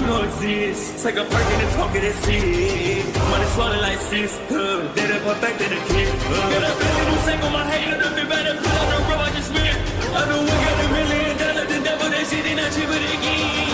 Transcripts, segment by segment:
You don't exist. Take a perk and a talk of that shit. Money swallowed like sis. Did it perfect in the kid. Got a billion to take on my head. Got a better put on the road I just spent. I know we got $1 million. The devil that shit ain't not cheap again.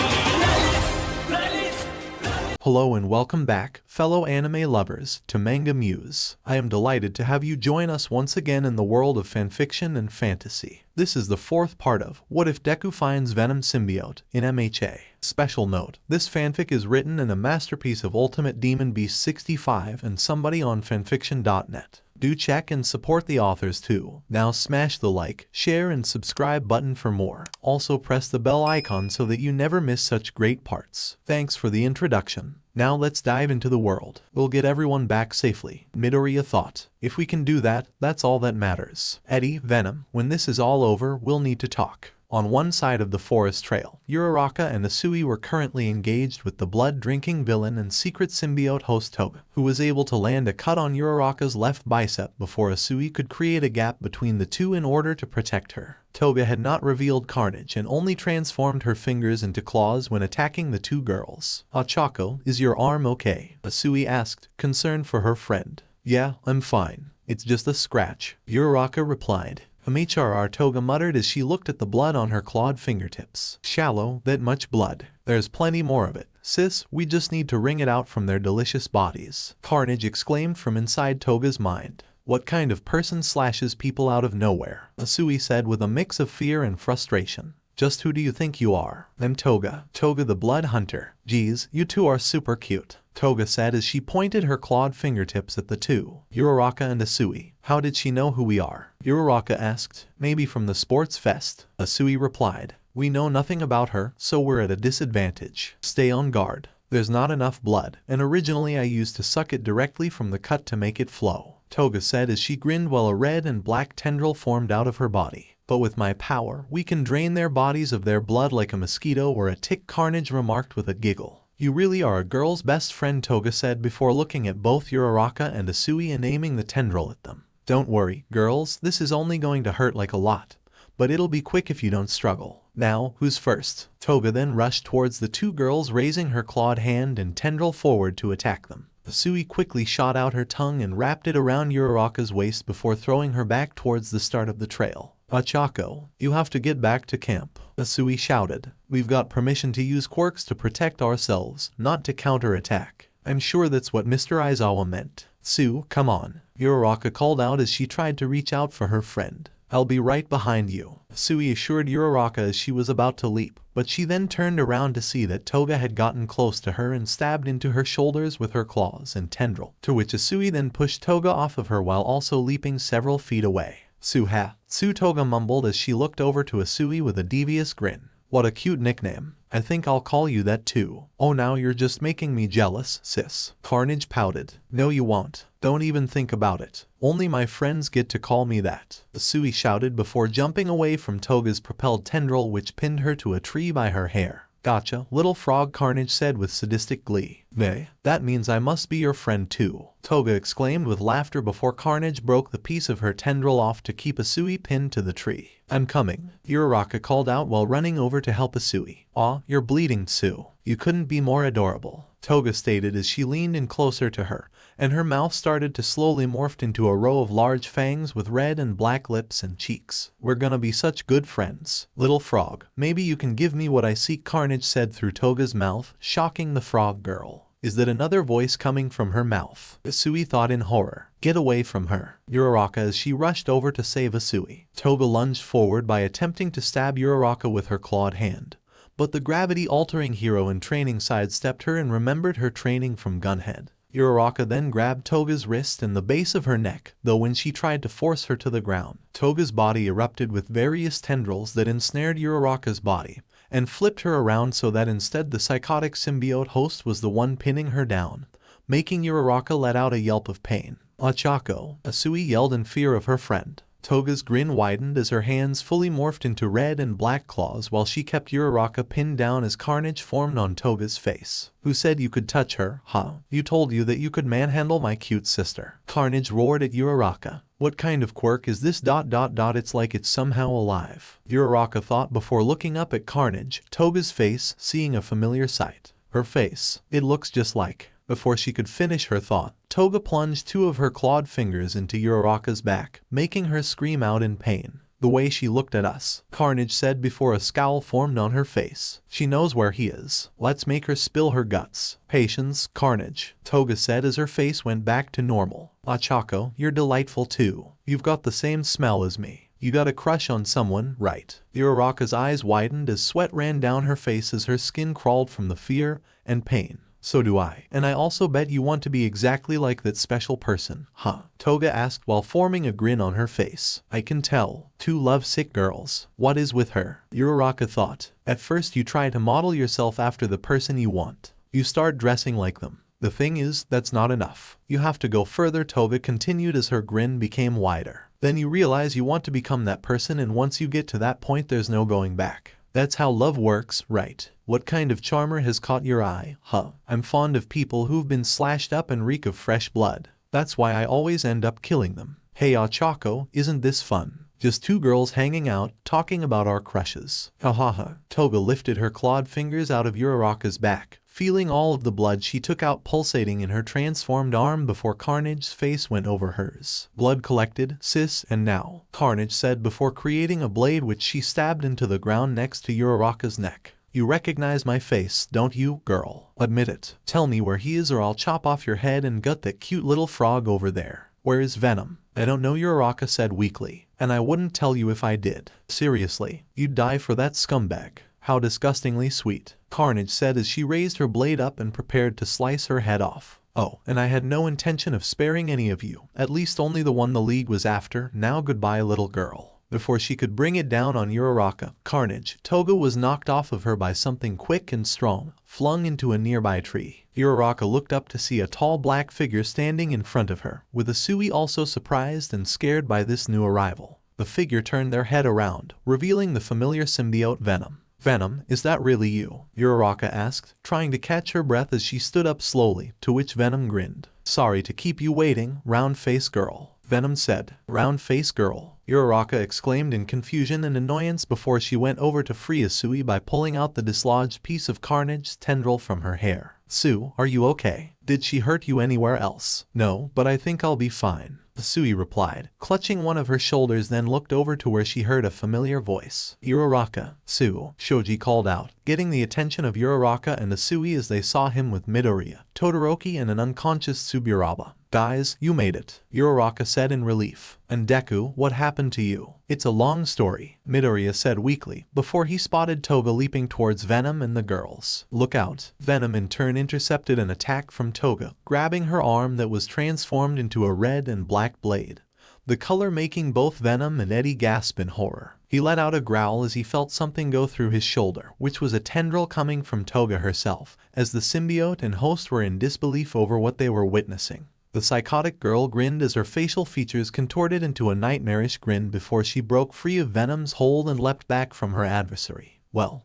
Hello and welcome back, fellow anime lovers, to MangaMuse. I am delighted to have you join us once again in the world of fanfiction and fantasy. This is the fourth part of What If Deku Finds Venom Symbiote in MHA. Special note, this fanfic is written in a masterpiece of Ultimate Demon Beast 65 and somebody on FANFICTIONnet. Do check and support the authors too. Now smash the like, share and subscribe button for more. Also press the bell icon so that you never miss such great parts. Thanks for the introduction. Now let's dive into the world. We'll get everyone back safely. Midoriya thought. If we can do that, that's all that matters. Eddie, Venom, when this is all over, we'll need to talk. On one side of the forest trail, Uraraka and Tsuyu were currently engaged with the blood-drinking villain and secret symbiote host Toga, who was able to land a cut on Uraraka's left bicep before Tsuyu could create a gap between the two in order to protect her. Toga had not revealed Carnage and only transformed her fingers into claws when attacking the two girls. Ochako, is your arm okay? Tsuyu asked, concerned for her friend. Yeah, I'm fine. It's just a scratch, Uraraka replied. MHR Toga muttered as she looked at the blood on her clawed fingertips. Shallow, that much blood. There's plenty more of it. Sis, we just need to wring it out from their delicious bodies. Carnage exclaimed from inside Toga's mind. What kind of person slashes people out of nowhere? Tsuyu said with a mix of fear and frustration. Just who do you think you are? I'm Toga. Toga the Blood Hunter. Geez, you two are super cute, Toga said as she pointed her clawed fingertips at the two, Uraraka and Tsuyu. How did she know who we are? Uraraka asked. Maybe from the sports fest, Tsuyu replied. We know nothing about her, so we're at a disadvantage. Stay on guard. There's not enough blood, and originally I used to suck it directly from the cut to make it flow, Toga said as she grinned while a red and black tendril formed out of her body. But with my power, we can drain their bodies of their blood like a mosquito or a tick, Carnage remarked with a giggle. You really are a girl's best friend, Toga said before looking at both Uraraka and Tsuyu and aiming the tendril at them. Don't worry, girls, this is only going to hurt like a lot, but it'll be quick if you don't struggle. Now, who's first? Toga then rushed towards the two girls, raising her clawed hand and tendril forward to attack them. Tsuyu quickly shot out her tongue and wrapped it around Uraraka's waist before throwing her back towards the start of the trail. Ochako, you have to get back to camp, Tsuyu shouted. We've got permission to use quirks to protect ourselves, not to counterattack. I'm sure that's what Mr. Aizawa meant. Tsu, come on, Uraraka called out as she tried to reach out for her friend. I'll be right behind you, Tsuyu assured Uraraka as she was about to leap, but she then turned around to see that Toga had gotten close to her and stabbed into her shoulders with her claws and tendril, to which Tsuyu then pushed Toga off of her while also leaping several feet away. Tsu, Toga mumbled as she looked over to Tsuyu with a devious grin. What a cute nickname. I think I'll call you that too. Oh, now you're just making me jealous, sis. Carnage pouted. No you won't. Don't even think about it. Only my friends get to call me that, Tsuyu shouted before jumping away from Toga's propelled tendril which pinned her to a tree by her hair. Gotcha, little frog, Carnage said with sadistic glee. Meh, that means I must be your friend too, Toga exclaimed with laughter before Carnage broke the piece of her tendril off to keep Tsuyu pinned to the tree. I'm coming, Uraraka called out while running over to help Tsuyu. Aw, you're bleeding, Tsu. You couldn't be more adorable, Toga stated as she leaned in closer to her, and her mouth started to slowly morph into a row of large fangs with red and black lips and cheeks. We're gonna be such good friends. Little frog, maybe you can give me what I seek, Carnage said through Toga's mouth, shocking the frog girl. Is that another voice coming from her mouth? Tsuyu thought in horror. Get away from her, Uraraka as she rushed over to save Tsuyu. Toga lunged forward by attempting to stab Uraraka with her clawed hand. But the gravity-altering hero in training sidestepped her and remembered her training from Gunhead. Uraraka then grabbed Toga's wrist and the base of her neck, though when she tried to force her to the ground, Toga's body erupted with various tendrils that ensnared Uraraka's body, and flipped her around so that instead the psychotic symbiote host was the one pinning her down, making Uraraka let out a yelp of pain. Ochako, Tsuyu yelled in fear of her friend. Toga's grin widened as her hands fully morphed into red and black claws while she kept Uraraka pinned down as Carnage formed on Toga's face. Who said you could touch her, huh? You told you that you could manhandle my cute sister. Carnage roared at Uraraka. What kind of quirk is this? It's like it's somehow alive, Uraraka thought before looking up at Carnage, Toga's face, seeing a familiar sight. Her face. It looks just like. Before she could finish her thought, Toga plunged 2 of her clawed fingers into Uraraka's back, making her scream out in pain. The way she looked at us, Carnage said before a scowl formed on her face. She knows where he is. Let's make her spill her guts. Patience, Carnage, Toga said as her face went back to normal. Achako, you're delightful too. You've got the same smell as me. You got a crush on someone, right? Uraraka's eyes widened as sweat ran down her face as her skin crawled from the fear and pain. So do I. And I also bet you want to be exactly like that special person, huh? Toga asked while forming a grin on her face. I can tell. 2 lovesick girls. What is with her? Uraraka thought. At first you try to model yourself after the person you want. You start dressing like them. The thing is, that's not enough. You have to go further, Toga continued as her grin became wider. Then you realize you want to become that person, and once you get to that point there's no going back. That's how love works, right? What kind of charmer has caught your eye, huh? I'm fond of people who've been slashed up and reek of fresh blood. That's why I always end up killing them. Hey Achako, isn't this fun? Just 2 girls hanging out, talking about our crushes. Hahaha. Toga lifted her clawed fingers out of Uraraka's back, feeling all of the blood she took out pulsating in her transformed arm before Carnage's face went over hers. Blood collected, sis, and now, Carnage said before creating a blade which she stabbed into the ground next to Uraraka's neck. You recognize my face, don't you, girl? Admit it. Tell me where he is or I'll chop off your head and gut that cute little frog over there. Where is Venom? I don't know, Uraraka said weakly, and I wouldn't tell you if I did. Seriously, you'd die for that scumbag. How disgustingly sweet, Carnage said as she raised her blade up and prepared to slice her head off. Oh, and I had no intention of sparing any of you, at least only the one the League was after. Now goodbye, little girl. Before she could bring it down on Uraraka, Carnage, Toga was knocked off of her by something quick and strong, flung into a nearby tree. Uraraka looked up to see a tall black figure standing in front of her, with Tsuyu also surprised and scared by this new arrival. The figure turned their head around, revealing the familiar symbiote Venom. Venom, is that really you? Uraraka asked, trying to catch her breath as she stood up slowly, to which Venom grinned. Sorry to keep you waiting, round-faced girl. Venom said. Round-faced girl, Uraraka exclaimed in confusion and annoyance before she went over to free Tsuyu by pulling out the dislodged piece of Carnage's tendril from her hair. Tsu, are you okay? Did she hurt you anywhere else? No, but I think I'll be fine, Tsuyu replied, clutching one of her shoulders, then looked over to where she heard a familiar voice. Uraraka, Tsu, Shoji called out, getting the attention of Uraraka and Tsuyu as they saw him with Midoriya, Todoroki and an unconscious Tsuburaba. Guys, you made it, Uraraka said in relief. And Deku, what happened to you? It's a long story, Midoriya said weakly, before he spotted Toga leaping towards Venom and the girls. Look out. Venom in turn intercepted an attack from Toga, grabbing her arm that was transformed into a red and black blade, the color making both Venom and Eddie gasp in horror. He let out a growl as he felt something go through his shoulder, which was a tendril coming from Toga herself, as the symbiote and host were in disbelief over what they were witnessing. The psychotic girl grinned as her facial features contorted into a nightmarish grin before she broke free of Venom's hold and leapt back from her adversary. Well,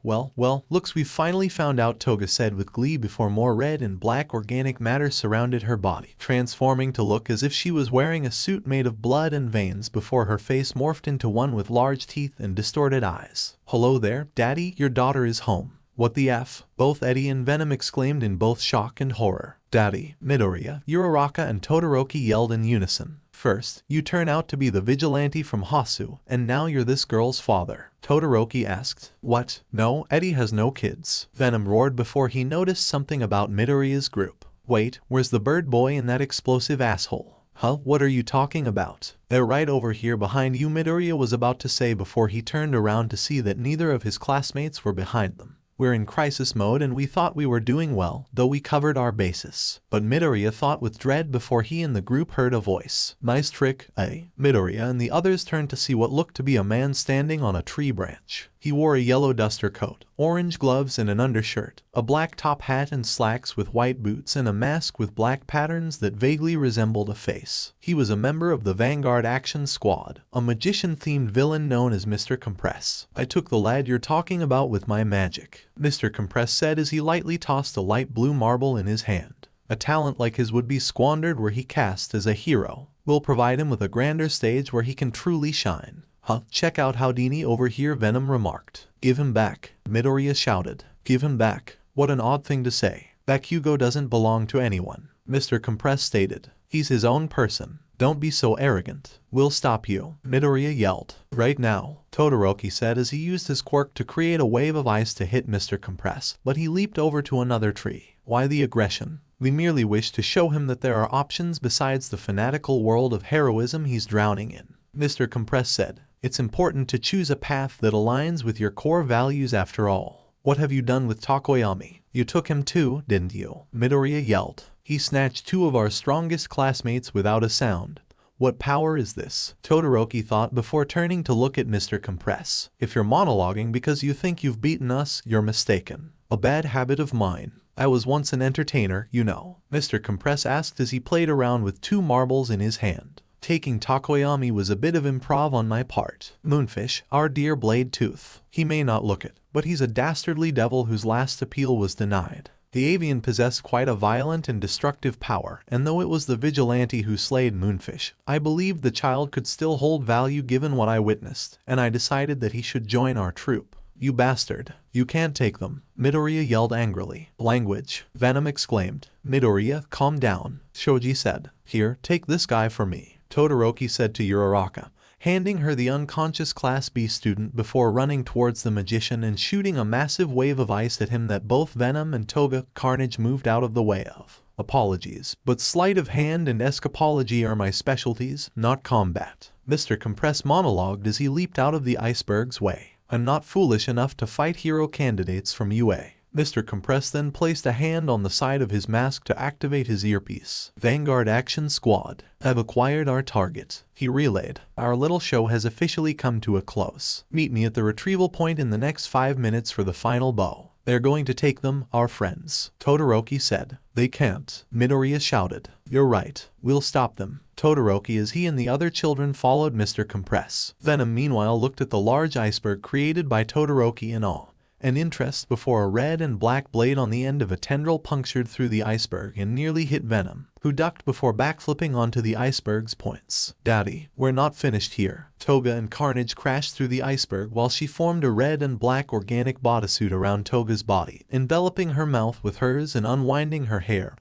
looks we've finally found out, Toga said with glee before more red and black organic matter surrounded her body, transforming to look as if she was wearing a suit made of blood and veins before her face morphed into one with large teeth and distorted eyes. Hello there, Daddy, your daughter is home. What the F? Both Eddie and Venom exclaimed in both shock and horror. Daddy, Midoriya, Uraraka and Todoroki yelled in unison. First, you turn out to be the vigilante from Hasu, and now you're this girl's father, Todoroki asked. What? No, Eddie has no kids, Venom roared before he noticed something about Midoriya's group. Wait, where's the bird boy and that explosive asshole? Huh? What are you talking about? They're right over here behind you, Midoriya was about to say before he turned around to see that neither of his classmates were behind them. We're in crisis mode and we thought we were doing well, though we covered our bases. But Midoriya thought with dread before he and the group heard a voice. Nice trick, eh? Midoriya and the others turned to see what looked to be a man standing on a tree branch. He wore a yellow duster coat, orange gloves and an undershirt, a black top hat and slacks with white boots and a mask with black patterns that vaguely resembled a face. He was a member of the Vanguard Action Squad, a magician-themed villain known as Mr. Compress. I took the lad you're talking about with my magic, Mr. Compress said as he lightly tossed a light blue marble in his hand. A talent like his would be squandered were he cast as a hero. We'll provide him with a grander stage where he can truly shine. Huh, check out Houdini over here, Venom remarked. Give him back, Midoriya shouted. Give him back. What an odd thing to say. Bakugo doesn't belong to anyone, Mr. Compress stated. He's his own person. Don't be so arrogant. We'll stop you, Midoriya yelled. Right now, Todoroki said as he used his quirk to create a wave of ice to hit Mr. Compress, but he leaped over to another tree. Why the aggression? We merely wish to show him that there are options besides the fanatical world of heroism he's drowning in, Mr. Compress said. It's important to choose a path that aligns with your core values after all. What have you done with Tokoyami? You took him too, didn't you? Midoriya yelled. He snatched two of our strongest classmates without a sound. What power is this? Todoroki thought before turning to look at Mr. Compress. If you're monologuing because you think you've beaten us, you're mistaken. A bad habit of mine. I was once an entertainer, you know, Mr. Compress asked as he played around with two marbles in his hand. Taking Tokoyami was a bit of improv on my part. Moonfish, our dear Blade Tooth. He may not look it, but he's a dastardly devil whose last appeal was denied. The avian possessed quite a violent and destructive power, and though it was the vigilante who slayed Moonfish, I believed the child could still hold value given what I witnessed, and I decided that he should join our troop. You bastard. You can't take them, Midoriya yelled angrily. Language, Venom exclaimed. Midoriya, calm down, Shoji said. Here, take this guy for me, Todoroki said to Uraraka, handing her the unconscious Class B student before running towards the magician and shooting a massive wave of ice at him that both Venom and Toga Carnage moved out of the way of. Apologies, but sleight of hand and escapology are my specialties, not combat, Mr. Compress monologued as he leaped out of the iceberg's way. I'm not foolish enough to fight hero candidates from UA. Mr. Compress then placed a hand on the side of his mask to activate his earpiece. Vanguard Action Squad. I've acquired our target, he relayed. Our little show has officially come to a close. Meet me at the retrieval point in the next 5 minutes for the final bow. They're going to take them, our friends, Todoroki said. They can't, Midoriya shouted. You're right. We'll stop them, Todoroki as he and the other children followed Mr. Compress. Venom meanwhile looked at the large iceberg created by Todoroki in awe and interest before a red and black blade on the end of a tendril punctured through the iceberg and nearly hit Venom, who ducked before backflipping onto the iceberg's points. Daddy, we're not finished here. Toga and Carnage crashed through the iceberg while she formed a red and black organic bodysuit around Toga's body, enveloping her mouth with hers and unwinding her hair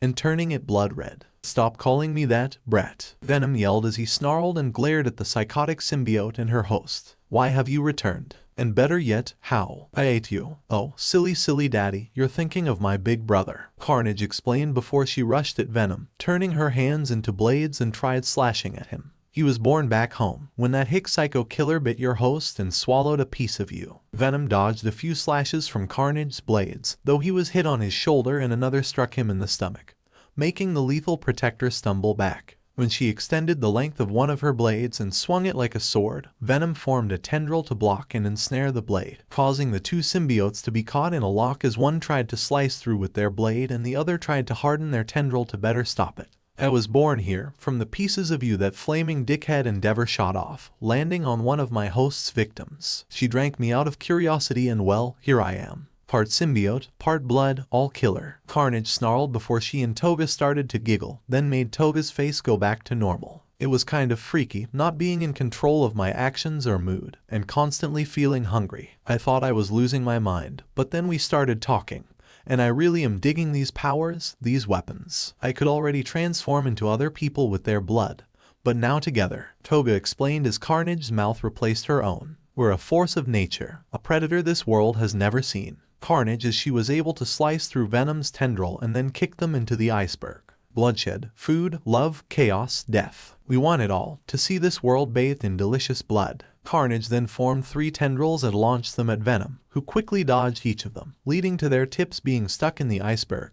and turning it blood red. Stop calling me that, brat, Venom yelled as he snarled and glared at the psychotic symbiote and her host. Why have you returned? And better yet, how? I ate you. Oh, silly daddy, you're thinking of my big brother, Carnage explained before she rushed at Venom, turning her hands into blades and tried slashing at him. He was born back home when that hick psycho killer bit your host and swallowed a piece of you. Venom dodged a few slashes from Carnage's blades, though he was hit on his shoulder and another struck him in the stomach, making the lethal protector stumble back. When she extended the length of one of her blades and swung it like a sword, Venom formed a tendril to block and ensnare the blade, causing the two symbiotes to be caught in a lock as one tried to slice through with their blade and the other tried to harden their tendril to better stop it. I was born here, from the pieces of you that flaming dickhead Endeavor shot off, landing on one of my host's victims. She drank me out of curiosity and well, here I am. Part symbiote, part blood, all killer, Carnage snarled before she and Toga started to giggle, then made Toga's face go back to normal. It was kind of freaky, not being in control of my actions or mood, and constantly feeling hungry. I thought I was losing my mind, but then we started talking. And I really am digging these powers, these weapons. I could already transform into other people with their blood, but now together, Toga explained as Carnage's mouth replaced her own. We're a force of nature, a predator this world has never seen. Carnage as she was able to slice through Venom's tendril and then kick them into the iceberg. Bloodshed, food, love, chaos, death. We want it all, to see this world bathed in delicious blood. Carnage then formed 3 tendrils and launched them at Venom, who quickly dodged each of them, leading to their tips being stuck in the iceberg,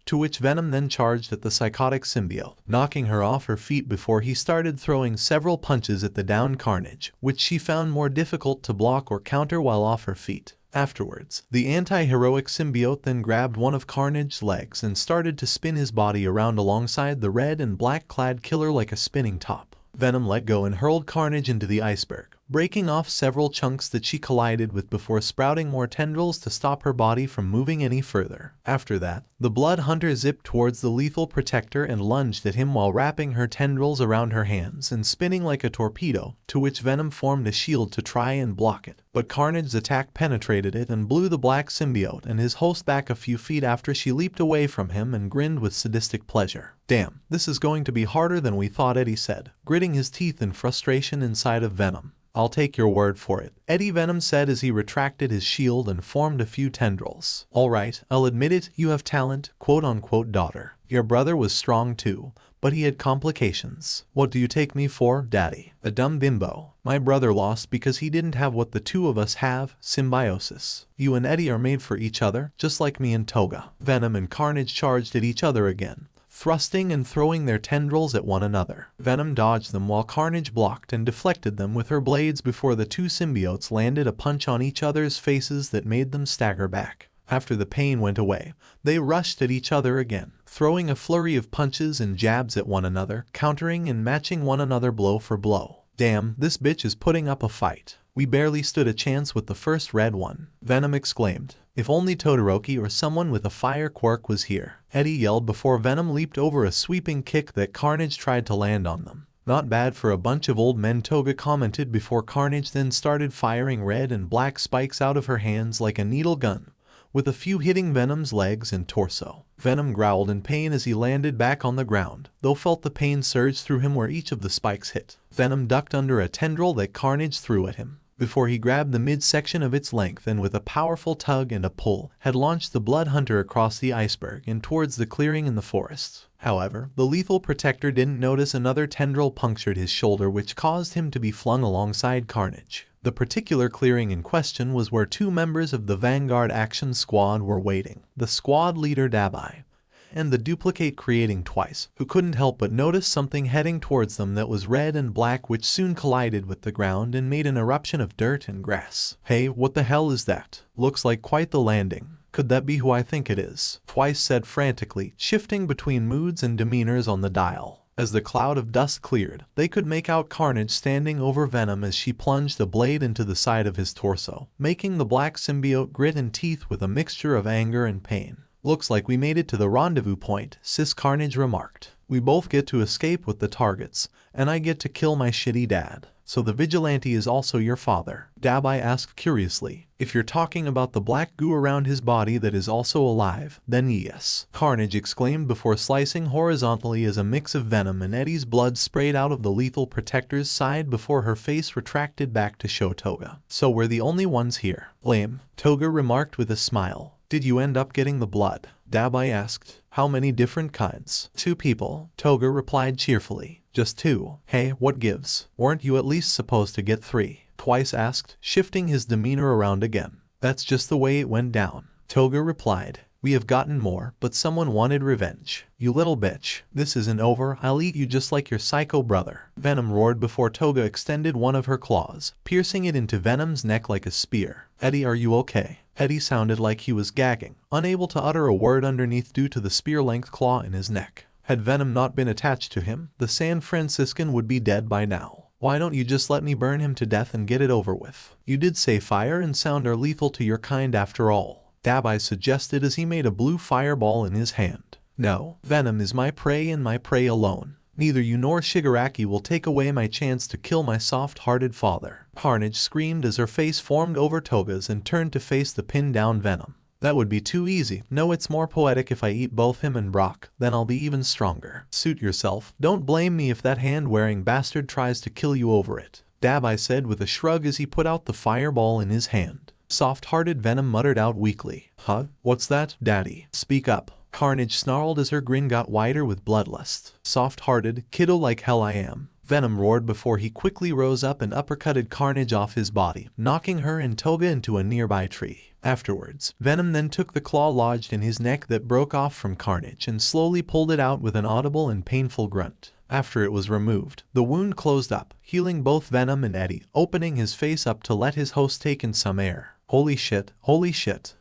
to which Venom then charged at the psychotic symbiote, knocking her off her feet before he started throwing several punches at the downed Carnage, which she found more difficult to block or counter while off her feet. Afterwards, the anti-heroic symbiote then grabbed one of Carnage's legs and started to spin his body around alongside the red and black clad killer like a spinning top. Venom let go and hurled Carnage into the iceberg, breaking off several chunks that she collided with before sprouting more tendrils to stop her body from moving any further. After that, the blood hunter zipped towards the lethal protector and lunged at him while wrapping her tendrils around her hands and spinning like a torpedo, to which Venom formed a shield to try and block it. But Carnage's attack penetrated it and blew the black symbiote and his host back a few feet after she leaped away from him and grinned with sadistic pleasure. "Damn, this is going to be harder than we thought," Eddie said, gritting his teeth in frustration inside of Venom. "I'll take your word for it," Eddie Venom said as he retracted his shield and formed a few tendrils. "Alright, I'll admit it, you have talent, quote-unquote daughter. Your brother was strong too, but he had complications. What do you take me for, daddy? A dumb bimbo? My brother lost because he didn't have what the two of us have, symbiosis. You and Eddie are made for each other, just like me and Toga." Venom and Carnage charged at each other again, thrusting and throwing their tendrils at one another. Venom dodged them while Carnage blocked and deflected them with her blades before the two symbiotes landed a punch on each other's faces that made them stagger back. After the pain went away, they rushed at each other again, throwing a flurry of punches and jabs at one another, countering and matching one another blow for blow. "Damn, this bitch is putting up a fight. We barely stood a chance with the first red one," Venom exclaimed. "If only Todoroki or someone with a fire quirk was here," Eddie yelled before Venom leaped over a sweeping kick that Carnage tried to land on them. "Not bad for a bunch of old men," Toga commented before Carnage then started firing red and black spikes out of her hands like a needle gun, with a few hitting Venom's legs and torso. Venom growled in pain as he landed back on the ground, though felt the pain surge through him where each of the spikes hit. Venom ducked under a tendril that Carnage threw at him, before he grabbed the midsection of its length and with a powerful tug and a pull, had launched the blood hunter across the iceberg and towards the clearing in the forest. However, the lethal protector didn't notice another tendril punctured his shoulder, which caused him to be flung alongside Carnage. The particular clearing in question was where two members of the Vanguard Action Squad were waiting, the squad leader Dabai, and the duplicate creating twice, who couldn't help but notice something heading towards them that was red and black, which soon collided with the ground and made an eruption of dirt and grass. "Hey, what the hell is that? Looks like quite the landing. Could that be who I think it is?" Twice said frantically, shifting between moods and demeanors on the dial. As the cloud of dust cleared, they could make out Carnage standing over Venom as she plunged a blade into the side of his torso, making the black symbiote grit in teeth with a mixture of anger and pain. "Looks like we made it to the rendezvous point," Sis Carnage remarked. "We both get to escape with the targets, and I get to kill my shitty dad. So the vigilante is also your father?" Dabai asked curiously. "If you're talking about the black goo around his body that is also alive, then yes," Carnage exclaimed before slicing horizontally as a mix of Venom and Eddie's blood sprayed out of the lethal protector's side before her face retracted back to show Toga. "So we're the only ones here. Lame," Toga remarked with a smile. "Did you end up getting the blood?" Dabai asked. "How many different kinds?" "2 people," Toga replied cheerfully. "Just 2? Hey, what gives? Weren't you at least supposed to get 3? Twice asked, shifting his demeanor around again. "That's just the way it went down," Toga replied. "We have gotten more, but someone wanted revenge. You little bitch. This isn't over. I'll eat you just like your psycho brother." Venom roared before Toga extended one of her claws, piercing it into Venom's neck like a spear. "Eddie, are you okay?" Eddie sounded like he was gagging, unable to utter a word underneath due to the spear-length claw in his neck. Had Venom not been attached to him, the San Franciscan would be dead by now. "Why don't you just let me burn him to death and get it over with? You did say fire and sound are lethal to your kind after all," Dabai suggested as he made a blue fireball in his hand. "No, Venom is my prey and my prey alone. Neither you nor Shigaraki will take away my chance to kill my soft-hearted father." Carnage screamed as her face formed over Toga's and turned to face the pinned-down Venom. "That would be too easy. No, it's more poetic if I eat both him and Brock, then I'll be even stronger." "Suit yourself. Don't blame me if that hand-wearing bastard tries to kill you over it," Dabai said with a shrug as he put out the fireball in his hand. Soft-hearted Venom muttered out weakly. "Huh? What's that, Daddy? Speak up." Carnage snarled as her grin got wider with bloodlust. "Soft-hearted, kiddo like hell I am," Venom roared before he quickly rose up and uppercutted Carnage off his body, knocking her and Toga into a nearby tree. Afterwards, Venom then took the claw lodged in his neck that broke off from Carnage and slowly pulled it out with an audible and painful grunt. After it was removed, the wound closed up, healing both Venom and Eddie, opening his face up to let his host take in some air. Holy shit,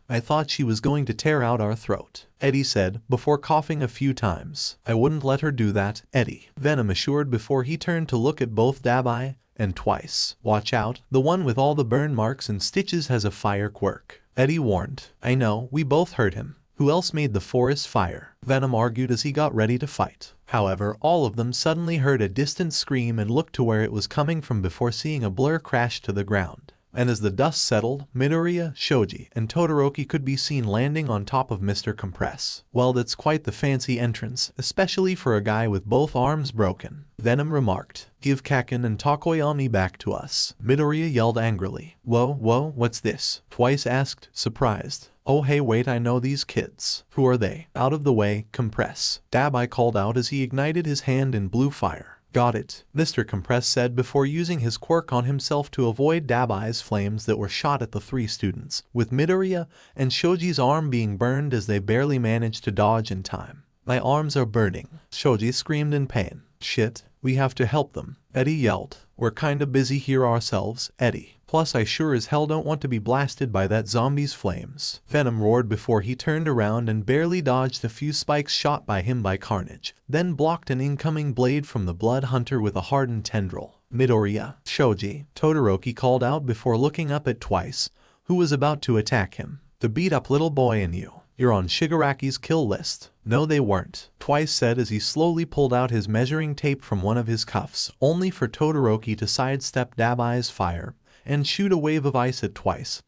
I thought she was going to tear out our throat," Eddie said, before coughing a few times. "I wouldn't let her do that, Eddie," Venom assured before he turned to look at both Dabai and twice. Watch out, the one with all the burn marks and stitches has a fire quirk. Eddie warned. I know, we both heard him. Who else made the forest fire? Venom argued as he got ready to fight. However, all of them suddenly heard a distant scream and looked to where it was coming from before seeing a blur crash to the ground. And as the dust settled, Midoriya, Shoji, and Todoroki could be seen landing on top of Mr. Compress. Well, that's quite the fancy entrance, especially for a guy with both arms broken. Venom remarked, "Give Kaken and Takoyami back to us." Midoriya yelled angrily. Whoa, what's this? Twice asked, surprised. Oh hey wait, I know these kids. Who are they? Out of the way, Compress. Dabai called out as he ignited his hand in blue fire. Got it, Mr. Compress said before using his quirk on himself to avoid Dabai's flames that were shot at the three students, with Midoriya and Shoji's arm being burned as they barely managed to dodge in time. My arms are burning, Shoji screamed in pain. Shit, we have to help them, Eddie yelled. We're kinda busy here ourselves, Eddie. Plus I sure as hell don't want to be blasted by that zombie's flames. Venom roared before he turned around and barely dodged a few spikes shot by him by Carnage, then blocked an incoming blade from the Blood Hunter with a hardened tendril. Midoriya, Shoji, Todoroki called out before looking up at Twice, who was about to attack him. The beat up little boy in you. You're on Shigaraki's kill list. No they weren't, Twice said as he slowly pulled out his measuring tape from one of his cuffs, only for Todoroki to sidestep Dabai's fire and shoot a wave of ice at Twice,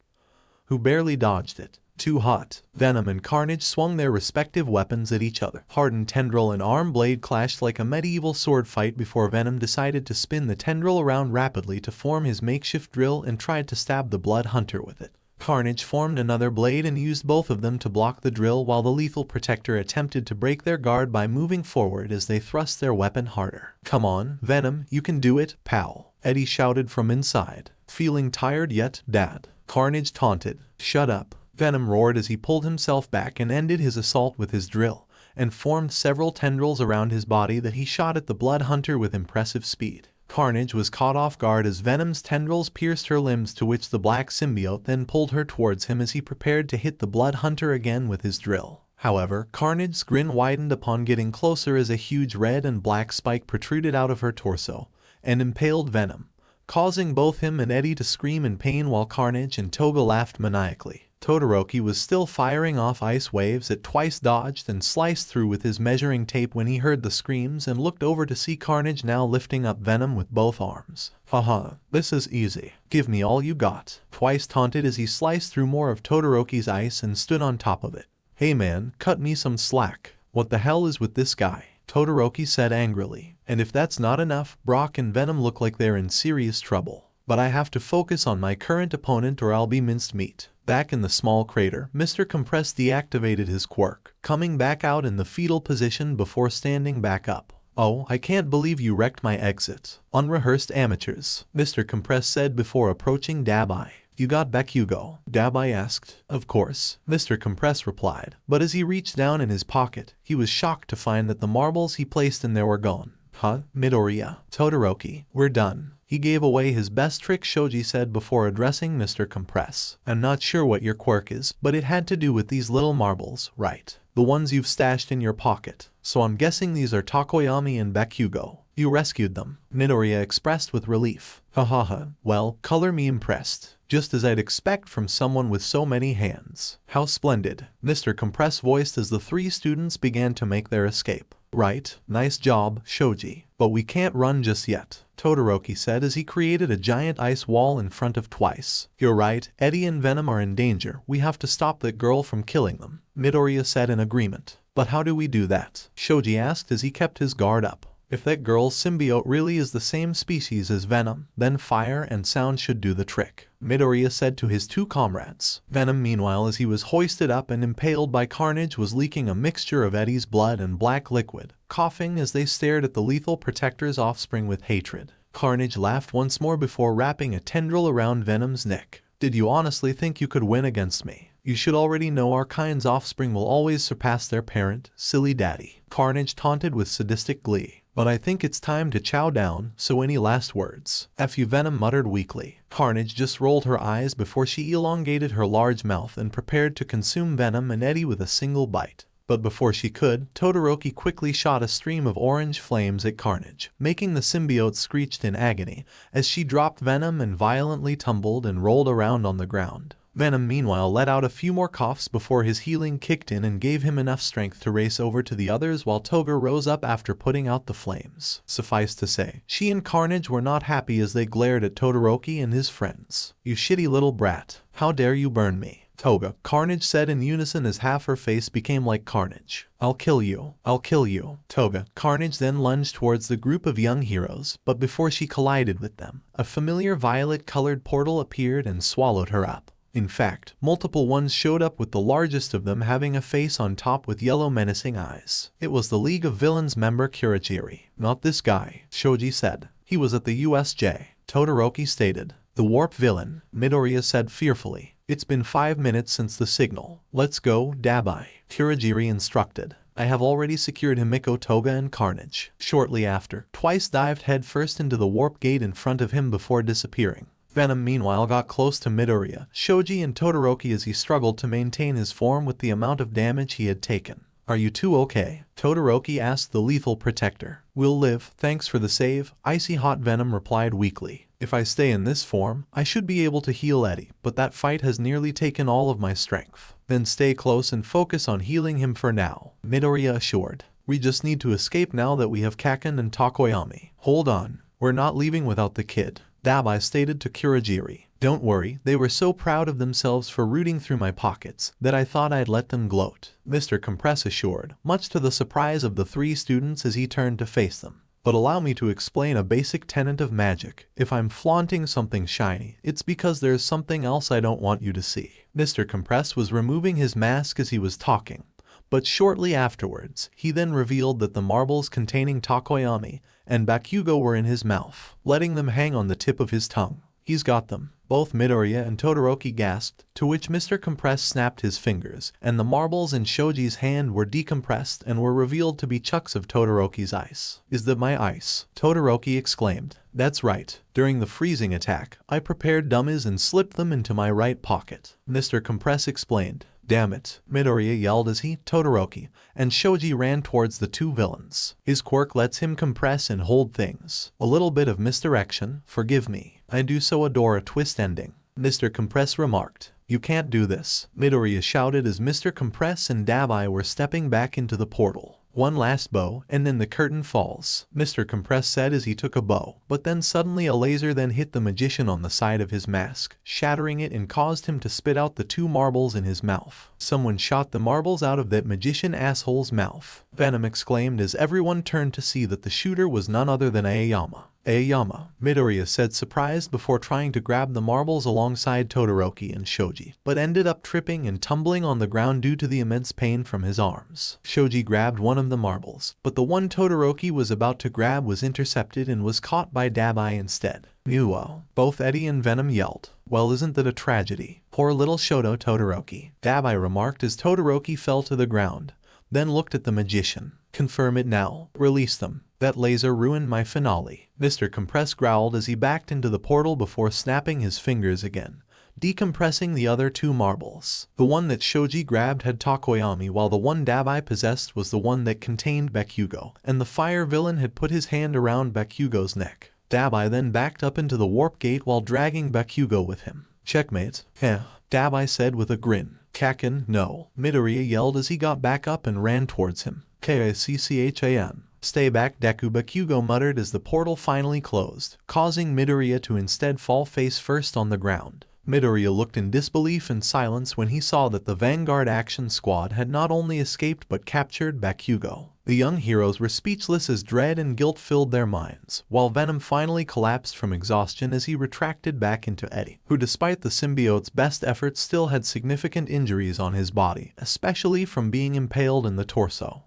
who barely dodged it. Too hot. Venom and Carnage swung their respective weapons at each other. Hardened tendril and arm blade clashed like a medieval sword fight before Venom decided to spin the tendril around rapidly to form his makeshift drill and tried to stab the Blood Hunter with it. Carnage formed another blade and used both of them to block the drill while the lethal protector attempted to break their guard by moving forward as they thrust their weapon harder. Come on, Venom, you can do it, pal, Eddie shouted from inside. Feeling tired yet, Dad? Carnage taunted. Shut up. Venom roared as he pulled himself back and ended his assault with his drill, and formed several tendrils around his body that he shot at the Blood Hunter with impressive speed. Carnage was caught off guard as Venom's tendrils pierced her limbs, to which the black symbiote then pulled her towards him as he prepared to hit the Blood Hunter again with his drill. However, Carnage's grin widened upon getting closer as a huge red and black spike protruded out of her torso and impaled Venom, causing both him and Eddie to scream in pain while Carnage and Toga laughed maniacally. Todoroki was still firing off ice waves that Twice dodged and sliced through with his measuring tape when he heard the screams and looked over to see Carnage now lifting up Venom with both arms. Haha, this is easy. Give me all you got, Twice taunted as he sliced through more of Todoroki's ice and stood on top of it. Hey man, cut me some slack. What the hell is with this guy? Todoroki said angrily. And if that's not enough, Brock and Venom look like they're in serious trouble. But I have to focus on my current opponent or I'll be minced meat. Back in the small crater, Mr. Compress deactivated his quirk, coming back out in the fetal position before standing back up. Oh, I can't believe you wrecked my exit. Unrehearsed amateurs, Mr. Compress said before approaching Dabai. You got Bakugo? Dabai asked. Of course, Mr. Compress replied, but as he reached down in his pocket, he was shocked to find that the marbles he placed in there were gone. Huh? Midoriya, Todoroki, we're done. He gave away his best trick, Shoji said before addressing Mr. Compress. I'm not sure what your quirk is, but it had to do with these little marbles, right? The ones you've stashed in your pocket. So I'm guessing these are Takoyami and Bakugo. You rescued them, Midoriya expressed with relief. Hahaha, well, color me impressed. Just as I'd expect from someone with so many hands. How splendid, Mr. Compress voiced as the three students began to make their escape. Right, nice job, Shoji. But we can't run just yet, Todoroki said as he created a giant ice wall in front of Twice. You're right, Eddie and Venom are in danger. We have to stop that girl from killing them, Midoriya said in agreement. But how do we do that? Shoji asked as he kept his guard up. If that girl's symbiote really is the same species as Venom, then fire and sound should do the trick, Midoriya said to his two comrades. Venom, meanwhile, as he was hoisted up and impaled by Carnage, was leaking a mixture of Eddie's blood and black liquid, coughing as they stared at the lethal protector's offspring with hatred. Carnage laughed once more before wrapping a tendril around Venom's neck. Did you honestly think you could win against me? You should already know our kind's offspring will always surpass their parent, silly daddy, Carnage taunted with sadistic glee. But I think it's time to chow down, so any last words? Fu, Venom muttered weakly. Carnage just rolled her eyes before she elongated her large mouth and prepared to consume Venom and Eddie with a single bite. But before she could, Todoroki quickly shot a stream of orange flames at Carnage, making the symbiote screech in agony as she dropped Venom and violently tumbled and rolled around on the ground. Venom meanwhile let out a few more coughs before his healing kicked in and gave him enough strength to race over to the others while Toga rose up after putting out the flames. Suffice to say, she and Carnage were not happy as they glared at Todoroki and his friends. "You shitty little brat. How dare you burn me?" Toga, Carnage said in unison as half her face became like Carnage. "I'll kill you. I'll kill you." Toga, Carnage then lunged towards the group of young heroes, but before she collided with them, a familiar violet-colored portal appeared and swallowed her up. In fact, multiple ones showed up with the largest of them having a face on top with yellow menacing eyes. It was the League of Villains member Kurogiri. "Not this guy," Shoji said. "He was at the USJ." Todoroki stated. "The warp villain," Midoriya said fearfully. "It's been 5 minutes since the signal. Let's go, Dabai," Kurogiri instructed. "I have already secured Himiko, Toga, and Carnage." Shortly after, Twice dived headfirst into the warp gate in front of him before disappearing. Venom meanwhile got close to Midoriya, Shoji, and Todoroki as he struggled to maintain his form with the amount of damage he had taken. "Are you two okay?" Todoroki asked the lethal protector. "We'll live, thanks for the save," Icy Hot Venom replied weakly. "If I stay in this form, I should be able to heal Eddie, but that fight has nearly taken all of my strength." "Then stay close and focus on healing him for now," Midoriya assured. "We just need to escape now that we have Kaken and Takoyami." "Hold on, we're not leaving without the kid," Dabai stated to Kurogiri. "Don't worry, they were so proud of themselves for rooting through my pockets that I thought I'd let them gloat," Mr. Compress assured, much to the surprise of the 3 students as he turned to face them. "But allow me to explain a basic tenet of magic. If I'm flaunting something shiny, it's because there's something else I don't want you to see." Mr. Compress was removing his mask as he was talking, but shortly afterwards, he then revealed that the marbles containing Takoyami and Bakugo were in his mouth, letting them hang on the tip of his tongue. "He's got them." Both Midoriya and Todoroki gasped, to which Mr. Compress snapped his fingers, and the marbles in Shoji's hand were decompressed and were revealed to be chunks of Todoroki's ice. "Is that my ice?" Todoroki exclaimed. "That's right. During the freezing attack, I prepared dummies and slipped them into my right pocket," Mr. Compress explained. "Damn it," Midoriya yelled as he, Todoroki, and Shoji ran towards the 2 villains. "His quirk lets him compress and hold things. A little bit of misdirection, forgive me. I do so adore a twist ending," Mr. Compress remarked. "You can't do this," Midoriya shouted as Mr. Compress and Dabai were stepping back into the portal. "One last bow, and then the curtain falls," Mr. Compress said as he took a bow, but then suddenly a laser then hit the magician on the side of his mask, shattering it and caused him to spit out the 2 marbles in his mouth. "Someone shot the marbles out of that magician asshole's mouth," Venom exclaimed as everyone turned to see that the shooter was none other than Aoyama. "Aoyama," Midoriya said surprised before trying to grab the marbles alongside Todoroki and Shoji, but ended up tripping and tumbling on the ground due to the immense pain from his arms. Shoji grabbed one of the marbles, but the one Todoroki was about to grab was intercepted and was caught by Dabai instead. "Meow," both Eddie and Venom yelled. "Well, isn't that a tragedy? Poor little Shoto Todoroki," Dabai remarked as Todoroki fell to the ground, then looked at the magician. "Confirm it now. Release them. That laser ruined my finale," Mr. Compress growled as he backed into the portal before snapping his fingers again, decompressing the other 2 marbles. The one that Shoji grabbed had Takoyami, while the one Dabai possessed was the one that contained Bakugo, and the fire villain had put his hand around Bakugo's neck. Dabai then backed up into the warp gate while dragging Bakugo with him. "Checkmate." "Heh," Dabai said with a grin. "Kaken, no," Midoriya yelled as he got back up and ran towards him. "Kacchan. Stay back, Deku," Bakugo muttered as the portal finally closed, causing Midoriya to instead fall face first on the ground. Midoriya looked in disbelief and silence when he saw that the Vanguard Action Squad had not only escaped but captured Bakugo. The young heroes were speechless as dread and guilt filled their minds, while Venom finally collapsed from exhaustion as he retracted back into Eddie, who despite the symbiote's best efforts still had significant injuries on his body, especially from being impaled in the torso.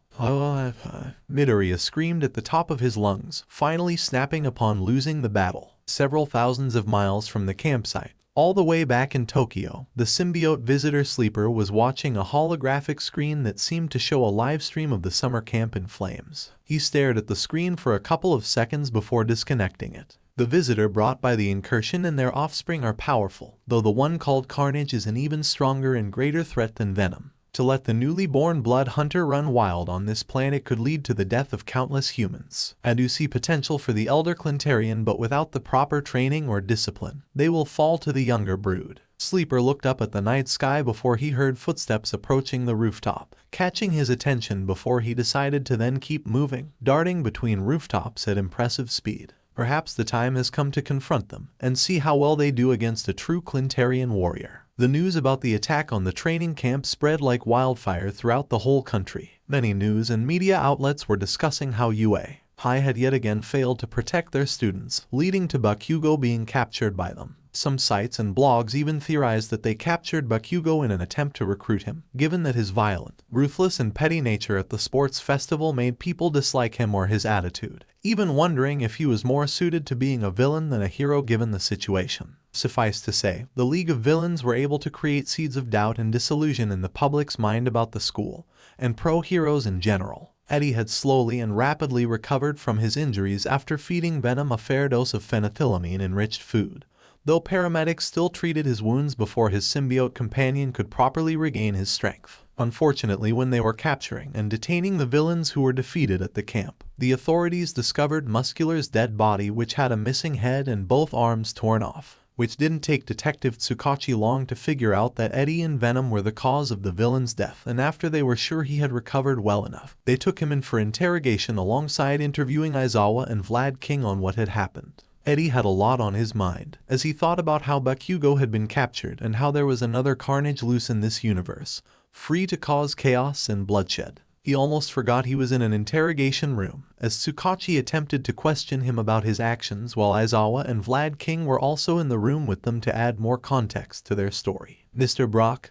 Midoriya screamed at the top of his lungs, finally snapping upon losing the battle. Several thousands of miles from the campsite, all the way back in Tokyo, the symbiote visitor Sleeper was watching a holographic screen that seemed to show a live stream of the summer camp in flames. He stared at the screen for a couple of seconds before disconnecting it. The visitor brought by the incursion and their offspring are powerful, though the one called Carnage is an even stronger and greater threat than Venom. To let the newly born blood hunter run wild on this planet could lead to the death of countless humans. I do see potential for the elder Clintarian, but without the proper training or discipline, they will fall to the younger brood. Sleeper looked up at the night sky before he heard footsteps approaching the rooftop, catching his attention before he decided to then keep moving, darting between rooftops at impressive speed. Perhaps the time has come to confront them and see how well they do against a true Clintarian warrior. The news about the attack on the training camp spread like wildfire throughout the whole country. Many news and media outlets were discussing how MHA had yet again failed to protect their students, leading to Bakugo being captured by them. Some sites and blogs even theorized that they captured Bakugo in an attempt to recruit him, given that his violent, ruthless and petty nature at the sports festival made people dislike him or his attitude, even wondering if he was more suited to being a villain than a hero given the situation. Suffice to say, the League of Villains were able to create seeds of doubt and disillusion in the public's mind about the school, and pro-heroes in general. Eddie had slowly and rapidly recovered from his injuries after feeding Venom a fair dose of phenethylamine-enriched food, though paramedics still treated his wounds before his symbiote companion could properly regain his strength. Unfortunately, when they were capturing and detaining the villains who were defeated at the camp, the authorities discovered Muscular's dead body, which had a missing head and both arms torn off, which didn't take Detective Tsukachi long to figure out that Eddie and Venom were the cause of the villain's death, and after they were sure he had recovered well enough, they took him in for interrogation alongside interviewing Aizawa and Vlad King on what had happened. Eddie had a lot on his mind, as he thought about how Bakugo had been captured and how there was another Carnage loose in this universe, free to cause chaos and bloodshed. He almost forgot he was in an interrogation room, as Tsukachi attempted to question him about his actions while Aizawa and Vlad King were also in the room with them to add more context to their story. Mr. Brock,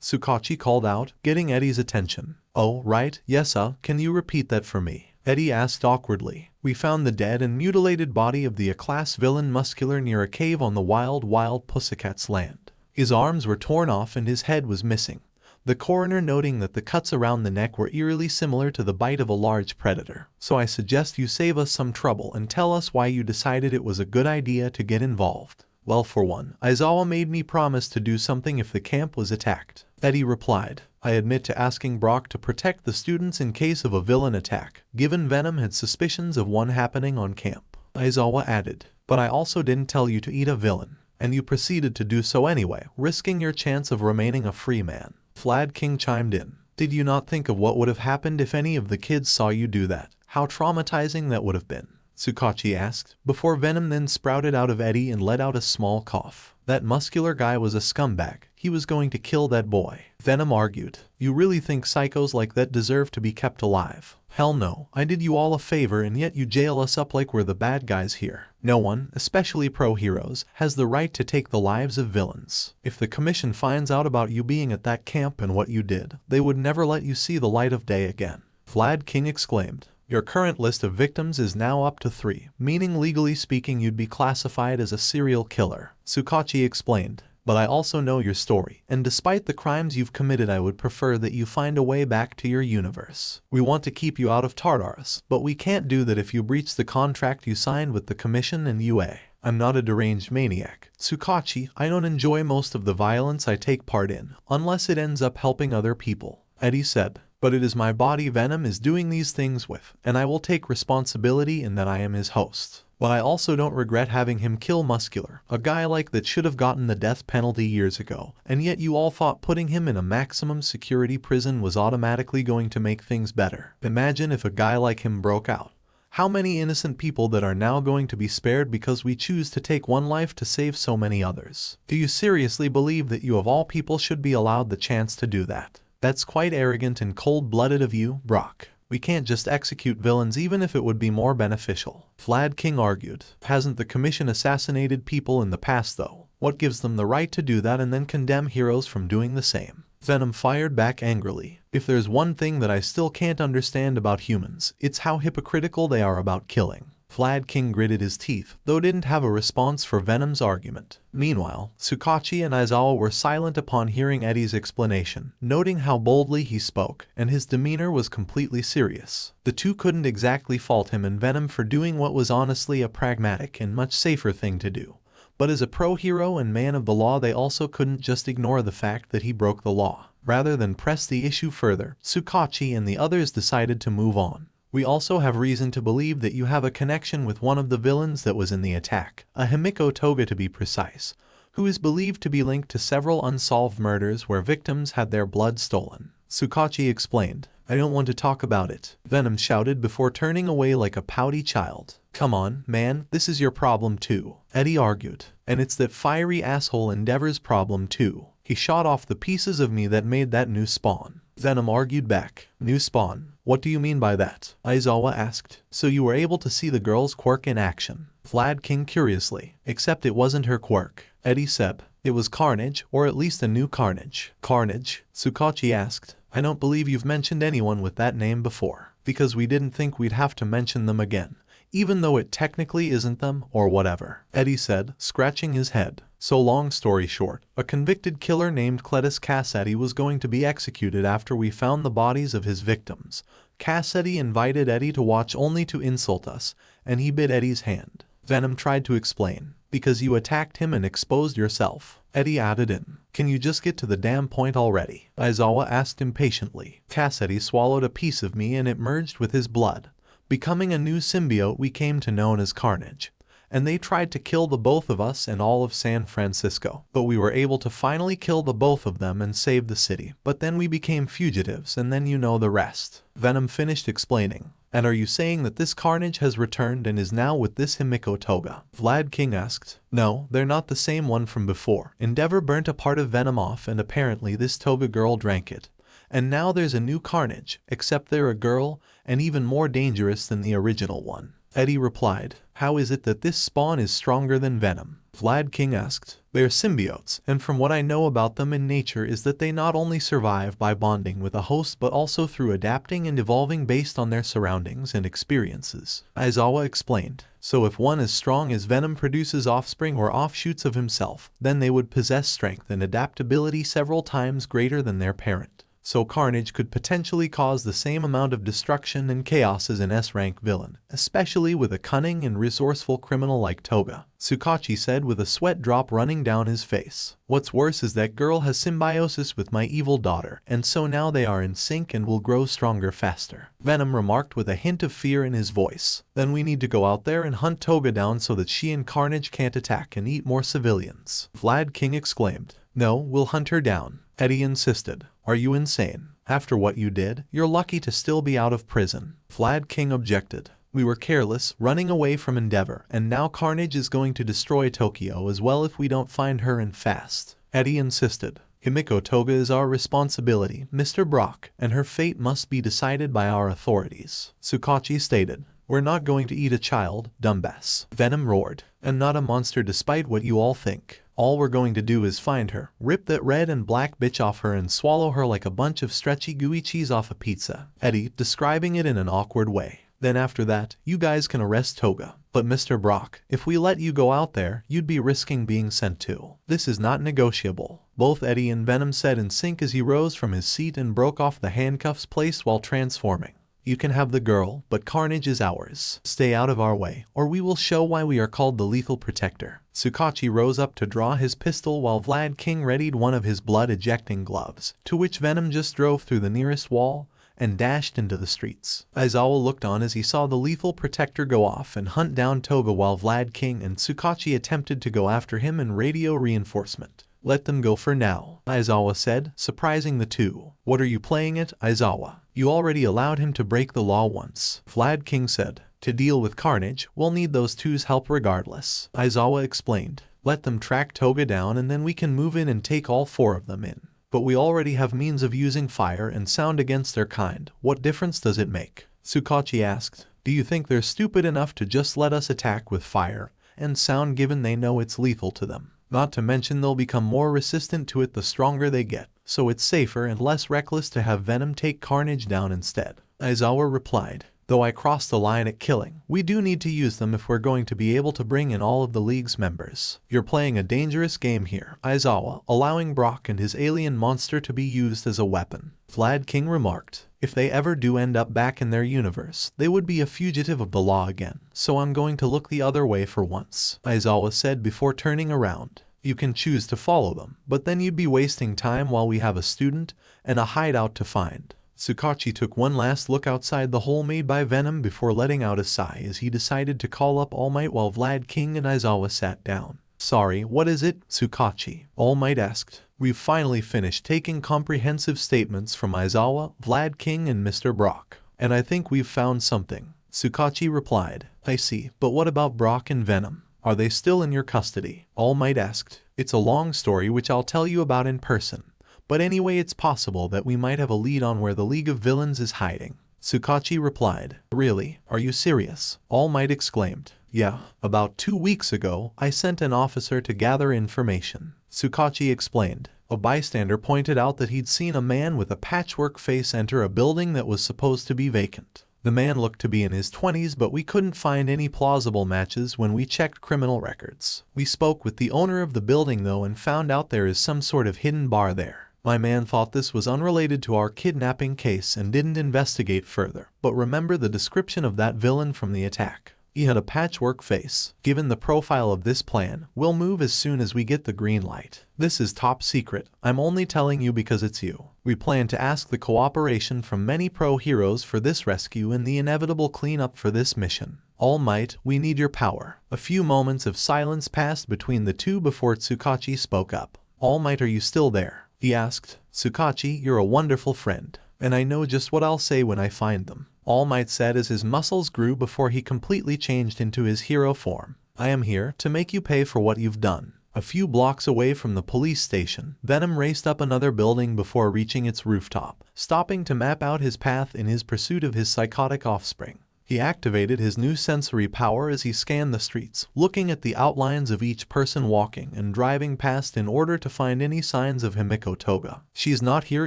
Tsukachi called out, getting Eddie's attention. Oh, right, yes, can you repeat that for me? Eddie asked awkwardly. We found the dead and mutilated body of the A-class villain Muscular near a cave on the wild Pussycat's land. His arms were torn off and his head was missing, the coroner noting that the cuts around the neck were eerily similar to the bite of a large predator. So I suggest you save us some trouble and tell us why you decided it was a good idea to get involved. Well, for one, Aizawa made me promise to do something if the camp was attacked. Eddie replied. I admit to asking Brock to protect the students in case of a villain attack, given Venom had suspicions of one happening on camp. Aizawa added, but I also didn't tell you to eat a villain, and you proceeded to do so anyway, risking your chance of remaining a free man. Vlad King chimed in. Did you not think of what would have happened if any of the kids saw you do that? How traumatizing that would have been? Tsukachi asked, before Venom then sprouted out of Eddie and let out a small cough. That Muscular guy was a scumbag. He was going to kill that boy. Venom argued. You really think psychos like that deserve to be kept alive? Hell no. I did you all a favor and yet you jail us up like we're the bad guys here. No one, especially pro-heroes, has the right to take the lives of villains. If the commission finds out about you being at that camp and what you did, they would never let you see the light of day again. Vlad King exclaimed. Your current list of victims is now up to 3, meaning legally speaking you'd be classified as a serial killer, Tsukachi explained. But I also know your story, and despite the crimes you've committed I would prefer that you find a way back to your universe. We want to keep you out of Tartarus, but we can't do that if you breach the contract you signed with the Commission and UA. I'm not a deranged maniac. Tsukachi, I don't enjoy most of the violence I take part in, unless it ends up helping other people, Eddie said. But it is my body Venom is doing these things with, and I will take responsibility in that I am his host. But I also don't regret having him kill Muscular, a guy like that should have gotten the death penalty years ago, and yet you all thought putting him in a maximum security prison was automatically going to make things better. Imagine if a guy like him broke out. How many innocent people that are now going to be spared because we choose to take one life to save so many others? Do you seriously believe that you of all people should be allowed the chance to do that? That's quite arrogant and cold-blooded of you, Brock. We can't just execute villains even if it would be more beneficial. Vlad King argued. Hasn't the Commission assassinated people in the past though? What gives them the right to do that and then condemn heroes from doing the same? Venom fired back angrily. If there's one thing that I still can't understand about humans, it's how hypocritical they are about killing. Vlad King gritted his teeth, though didn't have a response for Venom's argument. Meanwhile, Tsukachi and Aizawa were silent upon hearing Eddie's explanation, noting how boldly he spoke, and his demeanor was completely serious. The two couldn't exactly fault him and Venom for doing what was honestly a pragmatic and much safer thing to do. But as a pro-hero and man of the law, they also couldn't just ignore the fact that he broke the law. Rather than press the issue further, Tsukachi and the others decided to move on. We also have reason to believe that you have a connection with one of the villains that was in the attack, a Himiko Toga to be precise, who is believed to be linked to several unsolved murders where victims had their blood stolen. Tsukachi explained. I don't want to talk about it, Venom shouted before turning away like a pouty child. Come on, man, this is your problem too, Eddie argued. And it's that fiery asshole Endeavor's problem too. He shot off the pieces of me that made that new spawn. Venom argued back. New spawn? What do you mean by that? Aizawa asked. So you were able to see the girl's quirk in action? Vlad King curiously. Except it wasn't her quirk, Eddie said. It was Carnage, or at least a new Carnage. Carnage? Tsukachi asked. I don't believe you've mentioned anyone with that name before, because we didn't think we'd have to mention them again, even though it technically isn't them, or whatever, Eddie said, scratching his head. So long story short, a convicted killer named Cletus Cassetti was going to be executed after we found the bodies of his victims. Cassetti invited Eddie to watch only to insult us, and he bit Eddie's hand. Venom tried to explain. Because you attacked him and exposed yourself, Eddie added in. Can you just get to the damn point already? Aizawa asked impatiently. Cassetti swallowed a piece of me and it merged with his blood, becoming a new symbiote we came to know as Carnage. And they tried to kill the both of us and all of San Francisco. But we were able to finally kill the both of them and save the city. But then we became fugitives and then you know the rest. Venom finished explaining. And are you saying that this Carnage has returned and is now with this Himiko Toga? Vlad King asked. No, they're not the same one from before. Endeavor burnt a part of Venom off and apparently this Toga girl drank it. And now there's a new Carnage, except they're a girl and even more dangerous than the original one. Eddie replied. How is it that this spawn is stronger than Venom? Vlad King asked. They're symbiotes, and from what I know about them in nature is that they not only survive by bonding with a host but also through adapting and evolving based on their surroundings and experiences. Aizawa explained. So if one as strong as Venom produces offspring or offshoots of himself, then they would possess strength and adaptability several times greater than their parent. So Carnage could potentially cause the same amount of destruction and chaos as an S-rank villain, especially with a cunning and resourceful criminal like Toga, Tsukachi said with a sweat drop running down his face. What's worse is that girl has symbiosis with my evil daughter, and so now they are in sync and will grow stronger faster, Venom remarked with a hint of fear in his voice. Then we need to go out there and hunt Toga down so that she and Carnage can't attack and eat more civilians, Vlad King exclaimed. No, we'll hunt her down, Eddie insisted. Are you insane? After what you did, you're lucky to still be out of prison, Vlad King objected. We were careless, running away from Endeavor, and now Carnage is going to destroy Tokyo as well if we don't find her and fast, Eddie insisted. Himiko Toga is our responsibility, Mr. Brock, and her fate must be decided by our authorities, Tsukachi stated. We're not going to eat a child, dumbass, Venom roared. And not a monster despite what you all think. All we're going to do is find her, rip that red and black bitch off her and swallow her like a bunch of stretchy gooey cheese off a pizza, Eddie, describing it in an awkward way. Then after that, you guys can arrest Toga. But Mr. Brock, if we let you go out there, you'd be risking being sent to. This is not negotiable, both Eddie and Venom said in sync as he rose from his seat and broke off the handcuffs placed while transforming. You can have the girl, but Carnage is ours. Stay out of our way, or we will show why we are called the Lethal Protector. Tsukachi rose up to draw his pistol while Vlad King readied one of his blood-ejecting gloves, to which Venom just drove through the nearest wall and dashed into the streets. Aizawa looked on as he saw the Lethal Protector go off and hunt down Toga while Vlad King and Tsukachi attempted to go after him in radio reinforcement. Let them go for now, Aizawa said, surprising the two. What are you playing at, Aizawa? You already allowed him to break the law once, Vlad King said. To deal with Carnage, we'll need those two's help regardless, Aizawa explained. Let them track Toga down and then we can move in and take all four of them in. But we already have means of using fire and sound against their kind. What difference does it make? Tsukachi asked. Do you think they're stupid enough to just let us attack with fire and sound given they know it's lethal to them? Not to mention they'll become more resistant to it the stronger they get, so it's safer and less reckless to have Venom take Carnage down instead, Aizawa replied. Though I crossed the line at killing, we do need to use them if we're going to be able to bring in all of the league's members. You're playing a dangerous game here, Aizawa, allowing Brock and his alien monster to be used as a weapon. Vlad King remarked. If they ever do end up back in their universe, they would be a fugitive of the law again, so I'm going to look the other way for once, Aizawa said before turning around. You can choose to follow them, but then you'd be wasting time while we have a student and a hideout to find. Tsukachi took one last look outside the hole made by Venom before letting out a sigh as he decided to call up All Might while Vlad King and Aizawa sat down. Sorry, what is it? Tsukachi, All Might asked. We've finally finished taking comprehensive statements from Aizawa, Vlad King, and Mr. Brock. And I think we've found something. Tsukachi replied. I see, but what about Brock and Venom? Are they still in your custody? All Might asked. It's a long story which I'll tell you about in person. But anyway, it's possible that we might have a lead on where the League of Villains is hiding. Tsukachi replied. Really? Are you serious? All Might exclaimed. Yeah, about 2 weeks ago, I sent an officer to gather information. Tsukachi explained. A bystander pointed out that he'd seen a man with a patchwork face enter a building that was supposed to be vacant. The man looked to be in his 20s, but we couldn't find any plausible matches when we checked criminal records. We spoke with the owner of the building though and found out there is some sort of hidden bar there. My man thought this was unrelated to our kidnapping case and didn't investigate further, but remember the description of that villain from the attack. He had a patchwork face. Given the profile of this plan, we'll move as soon as we get the green light. This is top secret. I'm only telling you because it's you. We plan to ask the cooperation from many pro heroes for this rescue and the inevitable cleanup for this mission. All Might, we need your power. A few moments of silence passed between the two before Tsukachi spoke up. All Might, are you still there? He asked. Tsukachi, you're a wonderful friend, and I know just what I'll say when I find them. All Might said as his muscles grew before he completely changed into his hero form. I am here to make you pay for what you've done. A few blocks away from the police station, Venom raced up another building before reaching its rooftop, stopping to map out his path in his pursuit of his psychotic offspring. He activated his new sensory power as he scanned the streets, looking at the outlines of each person walking and driving past in order to find any signs of Himiko Toga. She's not here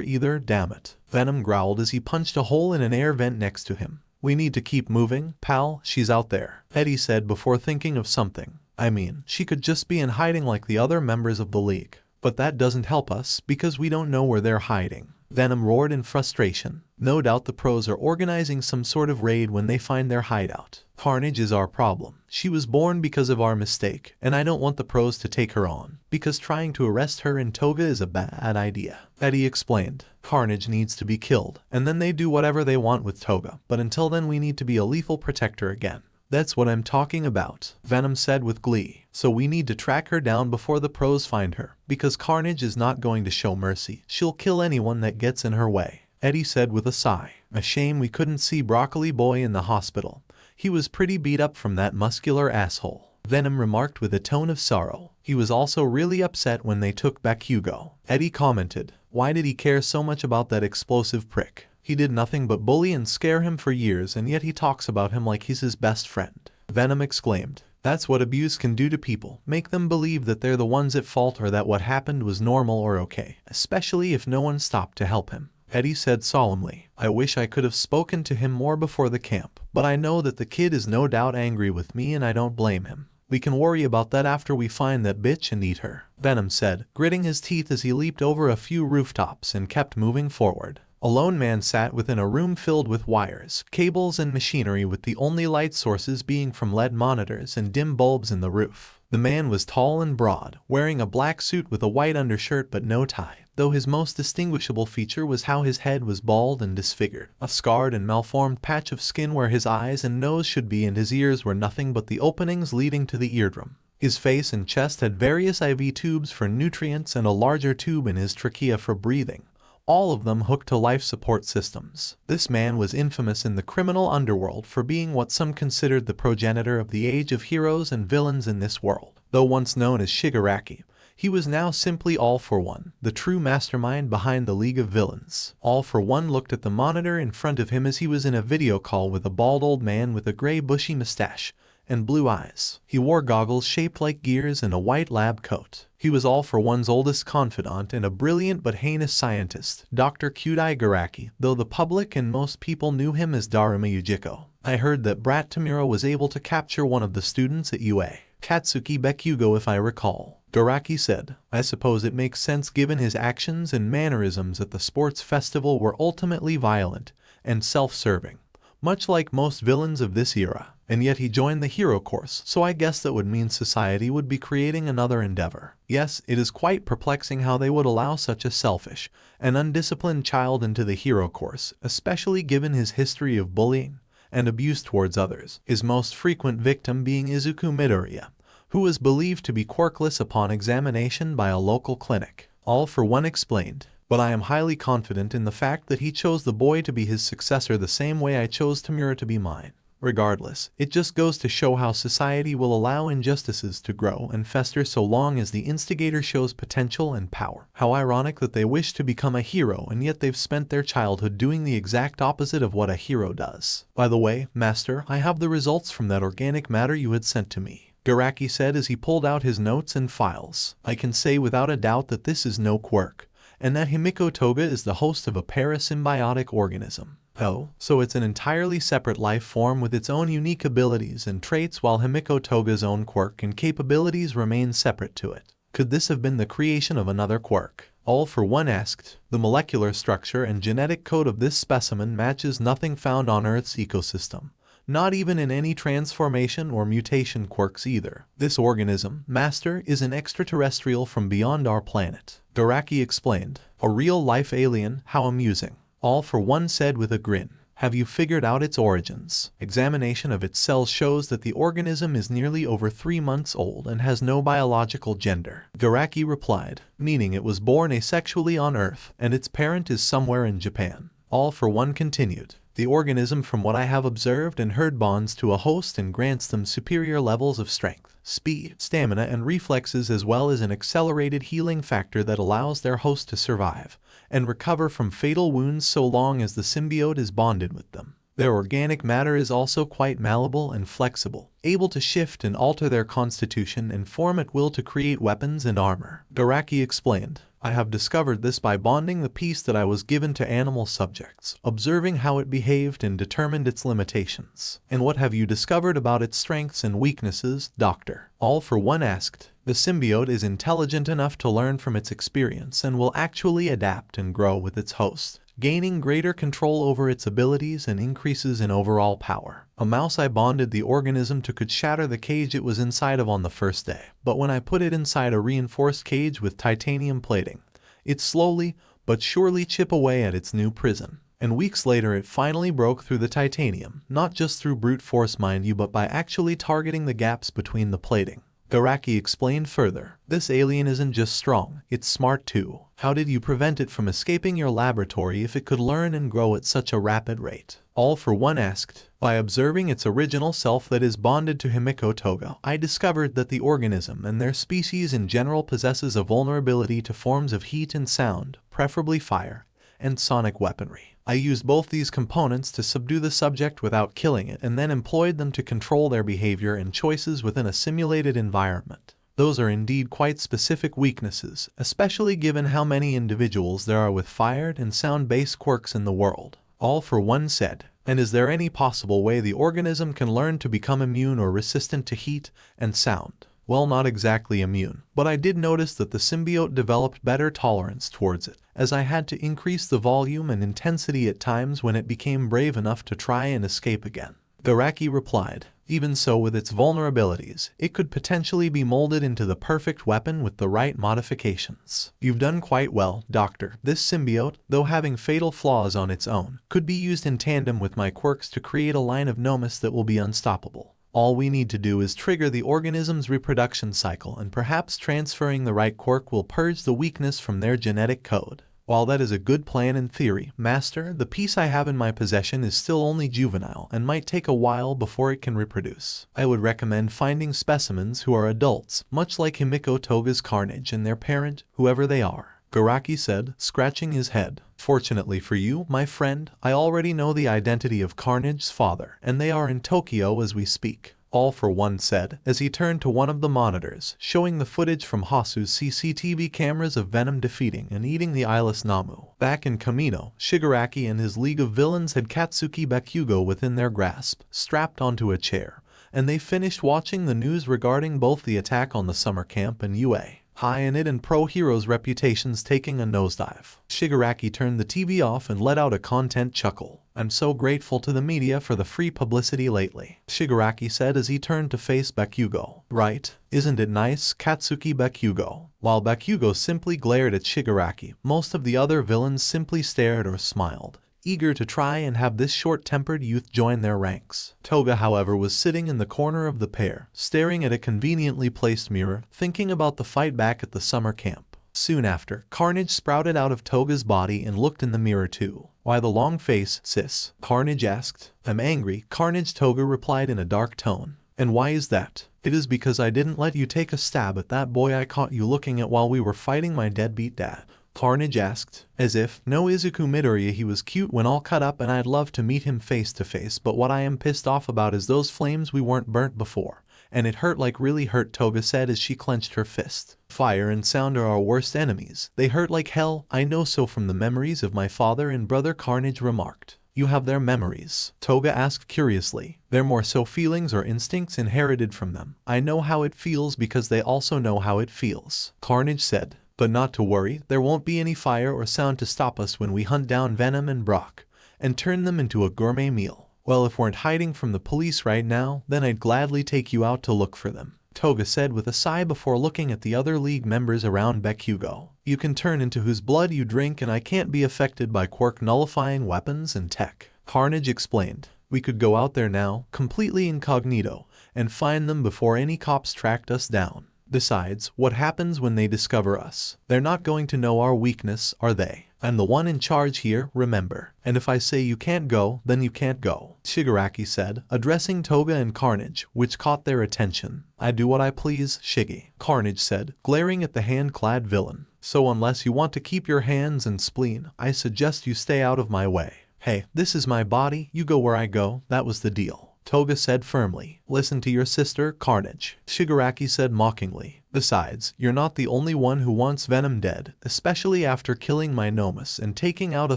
either, damn it. Venom growled as he punched a hole in an air vent next to him. We need to keep moving, pal, she's out there, Eddie said before thinking of something. I mean, she could just be in hiding like the other members of the League. But that doesn't help us because we don't know where they're hiding. Venom roared in frustration. No doubt the pros are organizing some sort of raid when they find their hideout. Carnage is our problem. She was born because of our mistake, and I don't want the pros to take her on, because trying to arrest her in Toga is a bad idea. Eddie explained. Carnage needs to be killed, and then they do whatever they want with Toga, but until then we need to be a lethal protector again. That's what I'm talking about, Venom said with glee. So we need to track her down before the pros find her, because Carnage is not going to show mercy. She'll kill anyone that gets in her way, Eddie said with a sigh. A shame we couldn't see Broccoli Boy in the hospital. He was pretty beat up from that muscular asshole, Venom remarked with a tone of sorrow. He was also really upset when they took Bakugo. Eddie commented. Why did he care so much about that explosive prick? He did nothing but bully and scare him for years, and yet he talks about him like he's his best friend. Venom exclaimed. That's what abuse can do to people, make them believe that they're the ones at fault or that what happened was normal or okay, especially if no one stopped to help him. Eddie said solemnly. I wish I could have spoken to him more before the camp, but I know that the kid is no doubt angry with me and I don't blame him. We can worry about that after we find that bitch and eat her, Venom said, gritting his teeth as he leaped over a few rooftops and kept moving forward. A lone man sat within a room filled with wires, cables, and machinery, with the only light sources being from LED monitors and dim bulbs in the roof. The man was tall and broad, wearing a black suit with a white undershirt but no tie, though his most distinguishable feature was how his head was bald and disfigured. A scarred and malformed patch of skin where his eyes and nose should be, and his ears were nothing but the openings leading to the eardrum. His face and chest had various IV tubes for nutrients and a larger tube in his trachea for breathing, all of them hooked to life support systems. This man was infamous in the criminal underworld for being what some considered the progenitor of the age of heroes and villains in this world. Though once known as Shigaraki, he was now simply All For One, the true mastermind behind the League of Villains. All For One looked at the monitor in front of him as he was in a video call with a bald old man with a gray bushy mustache and blue eyes. He wore goggles shaped like gears and a white lab coat. He was All For One's oldest confidant and a brilliant but heinous scientist, Dr. Kyudai Garaki, though the public and most people knew him as Daruma Yujiko. I heard that Brat Tamura was able to capture one of the students at UA. Katsuki Bakugo if I recall. Garaki said, I suppose it makes sense given his actions and mannerisms at the sports festival were ultimately violent and self-serving, much like most villains of this era. And yet he joined the hero course, so I guess that would mean society would be creating another endeavor. Yes, it is quite perplexing how they would allow such a selfish and undisciplined child into the hero course, especially given his history of bullying and abuse towards others, his most frequent victim being izukumidoriya, who was believed to be quirkless upon examination by a local clinic. All for one explained, but I am highly confident in the fact that he chose the boy to be his successor the same way I chose Tamura to be mine. Regardless, it just goes to show how society will allow injustices to grow and fester so long as the instigator shows potential and power. How ironic that they wish to become a hero and yet they've spent their childhood doing the exact opposite of what a hero does. By the way, Master, I have the results from that organic matter you had sent to me, Garaki said as he pulled out his notes and files. I can say without a doubt that this is no quirk, and that Himiko Toga is the host of a parasymbiotic organism. Oh, so it's an entirely separate life form with its own unique abilities and traits while Himiko Toga's own quirk and capabilities remain separate to it. Could this have been the creation of another quirk? All for one asked. The molecular structure and genetic code of this specimen matches nothing found on Earth's ecosystem, not even in any transformation or mutation quirks either. This organism, Master, is an extraterrestrial from beyond our planet. Garaki explained. A real-life alien, how amusing. All for one said with a grin. Have you figured out its origins? Examination of its cells shows that the organism is nearly over 3 months old and has no biological gender. Garaki replied, meaning it was born asexually on Earth and its parent is somewhere in Japan. All for one continued. The organism from what I have observed and heard bonds to a host and grants them superior levels of strength, speed, stamina and reflexes as well as an accelerated healing factor that allows their host to survive and recover from fatal wounds so long as the symbiote is bonded with them. Their organic matter is also quite malleable and flexible, able to shift and alter their constitution and form at will to create weapons and armor. Garaki explained. I have discovered this by bonding the piece that I was given to animal subjects, observing how it behaved and determined its limitations. And what have you discovered about its strengths and weaknesses, Doctor? All for one asked. The symbiote is intelligent enough to learn from its experience and will actually adapt and grow with its host, gaining greater control over its abilities and increases in overall power. A mouse I bonded the organism to could shatter the cage it was inside of on the first day, but when I put it inside a reinforced cage with titanium plating, it slowly but surely chip away at its new prison. And weeks later it finally broke through the titanium, not just through brute force mind you but by actually targeting the gaps between the plating. Garaki explained further. This alien isn't just strong, it's smart too. How did you prevent it from escaping your laboratory if it could learn and grow at such a rapid rate? All for one asked. By observing its original self that is bonded to Himiko Toga, I discovered that the organism and their species in general possesses a vulnerability to forms of heat and sound, preferably fire, and sonic weaponry. I used both these components to subdue the subject without killing it and then employed them to control their behavior and choices within a simulated environment. Those are indeed quite specific weaknesses, especially given how many individuals there are with fired and sound-based quirks in the world. All for one said. And is there any possible way the organism can learn to become immune or resistant to heat and sound? Well, not exactly immune, but I did notice that the symbiote developed better tolerance towards it, as I had to increase the volume and intensity at times when it became brave enough to try and escape again. Garaki replied, even so with its vulnerabilities, it could potentially be molded into the perfect weapon with the right modifications. You've done quite well, Doctor. This symbiote, though having fatal flaws on its own, could be used in tandem with my quirks to create a line of nomus that will be unstoppable. All we need to do is trigger the organism's reproduction cycle and perhaps transferring the right quirk will purge the weakness from their genetic code. While that is a good plan in theory, Master, the piece I have in my possession is still only juvenile and might take a while before it can reproduce. I would recommend finding specimens who are adults, much like Himiko Toga's Carnage and their parent, whoever they are. Garaki said, scratching his head. Fortunately for you, my friend, I already know the identity of Carnage's father, and they are in Tokyo as we speak. All for One said, as he turned to one of the monitors, showing the footage from Hasu's CCTV cameras of Venom defeating and eating the eyeless Namu. Back in Kamino, Shigaraki and his league of villains had Katsuki Bakugo within their grasp, strapped onto a chair, and they finished watching the news regarding both the attack on the summer camp and UA. High in it and pro heroes' reputations taking a nosedive. Shigaraki turned the TV off and let out a content chuckle. I'm so grateful to the media for the free publicity lately, Shigaraki said as he turned to face Bakugo. Right? Isn't it nice, Katsuki Bakugo? While Bakugo simply glared at Shigaraki, most of the other villains simply stared or smiled, eager to try and have this short-tempered youth join their ranks. Toga, however, was sitting in the corner of the pair, staring at a conveniently placed mirror, thinking about the fight back at the summer camp. Soon after, Carnage sprouted out of Toga's body and looked in the mirror too. "Why the long face, sis?" Carnage asked. "I'm angry," Carnage Toga replied in a dark tone. "And why is that?" "It is because I didn't let you take a stab at that boy I caught you looking at while we were fighting my deadbeat dad," Carnage asked. "As if, no izukumidoriya, he was cute when all cut up and I'd love to meet him face to face, but what I am pissed off about is those flames we weren't burnt before. And it hurt, like really hurt," Toga said as she clenched her fist. "Fire and sound are our worst enemies. They hurt like hell. I know so from the memories of my father and brother," Carnage remarked. "You have their memories?" Toga asked curiously. "They're more so feelings or instincts inherited from them. I know how it feels because they also know how it feels," Carnage said. "But not to worry, there won't be any fire or sound to stop us when we hunt down Venom and Brock and turn them into a gourmet meal. Well, if we're hiding from the police right now, then I'd gladly take you out to look for them," Toga said with a sigh before looking at the other league members around Bakugo. "You can turn into whose blood you drink and I can't be affected by quirk nullifying weapons and tech," Carnage explained. "We could go out there now, completely incognito, and find them before any cops tracked us down. Besides, what happens when they discover us? They're not going to know our weakness, are they? I'm the one in charge here, remember. And if I say you can't go, then you can't go," Shigaraki said, addressing Toga and Carnage, which caught their attention. "I do what I please, Shiggy," Carnage said, glaring at the hand-clad villain. "So unless you want to keep your hands and spleen, I suggest you stay out of my way. Hey, this is my body, you go where I go, that was the deal," Toga said firmly. "Listen to your sister, Carnage," Shigaraki said mockingly. "Besides, you're not the only one who wants Venom dead, especially after killing my Nomus and taking out a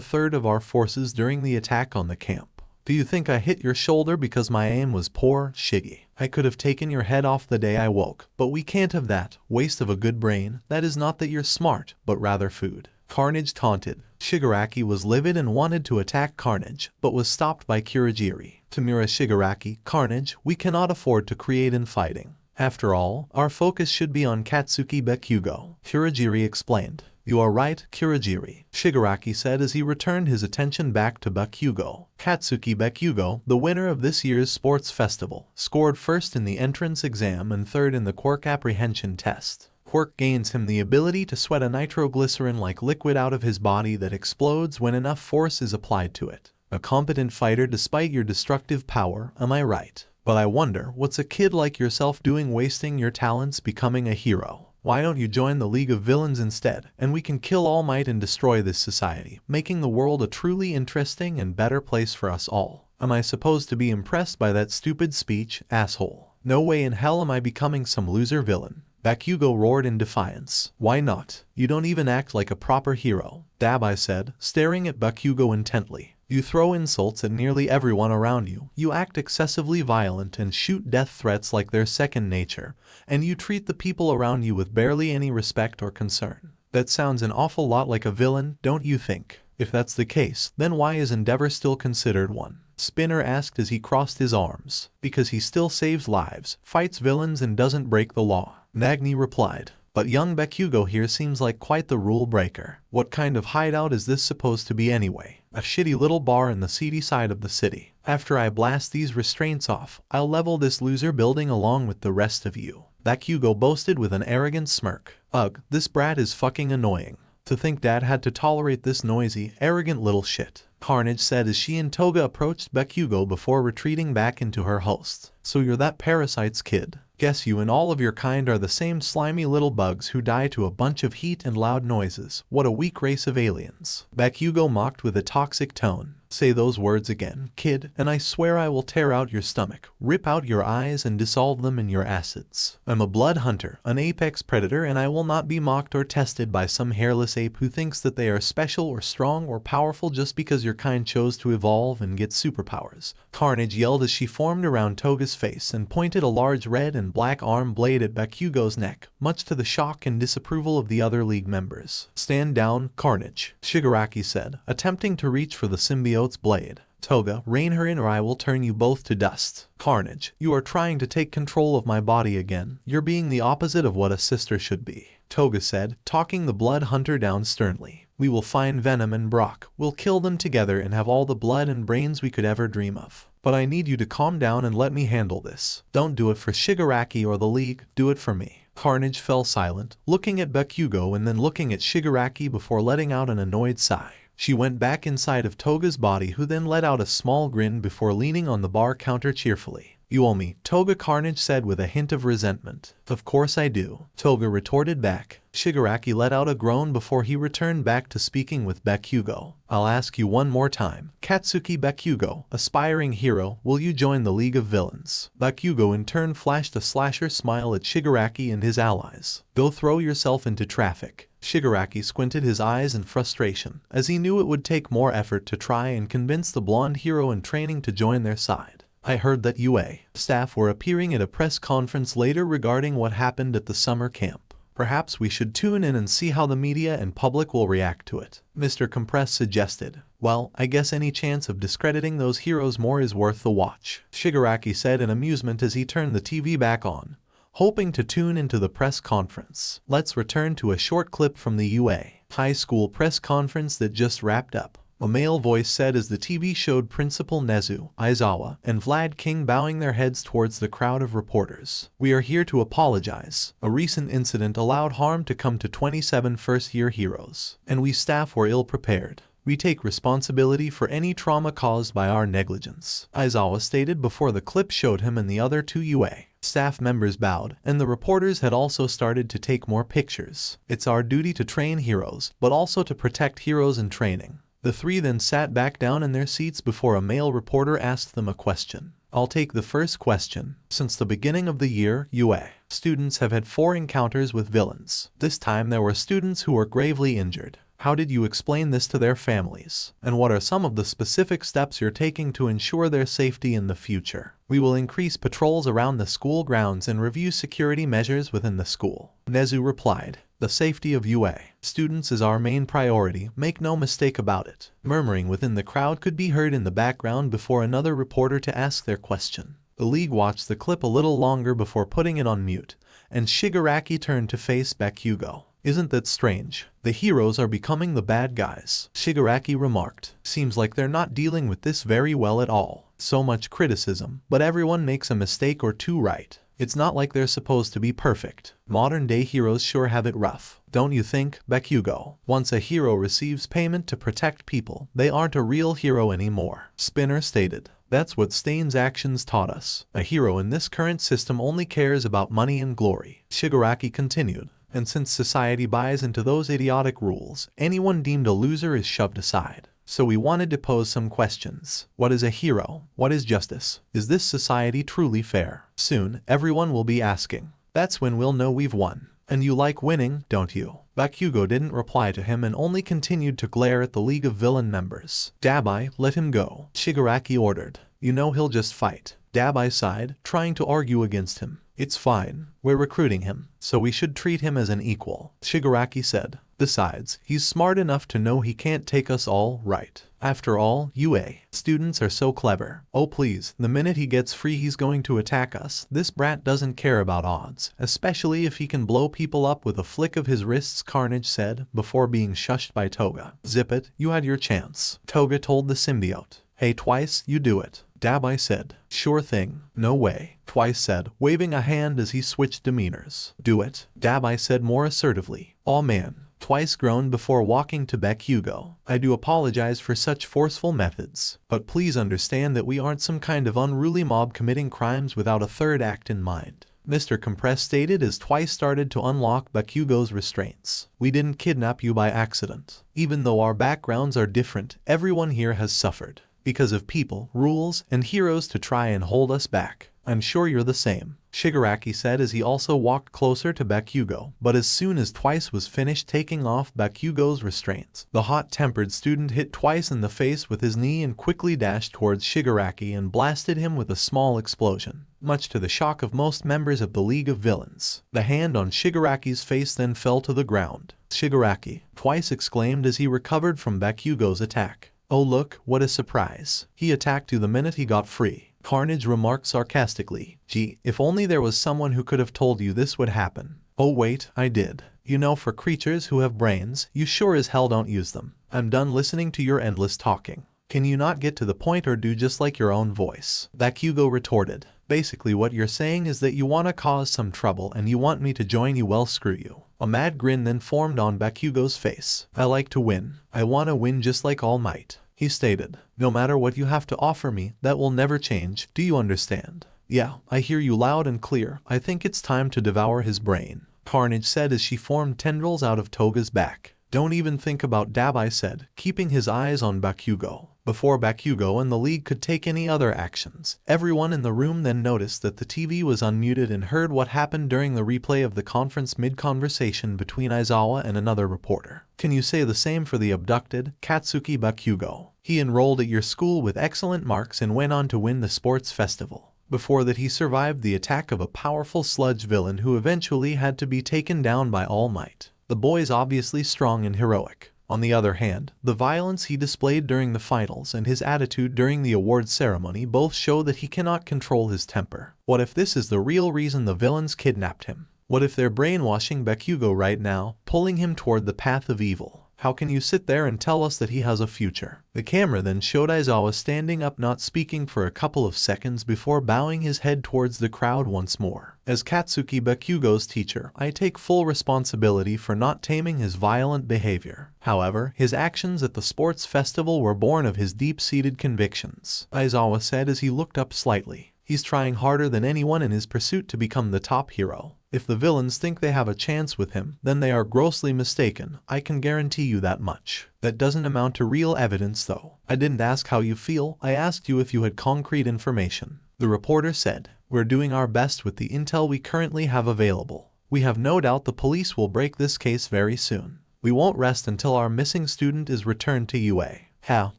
third of our forces during the attack on the camp. Do you think I hit your shoulder because my aim was poor, Shiggy? I could have taken your head off the day I woke, but we can't have that. Waste of a good brain. That is not that you're smart, but rather food," Carnage taunted. Shigaraki was livid and wanted to attack Carnage, but was stopped by Kurogiri. "Tamura Shigaraki, Carnage, we cannot afford to create infighting. After all, our focus should be on Katsuki Bakugo," Kurogiri explained. "You are right, Kurogiri," Shigaraki said as he returned his attention back to Bakugo. "Katsuki Bakugo, the winner of this year's sports festival, scored first in the entrance exam and third in the quirk apprehension test. Quirk gains him the ability to sweat a nitroglycerin-like liquid out of his body that explodes when enough force is applied to it. A competent fighter despite your destructive power, am I right? But I wonder, what's a kid like yourself doing wasting your talents becoming a hero? Why don't you join the League of Villains instead, and we can kill All Might and destroy this society, making the world a truly interesting and better place for us all. Am I supposed to be impressed by that stupid speech, asshole? No way in hell am I becoming some loser villain." Bakugo roared in defiance. "Why not? You don't even act like a proper hero." Dabai said, staring at Bakugo intently. "You throw insults at nearly everyone around you, you act excessively violent and shoot death threats like they're second nature, and you treat the people around you with barely any respect or concern. That sounds an awful lot like a villain, don't you think? If that's the case, then why is Endeavor still considered one?" Spinner asked as he crossed his arms. "Because he still saves lives, fights villains and doesn't break the law," Nagni replied. "But young Bakugo here seems like quite the rule breaker. What kind of hideout is this supposed to be anyway? A shitty little bar in the seedy side of the city. After I blast these restraints off, I'll level this loser building along with the rest of you," Bakugo boasted with an arrogant smirk. "Ugh, this brat is fucking annoying. To think Dad had to tolerate this noisy, arrogant little shit," Carnage said as she and Toga approached Bakugo before retreating back into her host. "So you're that parasite's kid. Guess you and all of your kind are the same slimy little bugs who die to a bunch of heat and loud noises. What a weak race of aliens," Bakugo mocked with a toxic tone. Say those words again, kid, and I swear I will tear out your stomach, rip out your eyes and dissolve them in your acids. I'm a blood hunter, an apex predator, and I will not be mocked or tested by some hairless ape who thinks that they are special or strong or powerful just because your kind chose to evolve and get superpowers. Carnage yelled as she formed around Toga's face and pointed a large red and black arm blade at Bakugo's neck, much to the shock and disapproval of the other league members. Stand down, Carnage, Shigaraki said, attempting to reach for the symbiote's blade. Toga, rein her in or I will turn you both to dust. Carnage, you are trying to take control of my body again. You're being the opposite of what a sister should be. Toga said, talking the blood hunter down sternly. We will find Venom and Brock. We'll kill them together and have all the blood and brains we could ever dream of. But I need you to calm down and let me handle this. Don't do it for Shigaraki or the League, do it for me. Carnage fell silent, looking at Bakugo and then looking at Shigaraki before letting out an annoyed sigh. She went back inside of Toga's body, who then let out a small grin before leaning on the bar counter cheerfully. You owe me, Toga, Carnage said with a hint of resentment. Of course I do, Toga retorted back. Shigaraki let out a groan before he returned back to speaking with Bakugo. I'll ask you one more time. Katsuki Bakugo, aspiring hero, will you join the League of Villains? Bakugo in turn flashed a slasher smile at Shigaraki and his allies. Go throw yourself into traffic. Shigaraki squinted his eyes in frustration, as he knew it would take more effort to try and convince the blonde hero in training to join their side. I heard that UA staff were appearing at a press conference later regarding what happened at the summer camp. Perhaps we should tune in and see how the media and public will react to it, Mr. Compress suggested. Well, I guess any chance of discrediting those heroes more is worth the watch, Shigaraki said in amusement as he turned the TV back on, hoping to tune into the press conference. Let's return to a short clip from the UA high school press conference that just wrapped up. A male voice said as the TV showed Principal Nezu, Aizawa, and Vlad King bowing their heads towards the crowd of reporters. We are here to apologize. A recent incident allowed harm to come to 27 first-year heroes, and we staff were ill-prepared. We take responsibility for any trauma caused by our negligence, Aizawa stated before the clip showed him and the other two UA staff members bowed, and the reporters had also started to take more pictures. It's our duty to train heroes, but also to protect heroes in training. The three then sat back down in their seats before a male reporter asked them a question. I'll take the first question. Since the beginning of the year, UA students have had 4 encounters with villains. This time there were students who were gravely injured. How did you explain this to their families? And what are some of the specific steps you're taking to ensure their safety in the future? We will increase patrols around the school grounds and review security measures within the school. Nezu replied. The safety of UA students is our main priority, make no mistake about it. Murmuring within the crowd could be heard in the background before another reporter to ask their question. The league watched the clip a little longer before putting it on mute, and Shigaraki turned to face Bakugo. Isn't that strange? The heroes are becoming the bad guys, Shigaraki remarked. Seems like they're not dealing with this very well at all. So much criticism, but everyone makes a mistake or two, right? It's not like they're supposed to be perfect. Modern-day heroes sure have it rough, don't you think, Bakugo? Once a hero receives payment to protect people, they aren't a real hero anymore, Spinner stated. That's what Stain's actions taught us. A hero in this current system only cares about money and glory, Shigaraki continued. And since society buys into those idiotic rules, anyone deemed a loser is shoved aside. So we wanted to pose some questions. What is a hero? What is justice? Is this society truly fair? Soon, everyone will be asking. That's when we'll know we've won. And you like winning, don't you? Bakugo didn't reply to him and only continued to glare at the League of Villain members. Dabai, let him go, Shigaraki ordered. You know he'll just fight. Dabai sighed, trying to argue against him. It's fine. We're recruiting him, so we should treat him as an equal, Shigaraki said. Besides, he's smart enough to know he can't take us all, right? After all, UA students are so clever. Oh please, the minute he gets free he's going to attack us. This brat doesn't care about odds, especially if he can blow people up with a flick of his wrists, Carnage said, before being shushed by Toga. Zip it, you had your chance, Toga told the symbiote. Hey Twice, you do it, Dabai said. Sure thing. No way, Twice said, waving a hand as he switched demeanors. Do it, Dabai said more assertively. Aw man, Twice groaned before walking to Bakugo. I do apologize for such forceful methods, but please understand that we aren't some kind of unruly mob committing crimes without a third act in mind. Mr. Compress stated as Twice started to unlock Bakugo's restraints. We didn't kidnap you by accident. Even though our backgrounds are different, everyone here has suffered because of people, rules, and heroes to try and hold us back. I'm sure you're the same, Shigaraki said as he also walked closer to Bakugo, but as soon as Twice was finished taking off Bakugo's restraints, the hot-tempered student hit Twice in the face with his knee and quickly dashed towards Shigaraki and blasted him with a small explosion. Much to the shock of most members of the League of Villains, the hand on Shigaraki's face then fell to the ground. Shigaraki, Twice exclaimed as he recovered from Bakugo's attack. Oh look, what a surprise. He attacked you the minute he got free. Carnage remarked sarcastically. Gee, if only there was someone who could have told you this would happen. Oh wait, I did. You know, for creatures who have brains, you sure as hell don't use them. I'm done listening to your endless talking. Can you not get to the point or do just like your own voice? Bakugo retorted. Basically what you're saying is that you want to cause some trouble and you want me to join you. Well, screw you. A mad grin then formed on Bakugo's face. I like to win. I want to win just like All Might, he stated. No matter what you have to offer me, that will never change. Do you understand? Yeah, I hear you loud and clear. I think it's time to devour his brain, Carnage said as she formed tendrils out of Toga's back. Don't even think about Dabai said, keeping his eyes on Bakugo. Before Bakugo and the League could take any other actions, everyone in the room then noticed that the TV was unmuted and heard what happened during the replay of the conference mid-conversation between Aizawa and another reporter. Can you say the same for the abducted Katsuki Bakugo? He enrolled at your school with excellent marks and went on to win the sports festival. Before that he survived the attack of a powerful sludge villain who eventually had to be taken down by All Might. The boy's obviously strong and heroic. On the other hand, the violence he displayed during the finals and his attitude during the awards ceremony both show that he cannot control his temper. What if this is the real reason the villains kidnapped him? What if they're brainwashing Bakugo right now, pulling him toward the path of evil? How can you sit there and tell us that he has a future? The camera then showed Aizawa standing up, not speaking for a couple of seconds before bowing his head towards the crowd once more. As Katsuki Bakugo's teacher, I take full responsibility for not taming his violent behavior. However, his actions at the sports festival were born of his deep-seated convictions, Aizawa said as he looked up slightly. He's trying harder than anyone in his pursuit to become the top hero. If the villains think they have a chance with him, then they are grossly mistaken. I can guarantee you that much. That doesn't amount to real evidence though. I didn't ask how you feel, I asked you if you had concrete information. The reporter said, we're doing our best with the intel we currently have available. We have no doubt the police will break this case very soon. We won't rest until our missing student is returned to UA. How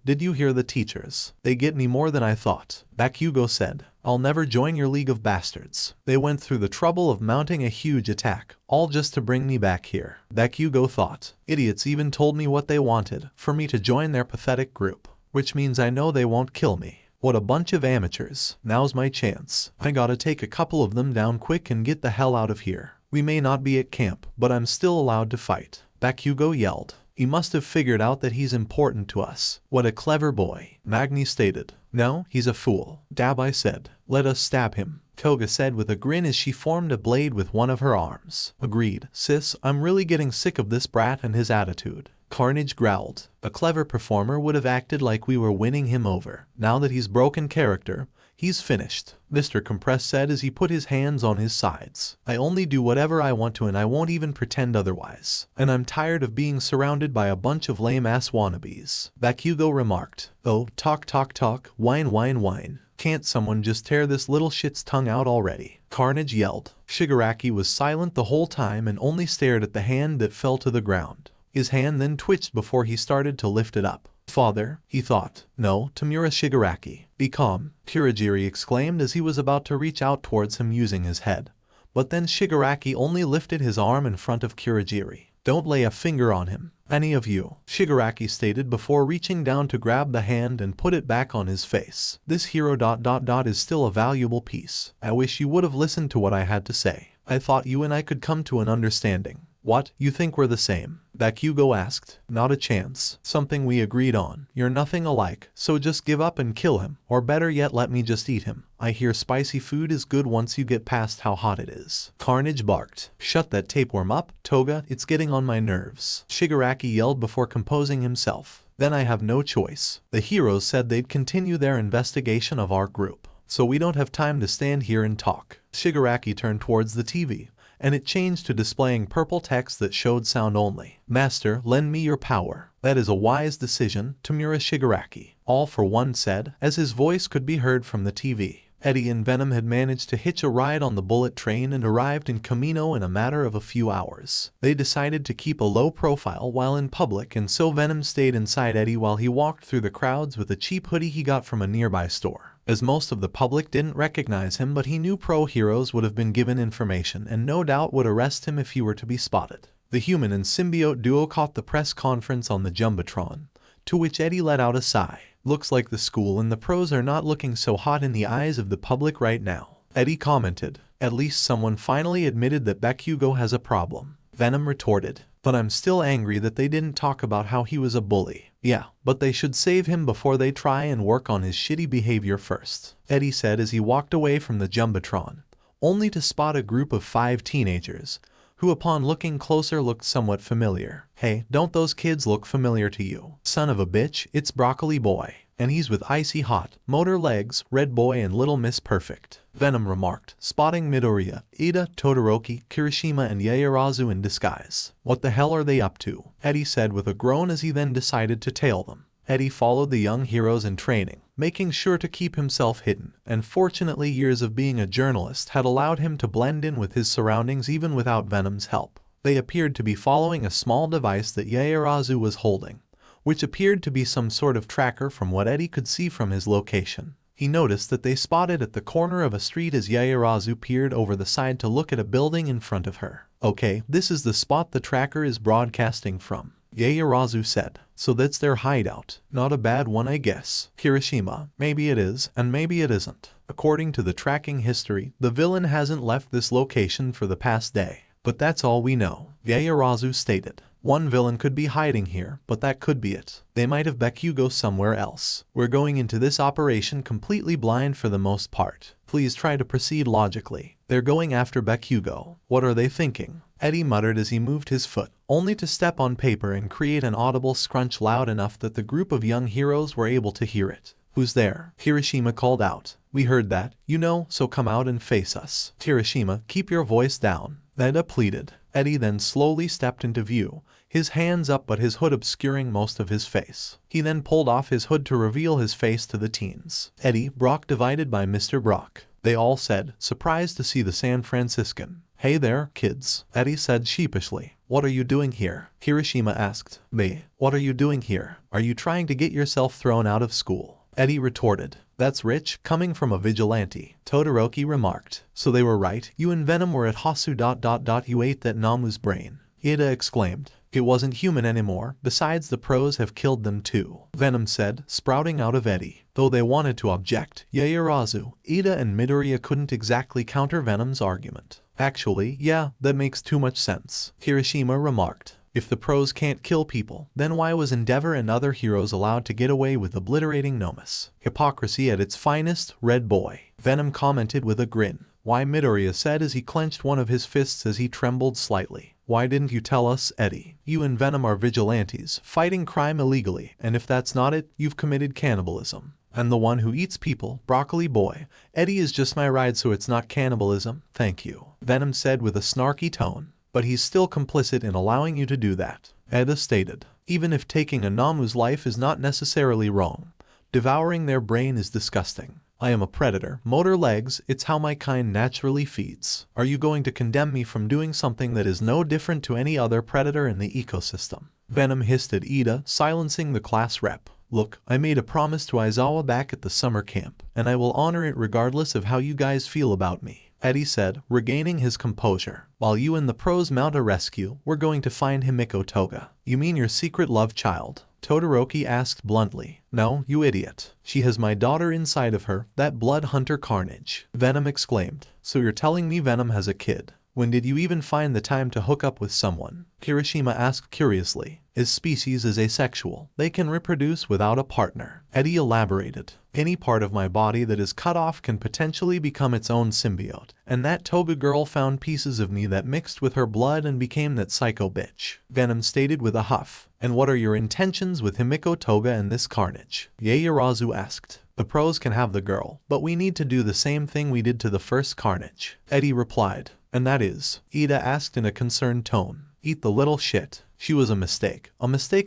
did you hear the teachers? They get me more than I thought, Bakugo said. I'll never join your League of Bastards. They went through the trouble of mounting a huge attack, all just to bring me back here. Bakugo thought. Idiots even told me what they wanted, for me to join their pathetic group. Which means I know they won't kill me. What a bunch of amateurs. Now's my chance. I gotta take a couple of them down quick and get the hell out of here. We may not be at camp, but I'm still allowed to fight, Bakugo yelled. He must have figured out that he's important to us. What a clever boy, Magni stated. No, he's a fool, Dabai said. Let us stab him, Toga said with a grin as she formed a blade with one of her arms. Agreed, sis, I'm really getting sick of this brat and his attitude, Carnage growled. A clever performer would have acted like we were winning him over. Now that he's broken character, he's finished, Mr. Compress said as he put his hands on his sides. I only do whatever I want to and I won't even pretend otherwise. And I'm tired of being surrounded by a bunch of lame-ass wannabes, Bakugo remarked. Oh, talk, whine, whine. Can't someone just tear this little shit's tongue out already? Carnage yelled. Shigaraki was silent the whole time and only stared at the hand that fell to the ground. His hand then twitched before he started to lift it up. Father, he thought. No, Tamura Shigaraki. Be calm, Kurogiri exclaimed as he was about to reach out towards him using his head. But then Shigaraki only lifted his arm in front of Kurogiri. Don't lay a finger on him, any of you, Shigaraki stated before reaching down to grab the hand and put it back on his face. This hero ... is still a valuable piece. I wish you would have listened to what I had to say. I thought you and I could come to an understanding. What, you think we're the same? Bakugo asked. Not a chance. Something we agreed on. You're nothing alike, so just give up and kill him. Or better yet, let me just eat him. I hear spicy food is good once you get past how hot it is. Carnage barked. Shut that tapeworm up, Toga, it's getting on my nerves. Shigaraki yelled before composing himself. Then I have no choice. The heroes said they'd continue their investigation of our group. so we don't have time to stand here and talk. Shigaraki turned towards the TV, and it changed to displaying purple text that showed sound only. Master, lend me your power. That is a wise decision, Tamura Shigaraki. All for one said, as his voice could be heard from the TV. Eddie and Venom had managed to hitch a ride on the bullet train and arrived in Kamino in a matter of a few hours. They decided to keep a low profile while in public, and so Venom stayed inside Eddie while he walked through the crowds with a cheap hoodie he got from a nearby store. As most of the public didn't recognize him, but he knew pro heroes would have been given information and no doubt would arrest him if he were to be spotted. The human and symbiote duo caught the press conference on the Jumbotron, to which Eddie let out a sigh. Looks like the school and the pros are not looking so hot in the eyes of the public right now. Eddie commented, at least someone finally admitted that Bakugo has a problem. Venom retorted, but I'm still angry that they didn't talk about how he was a bully. Yeah, but they should save him before they try and work on his shitty behavior first, Eddie said as he walked away from the Jumbotron, only to spot a group of 5 teenagers, who upon looking closer looked somewhat familiar. Hey, don't those kids look familiar to you? Son of a bitch, it's Broccoli Boy, and he's with Icy Hot, Motor Legs, Red Boy and Little Miss Perfect, Venom remarked, spotting Midoriya, Ida, Todoroki, Kirishima and Yaoyorozu in disguise. What the hell are they up to? Eddie said with a groan as he then decided to tail them. Eddie followed the young heroes in training, making sure to keep himself hidden, and fortunately years of being a journalist had allowed him to blend in with his surroundings even without Venom's help. They appeared to be following a small device that Yaoyorozu was holding, which appeared to be some sort of tracker from what Eddie could see from his location. He noticed that they spotted at the corner of a street as Yaoyorozu peered over the side to look at a building in front of her. Okay, this is the spot the tracker is broadcasting from, Yaoyorozu said. So that's their hideout. Not a bad one, I guess. Kirishima, maybe it is, and maybe it isn't. According to the tracking history, the villain hasn't left this location for the past day. But that's all we know, Yaoyorozu stated. One villain could be hiding here, but that could be it. They might have Bakugo somewhere else. We're going into this operation completely blind for the most part. Please try to proceed logically. They're going after Bakugo. What are they thinking? Eddie muttered as he moved his foot, only to step on paper and create an audible scrunch loud enough that the group of young heroes were able to hear it. Who's there? Kirishima called out. We heard that, you know, so come out and face us. Kirishima, keep your voice down, Ida pleaded. Eddie then slowly stepped into view, his hands up but his hood obscuring most of his face. He then pulled off his hood to reveal his face to the teens. Eddie, Brock divided by Mr. Brock. They all said, surprised to see the San Franciscan. Hey there, kids, Eddie said sheepishly. What are you doing here? Kirishima asked. Me. What are you doing here? Are you trying to get yourself thrown out of school? Eddie retorted. That's rich, coming from a vigilante, Todoroki remarked. So they were right, you and Venom were at Hasu... You ate that Namu's brain, Ida exclaimed. It wasn't human anymore, besides the pros have killed them too, Venom said, sprouting out of Eddie. Though they wanted to object, Yaoyorozu, Ida and Midoriya couldn't exactly counter Venom's argument. Actually, yeah, that makes too much sense, Kirishima remarked. If the pros can't kill people, then why was Endeavor and other heroes allowed to get away with obliterating Nomus? Hypocrisy at its finest, Red Boy, Venom commented with a grin. Why, Midoriya said as he clenched one of his fists as he trembled slightly. Why didn't you tell us, Eddie? You and Venom are vigilantes, fighting crime illegally, and if that's not it, you've committed cannibalism. And the one who eats people, Broccoli Boy. Eddie is just my ride, so it's not cannibalism, thank you, Venom said with a snarky tone. But he's still complicit in allowing you to do that, Ida stated. Even if taking a Namu's life is not necessarily wrong, devouring their brain is disgusting. I am a predator, Motor Legs, it's how my kind naturally feeds. Are you going to condemn me from doing something that is no different to any other predator in the ecosystem? Venom hissed at Ida, silencing the class rep. Look, I made a promise to Aizawa back at the summer camp, and I will honor it regardless of how you guys feel about me, Eddie said, regaining his composure. While you and the pros mount a rescue, we're going to find Himiko Toga. You mean your secret love child? Todoroki asked bluntly. No, you idiot. She has my daughter inside of her, that blood hunter Carnage, Venom exclaimed. So you're telling me Venom has a kid? When did you even find the time to hook up with someone? Kirishima asked curiously. His species is asexual. They can reproduce without a partner. Eddie elaborated. Any part of my body that is cut off can potentially become its own symbiote, and that Toga girl found pieces of me that mixed with her blood and became that psycho bitch, Venom stated with a huff. And what are your intentions with Himiko Toga and this Carnage? Yaoyorozu asked. The pros can have the girl, but we need to do the same thing we did to the first Carnage. Eddie replied. And that is? Ida asked in a concerned tone. Eat the little shit. She was a mistake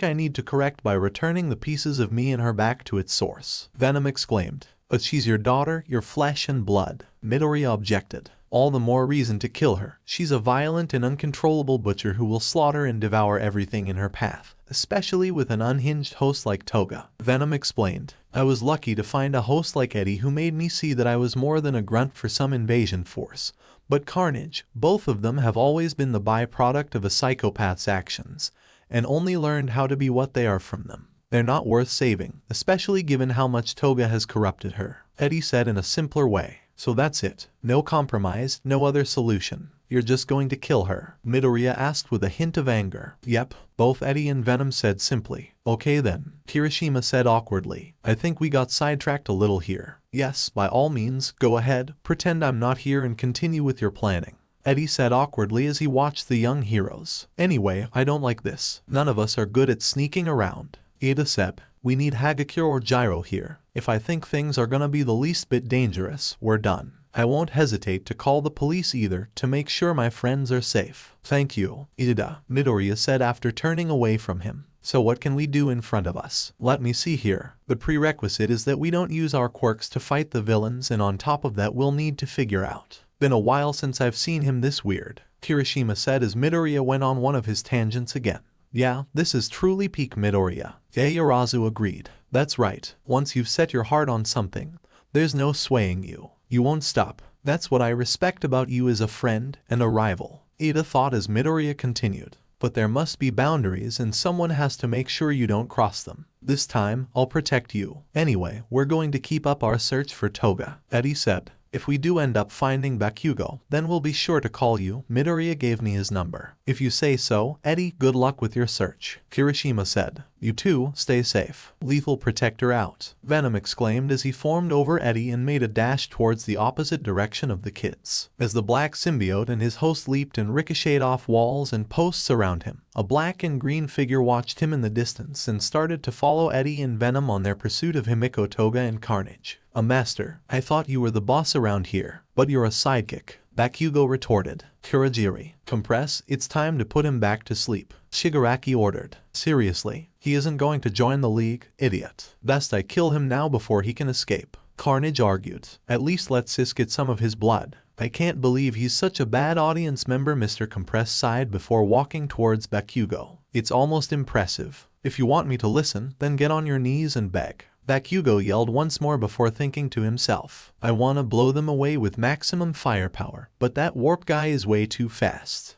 I need to correct by returning the pieces of me and her back to its source. Venom exclaimed. But she's your daughter, your flesh and blood. Midoriya objected. All the more reason to kill her. She's a violent and uncontrollable butcher who will slaughter and devour everything in her path, especially with an unhinged host like Toga. Venom explained. I was lucky to find a host like Eddie who made me see that I was more than a grunt for some invasion force. But Carnage, both of them have always been the byproduct of a psychopath's actions, and only learned how to be what they are from them. They're not worth saving, especially given how much Toga has corrupted her. Eddie said in a simpler way. So that's it. No compromise, no other solution. You're just going to kill her? Midoriya asked with a hint of anger. Yep, both Eddie and Venom said simply. Okay then, Kirishima said awkwardly. I think we got sidetracked a little here. Yes, by all means, go ahead, pretend I'm not here and continue with your planning. Eddie said awkwardly as he watched the young heroes. Anyway, I don't like this. None of us are good at sneaking around. Ida said. We need Hagakure or Gyro here. If I think things are gonna be the least bit dangerous, we're done. I won't hesitate to call the police either to make sure my friends are safe. Thank you, Ida, Midoriya said after turning away from him. So what can we do in front of us? Let me see here. The prerequisite is that we don't use our quirks to fight the villains, and on top of that we'll need to figure out. Been a while since I've seen him this weird, Kirishima said as Midoriya went on one of his tangents again. Yeah, this is truly peak Midoriya. Yaoyorozu agreed. That's right. Once you've set your heart on something, there's no swaying you. You won't stop. That's what I respect about you as a friend and a rival. Ida thought as Midoriya continued. But there must be boundaries and someone has to make sure you don't cross them. This time, I'll protect you. Anyway, we're going to keep up our search for Toga, Eddie said. If we do end up finding Bakugo, then we'll be sure to call you. Midoriya gave me his number. If you say so, Eddie, good luck with your search, Kirishima said. You too, stay safe. Lethal protector out, Venom exclaimed as he formed over Eddie and made a dash towards the opposite direction of the kids. As the black symbiote and his host leaped and ricocheted off walls and posts around him, a black and green figure watched him in the distance and started to follow Eddie and Venom on their pursuit of Himiko, Toga and Carnage. A master, I thought you were the boss around here, but you're a sidekick, Bakugo retorted. Kurogiri, compress, it's time to put him back to sleep, Shigaraki ordered. Seriously, he isn't going to join the league, idiot. Best I kill him now before he can escape, Carnage argued. At least let Sis get some of his blood. I can't believe he's such a bad audience member, Mr. Compress sighed before walking towards Bakugo. It's almost impressive. If you want me to listen, then get on your knees and beg. Bakugo yelled once more before thinking to himself. I wanna blow them away with maximum firepower, but that warp guy is way too fast.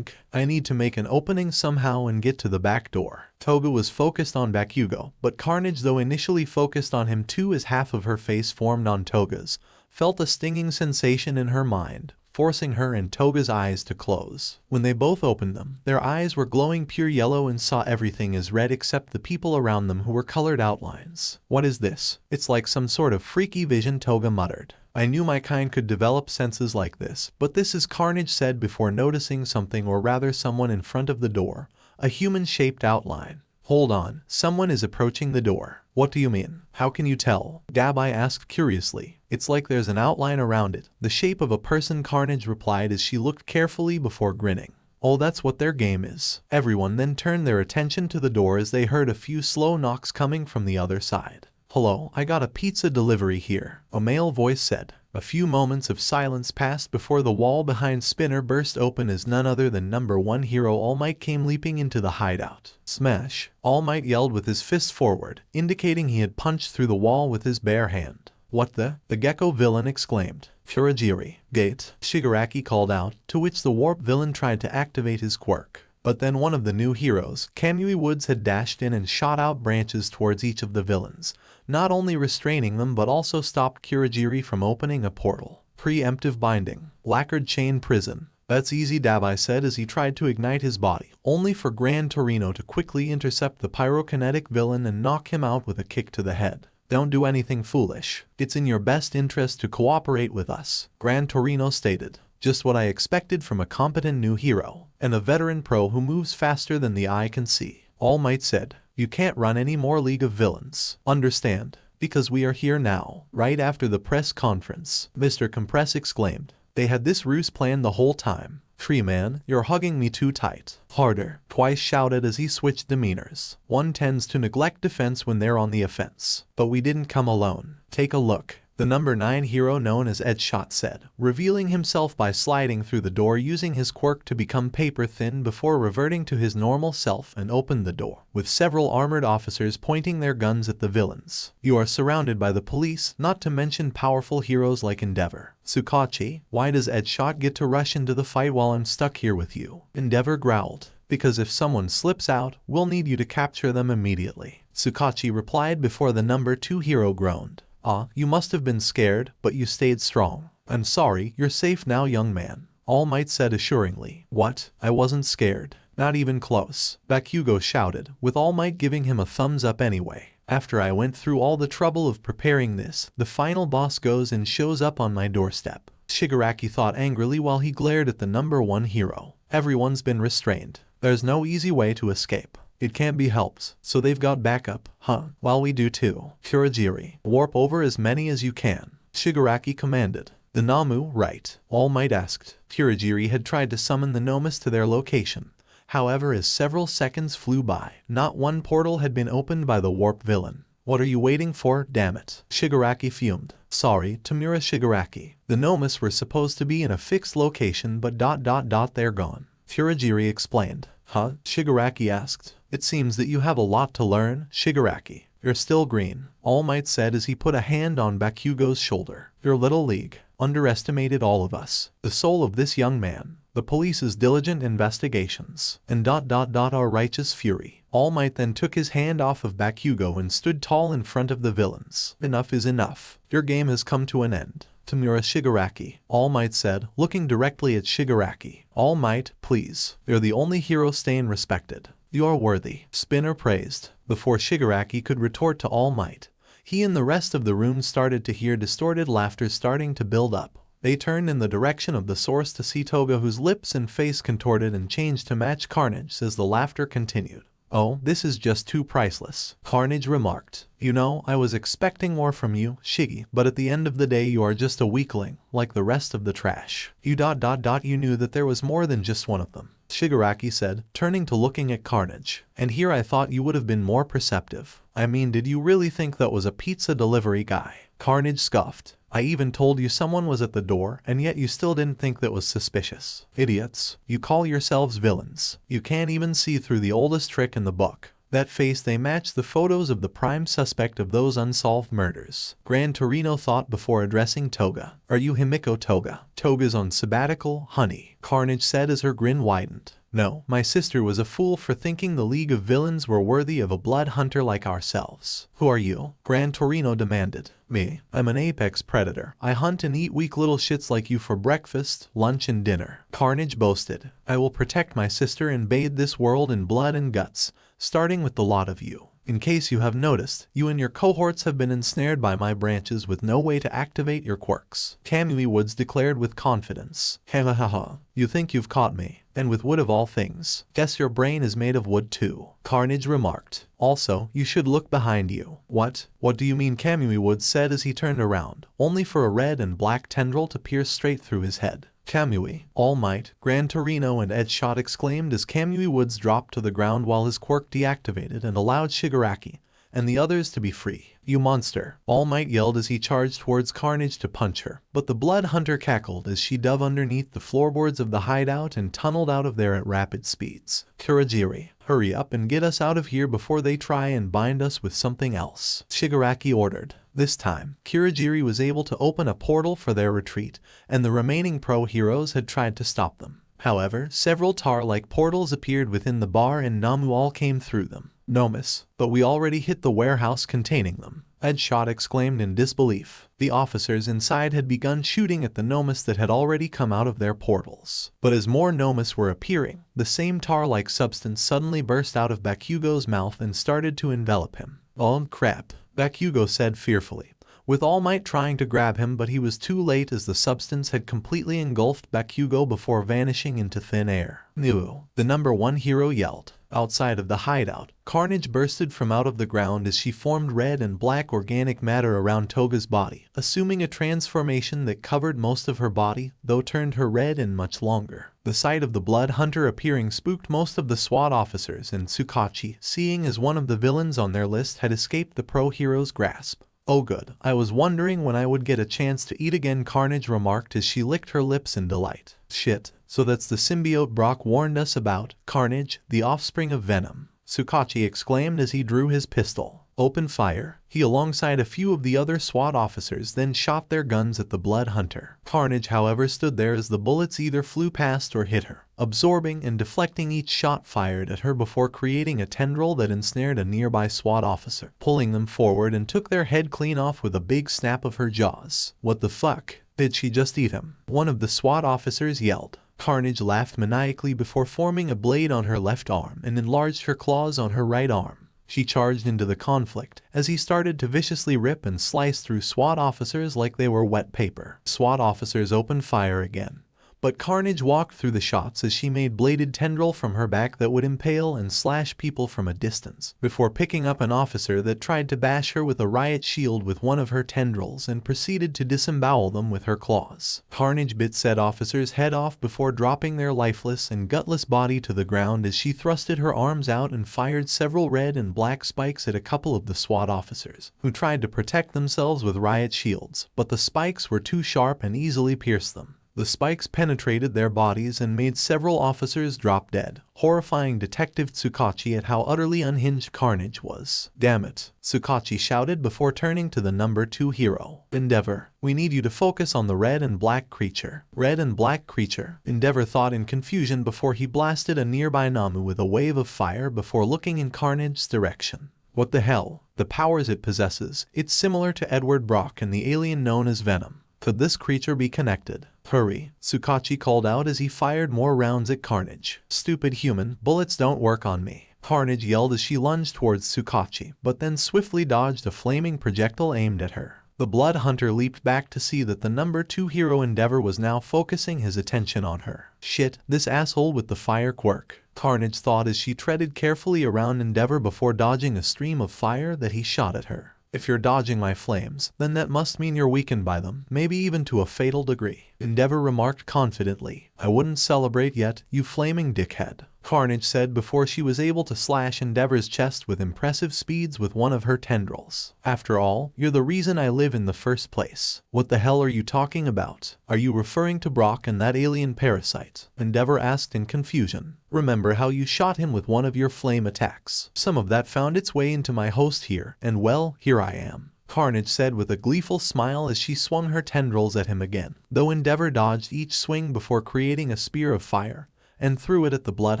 I need to make an opening somehow and get to the back door. Toga was focused on Bakugo, but Carnage, though initially focused on him too as half of her face formed on Toga's, felt a stinging sensation in her mind, forcing her and Toga's eyes to close. When they both opened them, their eyes were glowing pure yellow and saw everything as red except the people around them who were colored outlines. What is this? It's like some sort of freaky vision, Toga muttered. I knew my kind could develop senses like this, but this is Carnage said before noticing something, or rather someone in front of the door, a human-shaped outline. Hold on, someone is approaching the door. What do you mean? How can you tell? Gabai asked curiously. It's like there's an outline around it, the shape of a person, Carnage replied as she looked carefully before grinning. Oh, that's what their game is. Everyone then turned their attention to the door as they heard a few slow knocks coming from the other side. Hello, I got a pizza delivery here, a male voice said. A few moments of silence passed before the wall behind Spinner burst open as none other than number 1 hero All Might came leaping into the hideout. Smash! All Might yelled with his fist forward, indicating he had punched through the wall with his bare hand. What the gecko villain exclaimed. Kurogiri, gate, Shigaraki called out, to which the warp villain tried to activate his quirk. But then one of the new heroes, Kamui Woods, had dashed in and shot out branches towards each of the villains, not only restraining them but also stopped Kurogiri from opening a portal. Preemptive binding. Lacquered chain prison. That's easy, Dabai said as he tried to ignite his body, only for Gran Torino to quickly intercept the pyrokinetic villain and knock him out with a kick to the head. Don't do anything foolish. It's in your best interest to cooperate with us, Gran Torino stated. Just what I expected from a competent new hero, and a veteran pro who moves faster than the eye can see. All Might said, you can't run any more League of Villains. Understand? Because we are here now. Right after the press conference, Mr. Compress exclaimed. They had this ruse planned the whole time. Free man, you're hugging me too tight. Harder, Twice shouted as he switched demeanors. One tends to neglect defense when they're on the offense. But we didn't come alone. Take a look. The number 9 hero known as Edshot said, revealing himself by sliding through the door using his quirk to become paper thin before reverting to his normal self and opened the door, with several armored officers pointing their guns at the villains. You are surrounded by the police, not to mention powerful heroes like Endeavor. Tsukachi, why does Edshot get to rush into the fight while I'm stuck here with you? Endeavor growled. Because if someone slips out, we'll need you to capture them immediately. Tsukachi replied before the number 2 hero groaned. Ah, you must have been scared, but you stayed strong. I'm sorry, you're safe now, young man. All Might said assuringly. What? I wasn't scared. Not even close. Bakugo shouted, with All Might giving him a thumbs up anyway. After I went through all the trouble of preparing this, the final boss goes and shows up on my doorstep. Shigaraki thought angrily while he glared at the number 1 hero. Everyone's been restrained. There's no easy way to escape. It can't be helped, so they've got backup, huh? Well, we do too. Kurogiri, warp over as many as you can. Shigaraki commanded. The Namu, right? All Might asked. Kurogiri had tried to summon the Nomus to their location. However, as several seconds flew by, not one portal had been opened by the warp villain. What are you waiting for, damn it? Shigaraki fumed. Sorry, Tamura Shigaraki. The Nomus were supposed to be in a fixed location but they're gone. Kurogiri explained. Huh? Shigaraki asked. It seems that you have a lot to learn, Shigaraki. You're still green, All Might said as he put a hand on Bakugo's shoulder. Your little league underestimated all of us. The soul of this young man, the police's diligent investigations, and our righteous fury. All Might then took his hand off of Bakugo and stood tall in front of the villains. Enough is enough. Your game has come to an end. Tamura Shigaraki, All Might said, looking directly at Shigaraki. All Might, please. You're the only hero staying respected. You are worthy. Spinner praised. Before Shigaraki could retort to All Might, he and the rest of the room started to hear distorted laughter starting to build up. They turned in the direction of the source to see Toga, whose lips and face contorted and changed to match Carnage as the laughter continued. Oh, this is just too priceless, Carnage remarked. You know, I was expecting more from you, Shiggy, but at the end of the day you are just a weakling, like the rest of the trash. You knew that there was more than just one of them, Shigaraki said, turning to looking at Carnage. And here I thought you would have been more perceptive. I mean, did you really think that was a pizza delivery guy? Carnage scoffed. I even told you someone was at the door, and yet you still didn't think that was suspicious. Idiots. You call yourselves villains. You can't even see through the oldest trick in the book. That face, they match the photos of the prime suspect of those unsolved murders. Gran Torino thought before addressing Toga. Are you Himiko Toga? Toga's on sabbatical, honey, Carnage said as her grin widened. No, my sister was a fool for thinking the League of Villains were worthy of a blood hunter like ourselves. Who are you? Gran Torino demanded. Me. I'm an apex predator. I hunt and eat weak little shits like you for breakfast, lunch, and dinner. Carnage boasted. I will protect my sister and bathe this world in blood and guts, starting with the lot of you. In case you have noticed, you and your cohorts have been ensnared by my branches with no way to activate your quirks. Kamui Woods declared with confidence. Ha. You think you've caught me, and with wood of all things. Guess your brain is made of wood too, Carnage remarked. Also, you should look behind you. What? What do you mean? Kamui Woods said as he turned around, only for a red and black tendril to pierce straight through his head. Kamui, All Might, Gran Torino and Edshot exclaimed as Kamui Woods dropped to the ground while his quirk deactivated and allowed Shigaraki and the others to be free. You monster, All Might yelled as he charged towards Carnage to punch her, but the blood hunter cackled as she dove underneath the floorboards of the hideout and tunneled out of there at rapid speeds. Kurogiri, hurry up and get us out of here before they try and bind us with something else, Shigaraki ordered. This time, Kurogiri was able to open a portal for their retreat, and the remaining pro heroes had tried to stop them. However, several tar-like portals appeared within the bar and Namu all came through them. Nomus, but we already hit the warehouse containing them, Edshot exclaimed in disbelief. The officers inside had begun shooting at the Nomus that had already come out of their portals. But as more Nomus were appearing, the same tar-like substance suddenly burst out of Bakugo's mouth and started to envelop him. Oh crap, Bakugo said fearfully, with All Might trying to grab him, but he was too late as the substance had completely engulfed Bakugo before vanishing into thin air. No, the number 1 hero yelled. Outside of the hideout, Carnage bursted from out of the ground as she formed red and black organic matter around Toga's body, assuming a transformation that covered most of her body, though turned her red and much longer. The sight of the Blood Hunter appearing spooked most of the SWAT officers, and Tsukachi, seeing as one of the villains on their list had escaped the pro-hero's grasp. "Oh good, I was wondering when I would get a chance to eat again," Carnage remarked as she licked her lips in delight. "Shit, so that's the symbiote Brock warned us about, Carnage, the offspring of Venom," Tsukachi exclaimed as he drew his pistol. "Open fire." He alongside a few of the other SWAT officers then shot their guns at the Blood Hunter. Carnage however stood there as the bullets either flew past or hit her, absorbing and deflecting each shot fired at her before creating a tendril that ensnared a nearby SWAT officer, pulling them forward and took their head clean off with a big snap of her jaws. "What the fuck? Did she just eat him?" one of the SWAT officers yelled. Carnage laughed maniacally before forming a blade on her left arm and enlarged her claws on her right arm. She charged into the conflict as he started to viciously rip and slice through SWAT officers like they were wet paper. SWAT officers opened fire again, but Carnage walked through the shots as she made bladed tendril from her back that would impale and slash people from a distance, before picking up an officer that tried to bash her with a riot shield with one of her tendrils and proceeded to disembowel them with her claws. Carnage bit said officer's head off before dropping their lifeless and gutless body to the ground as she thrusted her arms out and fired several red and black spikes at a couple of the SWAT officers, who tried to protect themselves with riot shields, but the spikes were too sharp and easily pierced them. The spikes penetrated their bodies and made several officers drop dead, horrifying Detective Tsukachi at how utterly unhinged Carnage was. "Damn it," Tsukachi shouted before turning to the number 2 hero. "Endeavor, we need you to focus on the red and black creature." "Red and black creature?" Endeavor thought in confusion before he blasted a nearby Namu with a wave of fire before looking in Carnage's direction. "What the hell? The powers it possesses, it's similar to Edward Brock and the alien known as Venom. Could this creature be connected?" "Hurry," Tsukachi called out as he fired more rounds at Carnage. "Stupid human, bullets don't work on me," Carnage yelled as she lunged towards Tsukachi, but then swiftly dodged a flaming projectile aimed at her. The Blood Hunter leaped back to see that the number 2 hero Endeavor was now focusing his attention on her. "Shit, this asshole with the fire quirk," Carnage thought as she treaded carefully around Endeavor before dodging a stream of fire that he shot at her. "If you're dodging my flames, then that must mean you're weakened by them, maybe even to a fatal degree," Endeavor remarked confidently. "I wouldn't celebrate yet, you flaming dickhead," Carnage said before she was able to slash Endeavor's chest with impressive speeds with one of her tendrils. "After all, you're the reason I live in the first place." "What the hell are you talking about? Are you referring to Brock and that alien parasite?" Endeavor asked in confusion. "Remember how you shot him with one of your flame attacks? Some of that found its way into my host here, and well, here I am," Carnage said with a gleeful smile as she swung her tendrils at him again, though Endeavor dodged each swing before creating a spear of fire and threw it at the Blood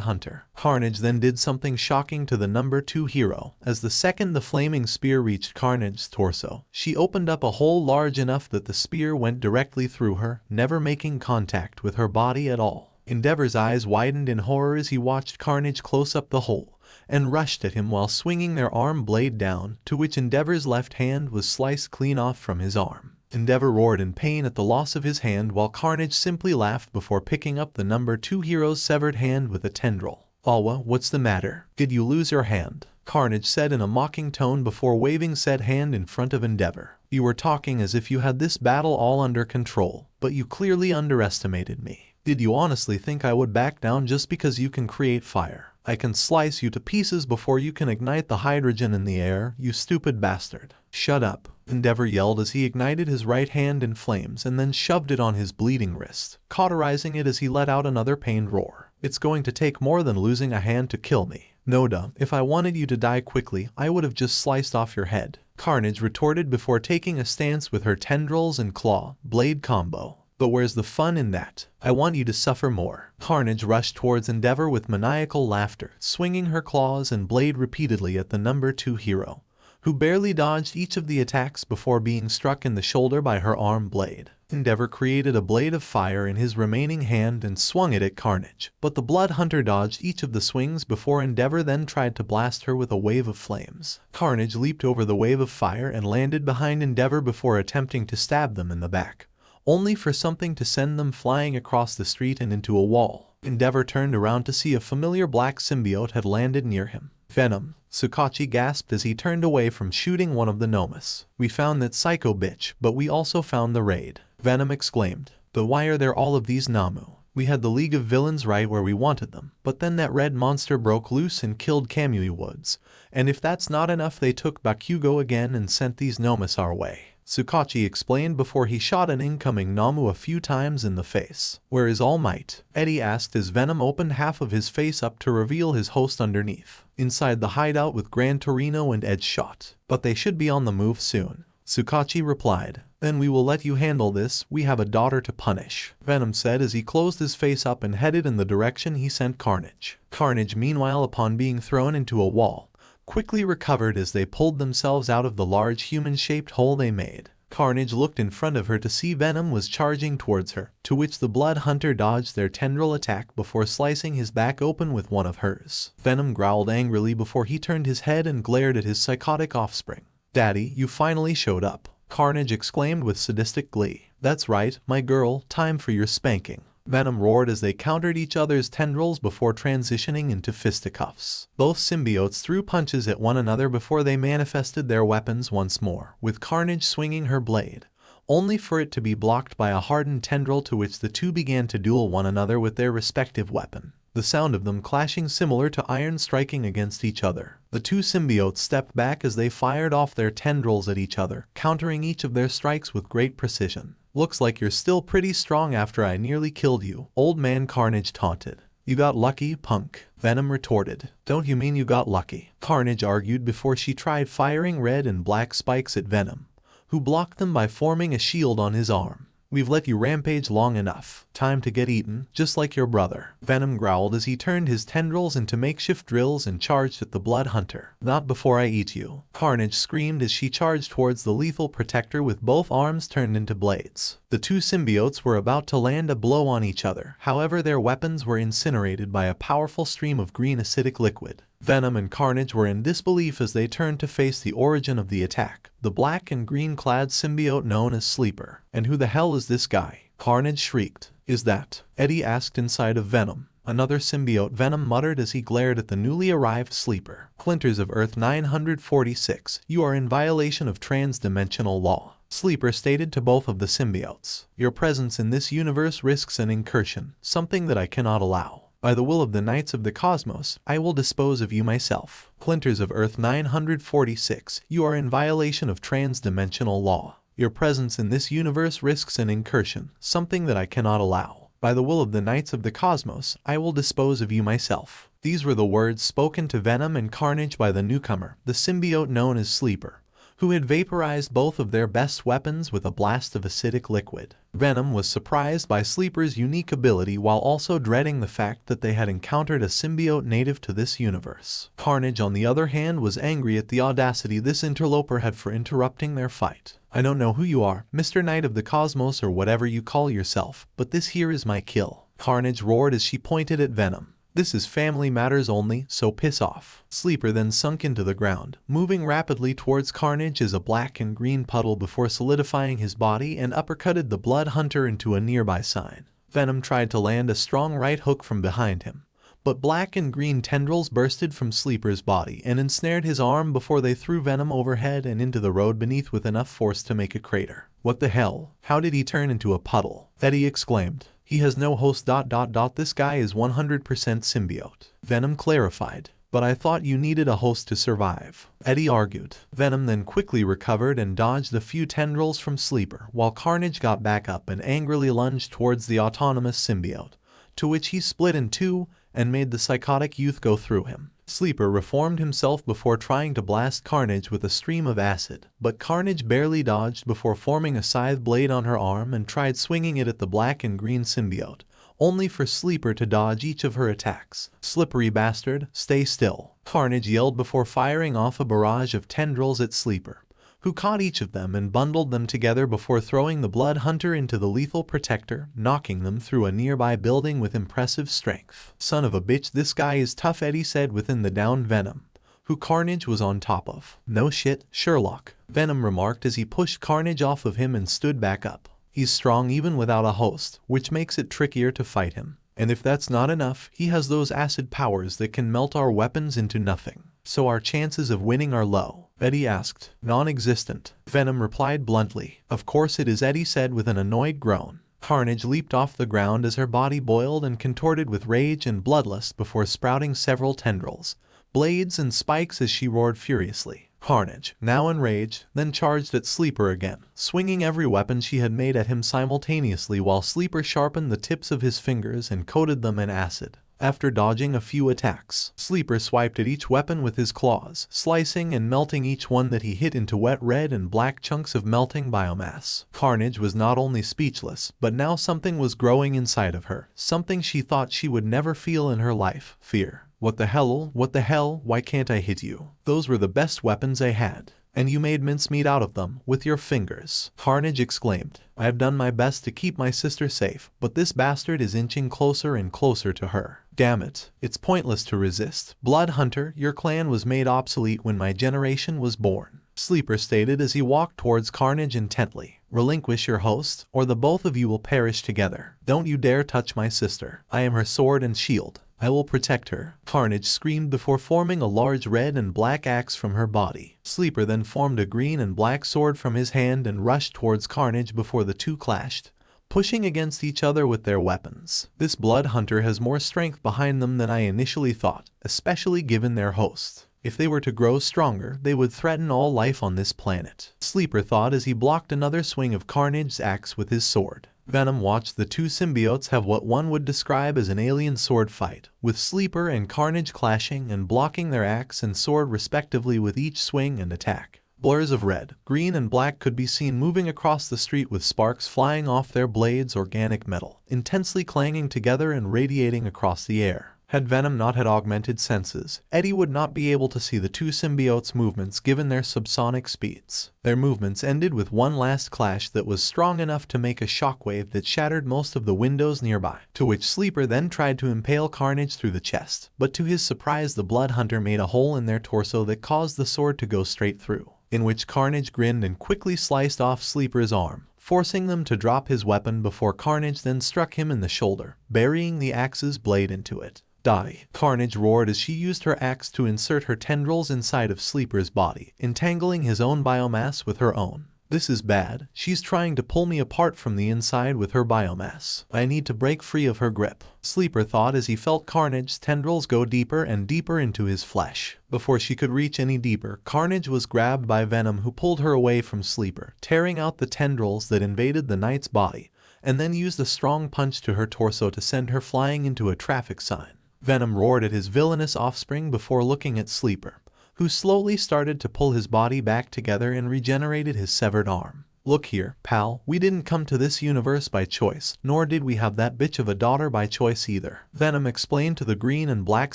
Hunter. Carnage then did something shocking to the number 2 hero. As the second the flaming spear reached Carnage's torso, she opened up a hole large enough that the spear went directly through her, never making contact with her body at all. Endeavor's eyes widened in horror as he watched Carnage close up the hole and rushed at him while swinging their arm blade down, to which Endeavor's left hand was sliced clean off from his arm. Endeavor roared in pain at the loss of his hand while Carnage simply laughed before picking up the number 2 hero's severed hand with a tendril. "Alwa, what's the matter? Did you lose your hand?" Carnage said in a mocking tone before waving said hand in front of Endeavor. "You were talking as if you had this battle all under control, but you clearly underestimated me. Did you honestly think I would back down just because you can create fire? I can slice you to pieces before you can ignite the hydrogen in the air, you stupid bastard." "Shut up," Endeavor yelled as he ignited his right hand in flames and then shoved it on his bleeding wrist, cauterizing it as he let out another pained roar. "It's going to take more than losing a hand to kill me. Noda, if I wanted you to die quickly, I would have just sliced off your head," Carnage retorted before taking a stance with her tendrils and claw blade combo. "But where's the fun in that? I want you to suffer more." Carnage rushed towards Endeavor with maniacal laughter, swinging her claws and blade repeatedly at the number 2 hero, who barely dodged each of the attacks before being struck in the shoulder by her arm blade. Endeavor created a blade of fire in his remaining hand and swung it at Carnage, but the Blood Hunter dodged each of the swings before Endeavor then tried to blast her with a wave of flames. Carnage leaped over the wave of fire and landed behind Endeavor before attempting to stab them in the back, only for something to send them flying across the street and into a wall. Endeavor turned around to see a familiar black symbiote had landed near him. Venom, Tsukachi gasped as he turned away from shooting one of the Nomus. We found that psycho bitch, but we also found the raid. Venom exclaimed. But why are there all of these Namu? We had the League of Villains right where we wanted them, but then that red monster broke loose and killed Kamui Woods. And if that's not enough, they took Bakugo again and sent these Nomus our way. Tsukachi explained before he shot an incoming Namu a few times in the face. Where is All Might? Eddie asked as Venom opened half of his face up to reveal his host underneath. Inside the hideout with Gran Torino and Edge shot. But they should be on the move soon. Tsukachi replied. Then we will let you handle this, we have a daughter to punish, Venom said as he closed his face up and headed in the direction he sent Carnage. Carnage, meanwhile, upon being thrown into a wall, quickly recovered as they pulled themselves out of the large human-shaped hole they made. Carnage looked in front of her to see Venom was charging towards her, to which the Blood Hunter dodged their tendril attack before slicing his back open with one of hers. Venom growled angrily before he turned his head and glared at his psychotic offspring. Daddy, you finally showed up, Carnage exclaimed with sadistic glee. That's right, my girl, time for your spanking. Venom roared as they countered each other's tendrils before transitioning into fisticuffs. Both symbiotes threw punches at one another before they manifested their weapons once more, with Carnage swinging her blade, only for it to be blocked by a hardened tendril, to which the two began to duel one another with their respective weapon. The sound of them clashing similar to iron striking against each other. The two symbiotes stepped back as they fired off their tendrils at each other, countering each of their strikes with great precision. Looks like you're still pretty strong after I nearly killed you, old man, Carnage taunted. You got lucky, punk, Venom retorted. Don't you mean you got lucky? Carnage argued before she tried firing red and black spikes at Venom, who blocked them by forming a shield on his arm. We've let you rampage long enough. Time to get eaten, just like your brother. Venom growled as he turned his tendrils into makeshift drills and charged at the Blood Hunter. Not before I eat you, Carnage screamed as she charged towards the lethal protector with both arms turned into blades. The two symbiotes were about to land a blow on each other, however their weapons were incinerated by a powerful stream of green acidic liquid. Venom and Carnage were in disbelief as they turned to face the origin of the attack, the black and green-clad symbiote known as Sleeper. And who the hell is this guy? Carnage shrieked. Is that? Eddie asked inside of Venom. Another symbiote, Venom muttered as he glared at the newly arrived Sleeper. Clinters of Earth 946, you are in violation of trans-dimensional law, Sleeper stated to both of the symbiotes. Your presence in this universe risks an incursion, something that I cannot allow. By the will of the Knights of the Cosmos, I will dispose of you myself. Clinters of Earth 946, you are in violation of trans-dimensional law. Your presence in this universe risks an incursion, something that I cannot allow. By the will of the Knights of the Cosmos, I will dispose of you myself. These were the words spoken to Venom and Carnage by the newcomer, the symbiote known as Sleeper, who had vaporized both of their best weapons with a blast of acidic liquid. Venom was surprised by Sleeper's unique ability while also dreading the fact that they had encountered a symbiote native to this universe. Carnage, on the other hand, was angry at the audacity this interloper had for interrupting their fight. I don't know who you are, Mr. Knight of the Cosmos or whatever you call yourself, but this here is my kill, Carnage roared as she pointed at Venom. This is family matters only, so piss off. Sleeper then sunk into the ground, moving rapidly towards Carnage as a black and green puddle before solidifying his body and uppercutted the Blood Hunter into a nearby sign. Venom tried to land a strong right hook from behind him, but black and green tendrils bursted from Sleeper's body and ensnared his arm before they threw Venom overhead and into the road beneath with enough force to make a crater. What the hell? How did he turn into a puddle? Eddie exclaimed. He has no host ... This guy is 100% symbiote. Venom clarified. But I thought you needed a host to survive, Eddie argued. Venom then quickly recovered and dodged a few tendrils from Sleeper, while Carnage got back up and angrily lunged towards the autonomous symbiote, to which he split in two and made the psychotic youth go through him. Sleeper reformed himself before trying to blast Carnage with a stream of acid, but Carnage barely dodged before forming a scythe blade on her arm and tried swinging it at the black and green symbiote, only for Sleeper to dodge each of her attacks. Slippery bastard, stay still, Carnage yelled before firing off a barrage of tendrils at Sleeper, who caught each of them and bundled them together before throwing the Blood Hunter into the lethal protector, knocking them through a nearby building with impressive strength. Son of a bitch, this guy is tough, Eddie said within the downed Venom, who Carnage was on top of. No shit, Sherlock, Venom remarked as he pushed Carnage off of him and stood back up. He's strong even without a host, which makes it trickier to fight him. And if that's not enough, he has those acid powers that can melt our weapons into nothing. So our chances of winning are low. Eddie asked. Non-existent. Venom replied bluntly. Of course it is, Eddie said with an annoyed groan. Carnage leaped off the ground as her body boiled and contorted with rage and bloodlust before sprouting several tendrils, blades and spikes as she roared furiously. Carnage, now enraged, then charged at Sleeper again, swinging every weapon she had made at him simultaneously while Sleeper sharpened the tips of his fingers and coated them in acid. After dodging a few attacks, Sleeper swiped at each weapon with his claws, slicing and melting each one that he hit into wet red and black chunks of melting biomass. Carnage was not only speechless, but now something was growing inside of her, something she thought she would never feel in her life: fear. What the hell, why can't I hit you? Those were the best weapons I had. And you made mincemeat out of them, with your fingers. Carnage exclaimed. I have done my best to keep my sister safe, but this bastard is inching closer and closer to her. Damn it, it's pointless to resist. Blood Hunter, your clan was made obsolete when my generation was born. Sleeper stated as he walked towards Carnage intently. Relinquish your host, or the both of you will perish together. Don't you dare touch my sister. I am her sword and shield. I will protect her. Carnage screamed before forming a large red and black axe from her body. Sleeper then formed a green and black sword from his hand and rushed towards Carnage before the two clashed, pushing against each other with their weapons. This Blood Hunter has more strength behind them than I initially thought, especially given their host. If they were to grow stronger, they would threaten all life on this planet. Sleeper thought as he blocked another swing of Carnage's axe with his sword. Venom watched the two symbiotes have what one would describe as an alien sword fight, with Sleeper and Carnage clashing and blocking their axe and sword respectively with each swing and attack. Blurs of red, green and black could be seen moving across the street with sparks flying off their blades, organic metal, intensely clanging together and radiating across the air. Had Venom not had augmented senses, Eddie would not be able to see the two symbiotes' movements given their subsonic speeds. Their movements ended with one last clash that was strong enough to make a shockwave that shattered most of the windows nearby, to which Sleeper then tried to impale Carnage through the chest, but to his surprise the Blood Hunter made a hole in their torso that caused the sword to go straight through, in which Carnage grinned and quickly sliced off Sleeper's arm, forcing them to drop his weapon before Carnage then struck him in the shoulder, burying the axe's blade into it. Die! Carnage roared as she used her axe to insert her tendrils inside of Sleeper's body, entangling his own biomass with her own. This is bad. She's trying to pull me apart from the inside with her biomass. I need to break free of her grip. Sleeper thought as he felt Carnage's tendrils go deeper and deeper into his flesh. Before she could reach any deeper, Carnage was grabbed by Venom, who pulled her away from Sleeper, tearing out the tendrils that invaded the knight's body, and then used a strong punch to her torso to send her flying into a traffic sign. Venom roared at his villainous offspring before looking at Sleeper, who slowly started to pull his body back together and regenerated his severed arm. Look here, pal, we didn't come to this universe by choice, nor did we have that bitch of a daughter by choice either. Venom explained to the green and black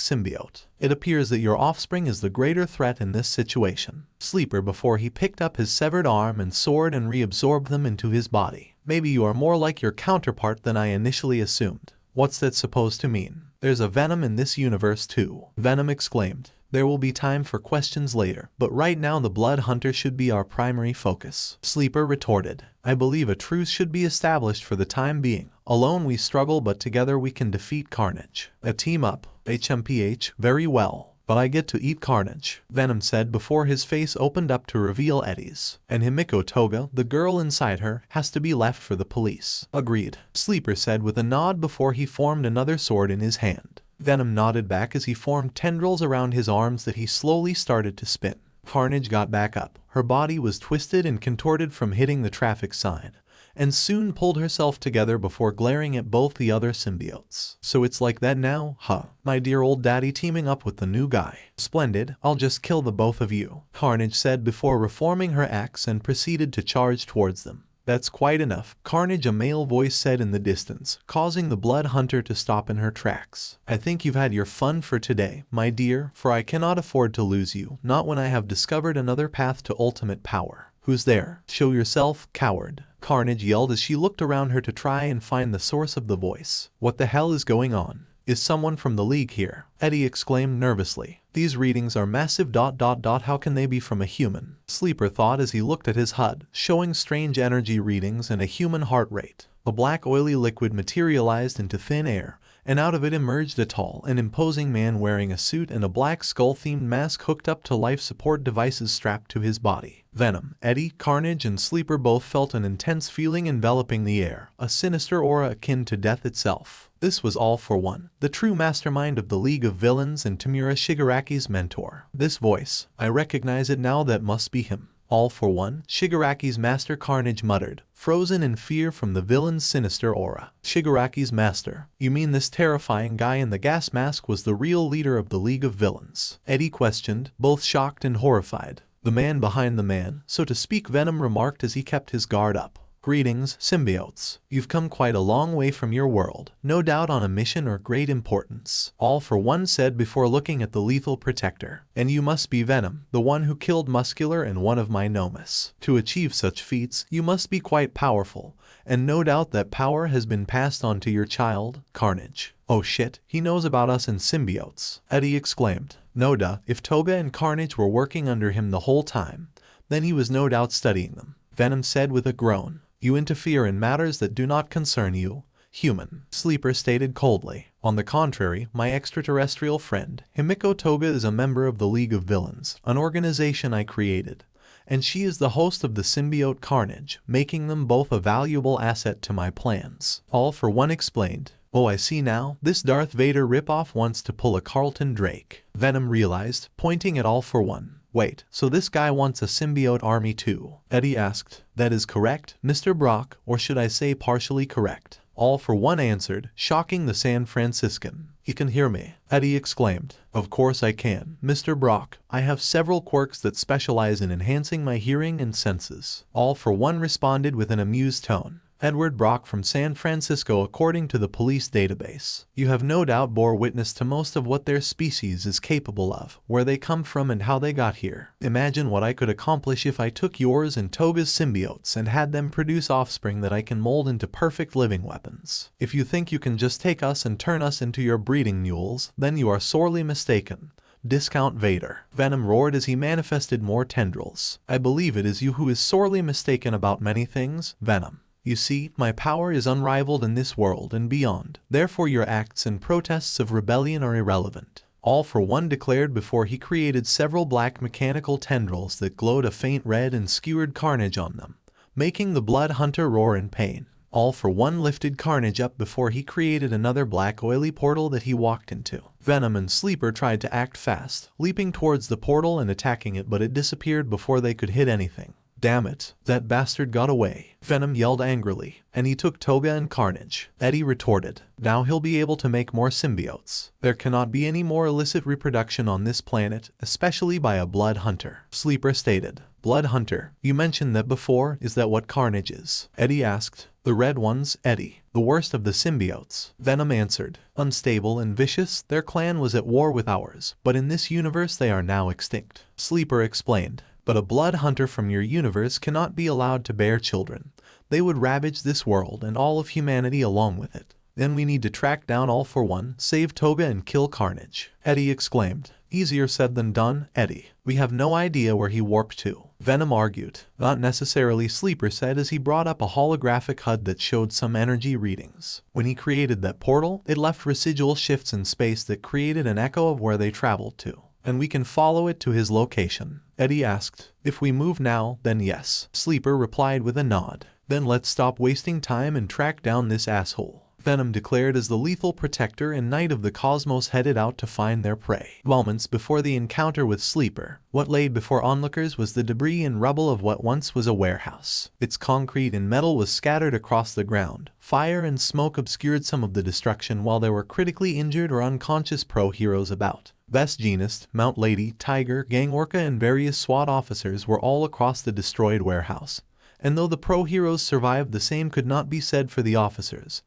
symbiote. It appears that your offspring is the greater threat in this situation. Sleeper before he picked up his severed arm and sword and reabsorbed them into his body. Maybe you are more like your counterpart than I initially assumed. What's that supposed to mean? There's a Venom in this universe too, Venom exclaimed. There will be time for questions later, but right now the Blood Hunter should be our primary focus. Sleeper retorted. I believe a truce should be established for the time being. Alone we struggle, but together we can defeat Carnage. A team up. HMPH, very well. But I get to eat Carnage, Venom said before his face opened up to reveal Eddie's. And Himiko Toga, the girl inside her, has to be left for the police. Agreed, Sleeper said with a nod before he formed another sword in his hand. Venom nodded back as he formed tendrils around his arms that he slowly started to spin. Carnage got back up. Her body was twisted and contorted from hitting the traffic sign, and soon pulled herself together before glaring at both the other symbiotes. So it's like that now, huh? My dear old daddy teaming up with the new guy. Splendid, I'll just kill the both of you, Carnage said before reforming her axe and proceeded to charge towards them. That's quite enough, Carnage, a male voice said in the distance, causing the Blood Hunter to stop in her tracks. I think you've had your fun for today, my dear, for I cannot afford to lose you, not when I have discovered another path to ultimate power. Who's there? Show yourself, coward, Carnage yelled as she looked around her to try and find the source of the voice. What the hell is going on? Is someone from the League here? Eddie exclaimed nervously. These readings are massive. How can they be from a human? Sleeper thought as he looked at his HUD, showing strange energy readings and a human heart rate. A black oily liquid materialized into thin air, and out of it emerged a tall and imposing man wearing a suit and a black skull-themed mask hooked up to life support devices strapped to his body. Venom, Eddie, Carnage, and Sleeper both felt an intense feeling enveloping the air, a sinister aura akin to death itself. This was All For One, the true mastermind of the League of Villains and Tamura Shigaraki's mentor. This voice, I recognize it now, that must be him. All For One, Shigaraki's master, Carnage muttered, frozen in fear from the villain's sinister aura. Shigaraki's master? You mean this terrifying guy in the gas mask was the real leader of the League of Villains? Eddie questioned, both shocked and horrified. The man behind the man, so to speak, Venom remarked as he kept his guard up. Greetings, symbiotes. You've come quite a long way from your world, no doubt on a mission of great importance. All For One said before looking at the lethal protector. And you must be Venom, the one who killed Muscular and one of my Nomus. To achieve such feats, you must be quite powerful, and no doubt that power has been passed on to your child, Carnage. Oh shit, he knows about us and symbiotes, Eddie exclaimed. No duh, if Toga and Carnage were working under him the whole time, then he was no doubt studying them, Venom said with a groan. You interfere in matters that do not concern you, human, Sleeper stated coldly. On the contrary, my extraterrestrial friend, Himiko Toga, is a member of the League of Villains, an organization I created, and she is the host of the symbiote Carnage, making them both a valuable asset to my plans. All For One explained. Oh, I see now, this Darth Vader ripoff wants to pull a Carlton Drake, Venom realized, pointing at All For One. Wait, so this guy wants a symbiote army too? Eddie asked. That is correct, Mr. Brock, or should I say partially correct. All For One answered, shocking the San Franciscan. You can hear me? Eddie exclaimed. Of course I can, Mr. Brock. I have several quirks that specialize in enhancing my hearing and senses. All For One responded with an amused tone. Edward Brock from San Francisco, according to the police database. You have no doubt bore witness to most of what their species is capable of, where they come from and how they got here. Imagine what I could accomplish if I took yours and Toga's symbiotes and had them produce offspring that I can mold into perfect living weapons. If you think you can just take us and turn us into your breeding mules, then you are sorely mistaken. Discount Vader. Venom roared as he manifested more tendrils. I believe it is you who is sorely mistaken about many things, Venom. You see, my power is unrivaled in this world and beyond, therefore your acts and protests of rebellion are irrelevant. All For One declared before he created several black mechanical tendrils that glowed a faint red and skewered Carnage on them, making the Blood Hunter roar in pain. All For One lifted Carnage up before he created another black oily portal that he walked into. Venom and Sleeper tried to act fast, leaping towards the portal and attacking it, but it disappeared before they could hit anything. Damn it, that bastard got away, Venom yelled angrily, and he took Toga and Carnage. Eddie retorted, now he'll be able to make more symbiotes. There cannot be any more illicit reproduction on this planet, especially by a blood hunter, Sleeper stated. Blood hunter, you mentioned that before, is that what Carnage is? Eddie asked. The red ones, Eddie. The worst of the symbiotes, Venom answered. Unstable and vicious, their clan was at war with ours, but in this universe they are now extinct, Sleeper explained. But a blood hunter from your universe cannot be allowed to bear children. They would ravage this world and all of humanity along with it. Then we need to track down All For One, save Toga and kill Carnage, Eddie exclaimed. Easier said than done, Eddie. We have no idea where he warped to, Venom argued. Not necessarily, Sleeper said as he brought up a holographic HUD that showed some energy readings. When he created that portal, it left residual shifts in space that created an echo of where they traveled to. And we can follow it to his location. Eddie asked. If we move now, then yes, Sleeper replied with a nod. Then let's stop wasting time and track down this asshole, Venom declared as the lethal protector and Knight of the Cosmos headed out to find their prey. Moments before the encounter with Sleeper, what lay before onlookers was the debris and rubble of what once was a warehouse. Its concrete and metal was scattered across the ground. Fire and smoke obscured some of the destruction while there were critically injured or unconscious pro-heroes about. Best Genist, Mount Lady, Tiger, Gang Orca and various SWAT officers were all across the destroyed warehouse. And though the pro-heroes survived, the same could not be said for the officers,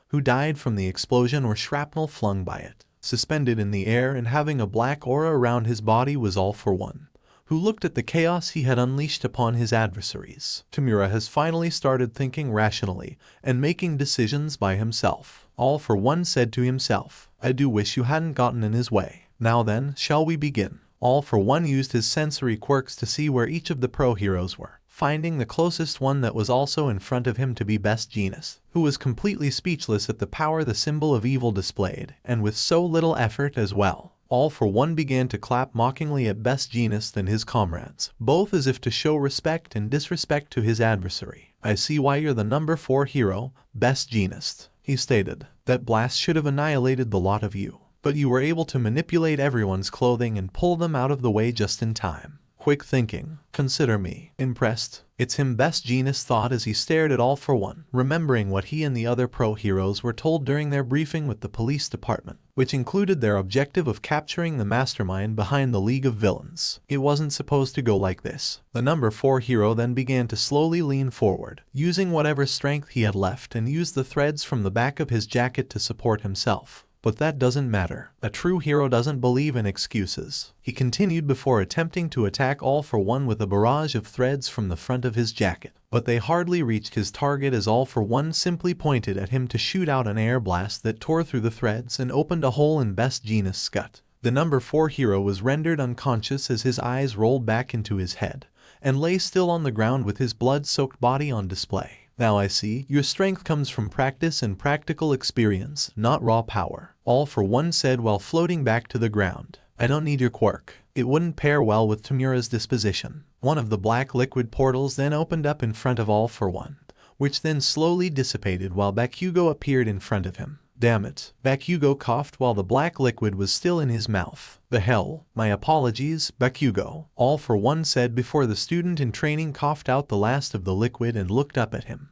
who died from the explosion or shrapnel flung by it. Suspended in the air and having a black aura around his body was All For One, who looked at the chaos he had unleashed upon his adversaries. Tamura has finally started thinking rationally and making decisions by himself. All For One said to himself, I do wish you hadn't gotten in his way. Now then, shall we begin? All For One used his sensory quirks to see where each of the pro-heroes were. finding the closest one that was also in front of him to be Best Jeanist, who was completely speechless at the power the symbol of evil displayed, and with so little effort as well. All for one began to clap mockingly at Best Jeanist and his comrades, both as if to show respect and disrespect to his adversary. "I see why you're the number 4 hero, Best Jeanist," he stated. "That blast should have annihilated the lot of you, but you were able to manipulate everyone's clothing and pull them out of the way just in time. Quick thinking. Consider me impressed." It's him, Best Jeanist thought as he stared at All for One, remembering what he and the other pro heroes were told during their briefing with the police department, which included their objective of capturing the mastermind behind the League of Villains. It wasn't supposed to go like this. The number 4 hero then began to slowly lean forward, using whatever strength he had left, and used the threads from the back of his jacket to support himself. But that doesn't matter. A true hero doesn't believe in excuses. He continued before attempting to attack All for One with a barrage of threads from the front of his jacket. But they hardly reached his target as All for One simply pointed at him to shoot out an air blast that tore through the threads and opened a hole in Best Jeanist's gut. The number 4 hero was rendered unconscious as his eyes rolled back into his head, and lay still on the ground with his blood-soaked body on display. "Now I see, your strength comes from practice and practical experience, not raw power," All for One said while floating back to the ground. "I don't need your quirk. It wouldn't pair well with Tamura's disposition." One of the black liquid portals then opened up in front of All for One, which then slowly dissipated while Bakugo appeared in front of him. "Damn it." Bakugo coughed while the black liquid was still in his mouth. "The hell? My apologies, Bakugo," All for One said before the student in training coughed out the last of the liquid and looked up at him.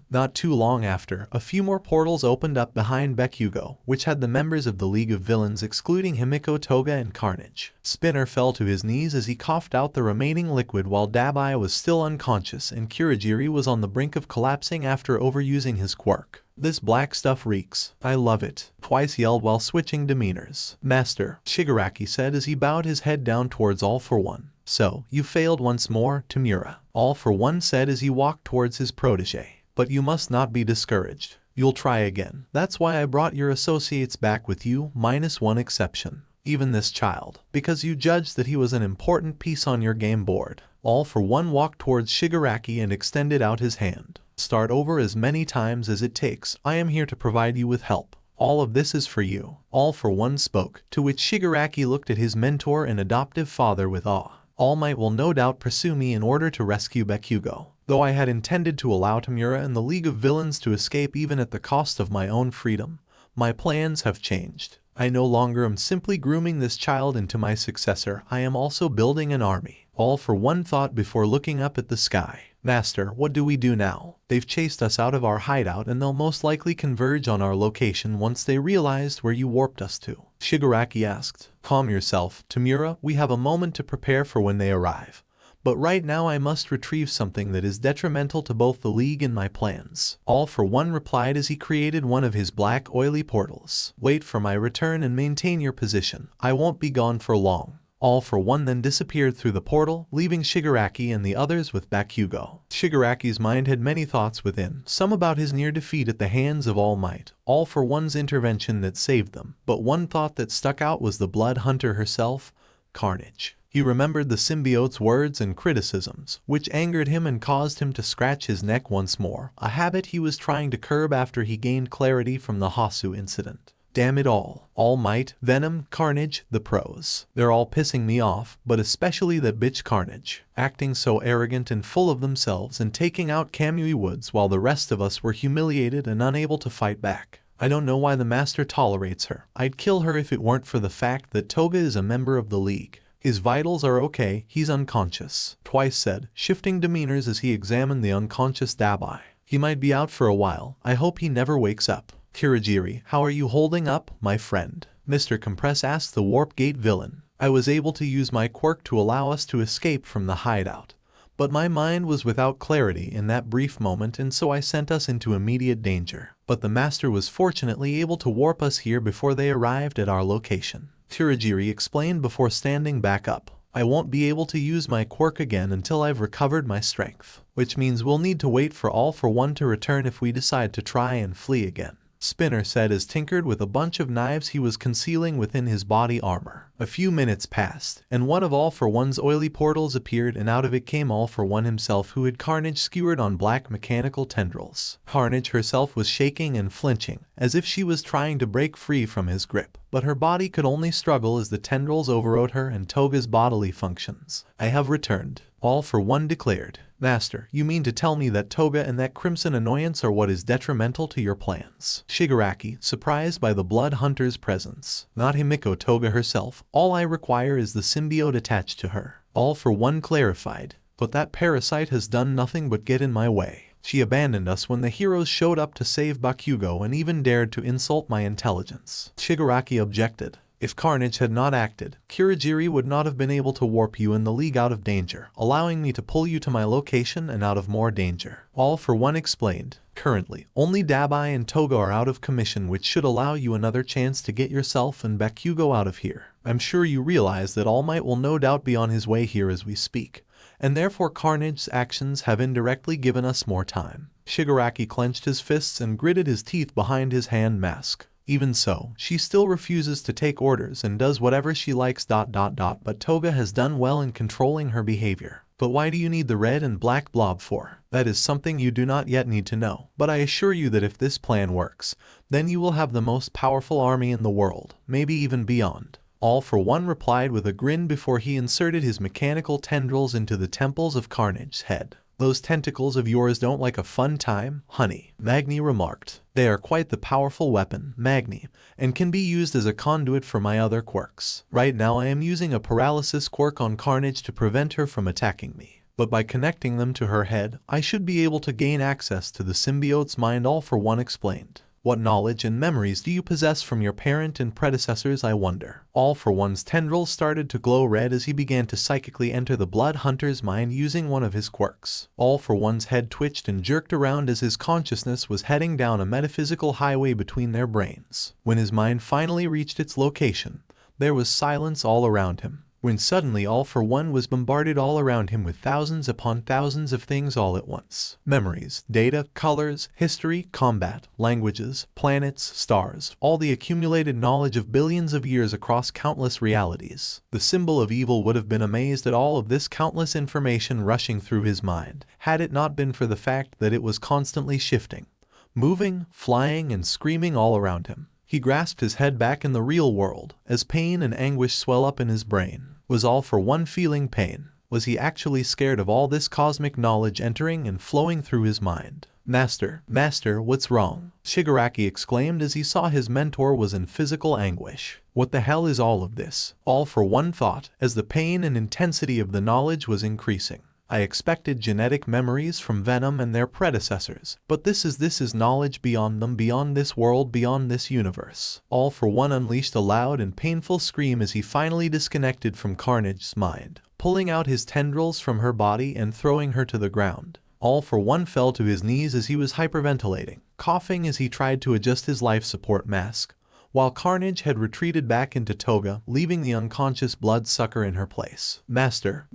Not too long after, a few more portals opened up behind Bakugo, which had the members of the League of Villains excluding Himiko, Toga, and Carnage. Spinner fell to his knees as he coughed out the remaining liquid while Dabai was still unconscious and Kurogiri was on the brink of collapsing after overusing his quirk. "This black stuff reeks. I love it," Twice yelled while switching demeanors. "Master," Shigaraki said as he bowed his head down towards All for One. "So, you failed once more, Tamura," All for One said as he walked towards his protege. "But you must not be discouraged. You'll try again. That's why I brought your associates back with you, minus one exception. Even this child, because you judged that he was an important piece on your game board." All for One walked towards Shigaraki and extended out his hand. "Start over as many times as it takes. I am here to provide you with help. All of this is for you," All for One spoke, to which Shigaraki looked at his mentor and adoptive father with awe. "All Might will no doubt pursue me in order to rescue Bakugo. Though I had intended to allow Tamura and the League of Villains to escape even at the cost of my own freedom, my plans have changed. I no longer am simply grooming this child into my successor, I am also building an army." All for One thought before looking up at the sky. "Master, what do we do now? They've chased us out of our hideout and they'll most likely converge on our location once they realized where you warped us to," Shigaraki asked. "Calm yourself, Tamura, we have a moment to prepare for when they arrive. But right now I must retrieve something that is detrimental to both the League and my plans." All for One replied as he created one of his black oily portals. "Wait for my return and maintain your position. I won't be gone for long." All for One then disappeared through the portal, leaving Shigaraki and the others with Bakugo. Shigaraki's mind had many thoughts within, some about his near defeat at the hands of All Might, All for One's intervention that saved them, but one thought that stuck out was the Blood Hunter herself, Carnage. He remembered the symbiote's words and criticisms, which angered him and caused him to scratch his neck once more, a habit he was trying to curb after he gained clarity from the Hasu incident. Damn it all. All Might, Venom, Carnage, the pros. They're all pissing me off, but especially that bitch Carnage. Acting so arrogant and full of themselves and taking out Kamui Woods while the rest of us were humiliated and unable to fight back. I don't know why the master tolerates her. I'd kill her if it weren't for the fact that Toga is a member of the League. His vitals are okay, he's unconscious," Twice said, shifting demeanors as he examined the unconscious Dabai. "He might be out for a while. I hope he never wakes up." "Kurogiri, how are you holding up, my friend?" Mr. Compress asked the Warp Gate villain. "I was able to use my quirk to allow us to escape from the hideout, but my mind was without clarity in that brief moment and so I sent us into immediate danger. But the master was fortunately able to warp us here before they arrived at our location." Kurogiri explained before standing back up. "I won't be able to use my quirk again until I've recovered my strength, which means we'll need to wait for All for One to return if we decide to try and flee again," Spinner said as tinkered with a bunch of knives he was concealing within his body armor. A few minutes passed, and one of All For One's oily portals appeared, and out of it came All For One himself, who had Carnage skewered on black mechanical tendrils. Carnage herself was shaking and flinching, as if she was trying to break free from his grip, but her body could only struggle as the tendrils overrode her and Toga's bodily functions. "I have returned," All For One declared. "Master, you mean to tell me that Toga and that crimson annoyance are what is detrimental to your plans?" Shigaraki, surprised by the Blood Hunter's presence. "Not Himiko Toga herself. All I require is the symbiote attached to her," All For One clarified. "But that parasite has done nothing but get in my way. She abandoned us when the heroes showed up to save Bakugo and even dared to insult my intelligence." Shigaraki objected. "If Carnage had not acted, Kurogiri would not have been able to warp you and the League out of danger, allowing me to pull you to my location and out of more danger," All For One explained. "Currently, only Dabai and Toga are out of commission, which should allow you another chance to get yourself and Bakugo out of here. I'm sure you realize that All Might will no doubt be on his way here as we speak, and therefore Carnage's actions have indirectly given us more time." Shigaraki clenched his fists and gritted his teeth behind his hand mask. "Even so, she still refuses to take orders and does whatever she likes. But Toga has done well in controlling her behavior. But why do you need the red and black blob for? That is something you do not yet need to know. But I assure you that if this plan works, then you will have the most powerful army in the world, maybe even beyond." All For One replied with a grin before he inserted his mechanical tendrils into the temples of Carnage's head. "Those tentacles of yours don't like a fun time, honey," Magni remarked. "They are quite the powerful weapon, Magni, and can be used as a conduit for my other quirks. Right now I am using a paralysis quirk on Carnage to prevent her from attacking me. But by connecting them to her head, I should be able to gain access to the symbiote's mind," All For One explained. "What knowledge and memories do you possess from your parent and predecessors, I wonder?" All For One's tendrils started to glow red as he began to psychically enter the Blood Hunter's mind using one of his quirks. All For One's head twitched and jerked around as his consciousness was heading down a metaphysical highway between their brains. When his mind finally reached its location, there was silence all around him. When suddenly All For One was bombarded all around him with thousands upon thousands of things all at once. Memories, data, colors, history, combat, languages, planets, stars, all the accumulated knowledge of billions of years across countless realities. The symbol of evil would have been amazed at all of this countless information rushing through his mind, had it not been for the fact that it was constantly shifting, moving, flying, and screaming all around him. He grasped his head back in the real world, as pain and anguish swell up in his brain. Was All For One feeling pain? Was he actually scared of all this cosmic knowledge entering and flowing through his mind? Master, what's wrong?" Shigaraki exclaimed as he saw his mentor was in physical anguish. "What the hell is all of this?" All For One thought, as the pain and intensity of the knowledge was increasing. "I expected genetic memories from Venom and their predecessors, but this is knowledge beyond them, beyond this world, beyond this universe." All For One unleashed a loud and painful scream as he finally disconnected from Carnage's mind, pulling out his tendrils from her body and throwing her to the ground. All For One fell to his knees as he was hyperventilating, coughing as he tried to adjust his life support mask, while Carnage had retreated back into Toga, leaving the unconscious bloodsucker in her place. Master,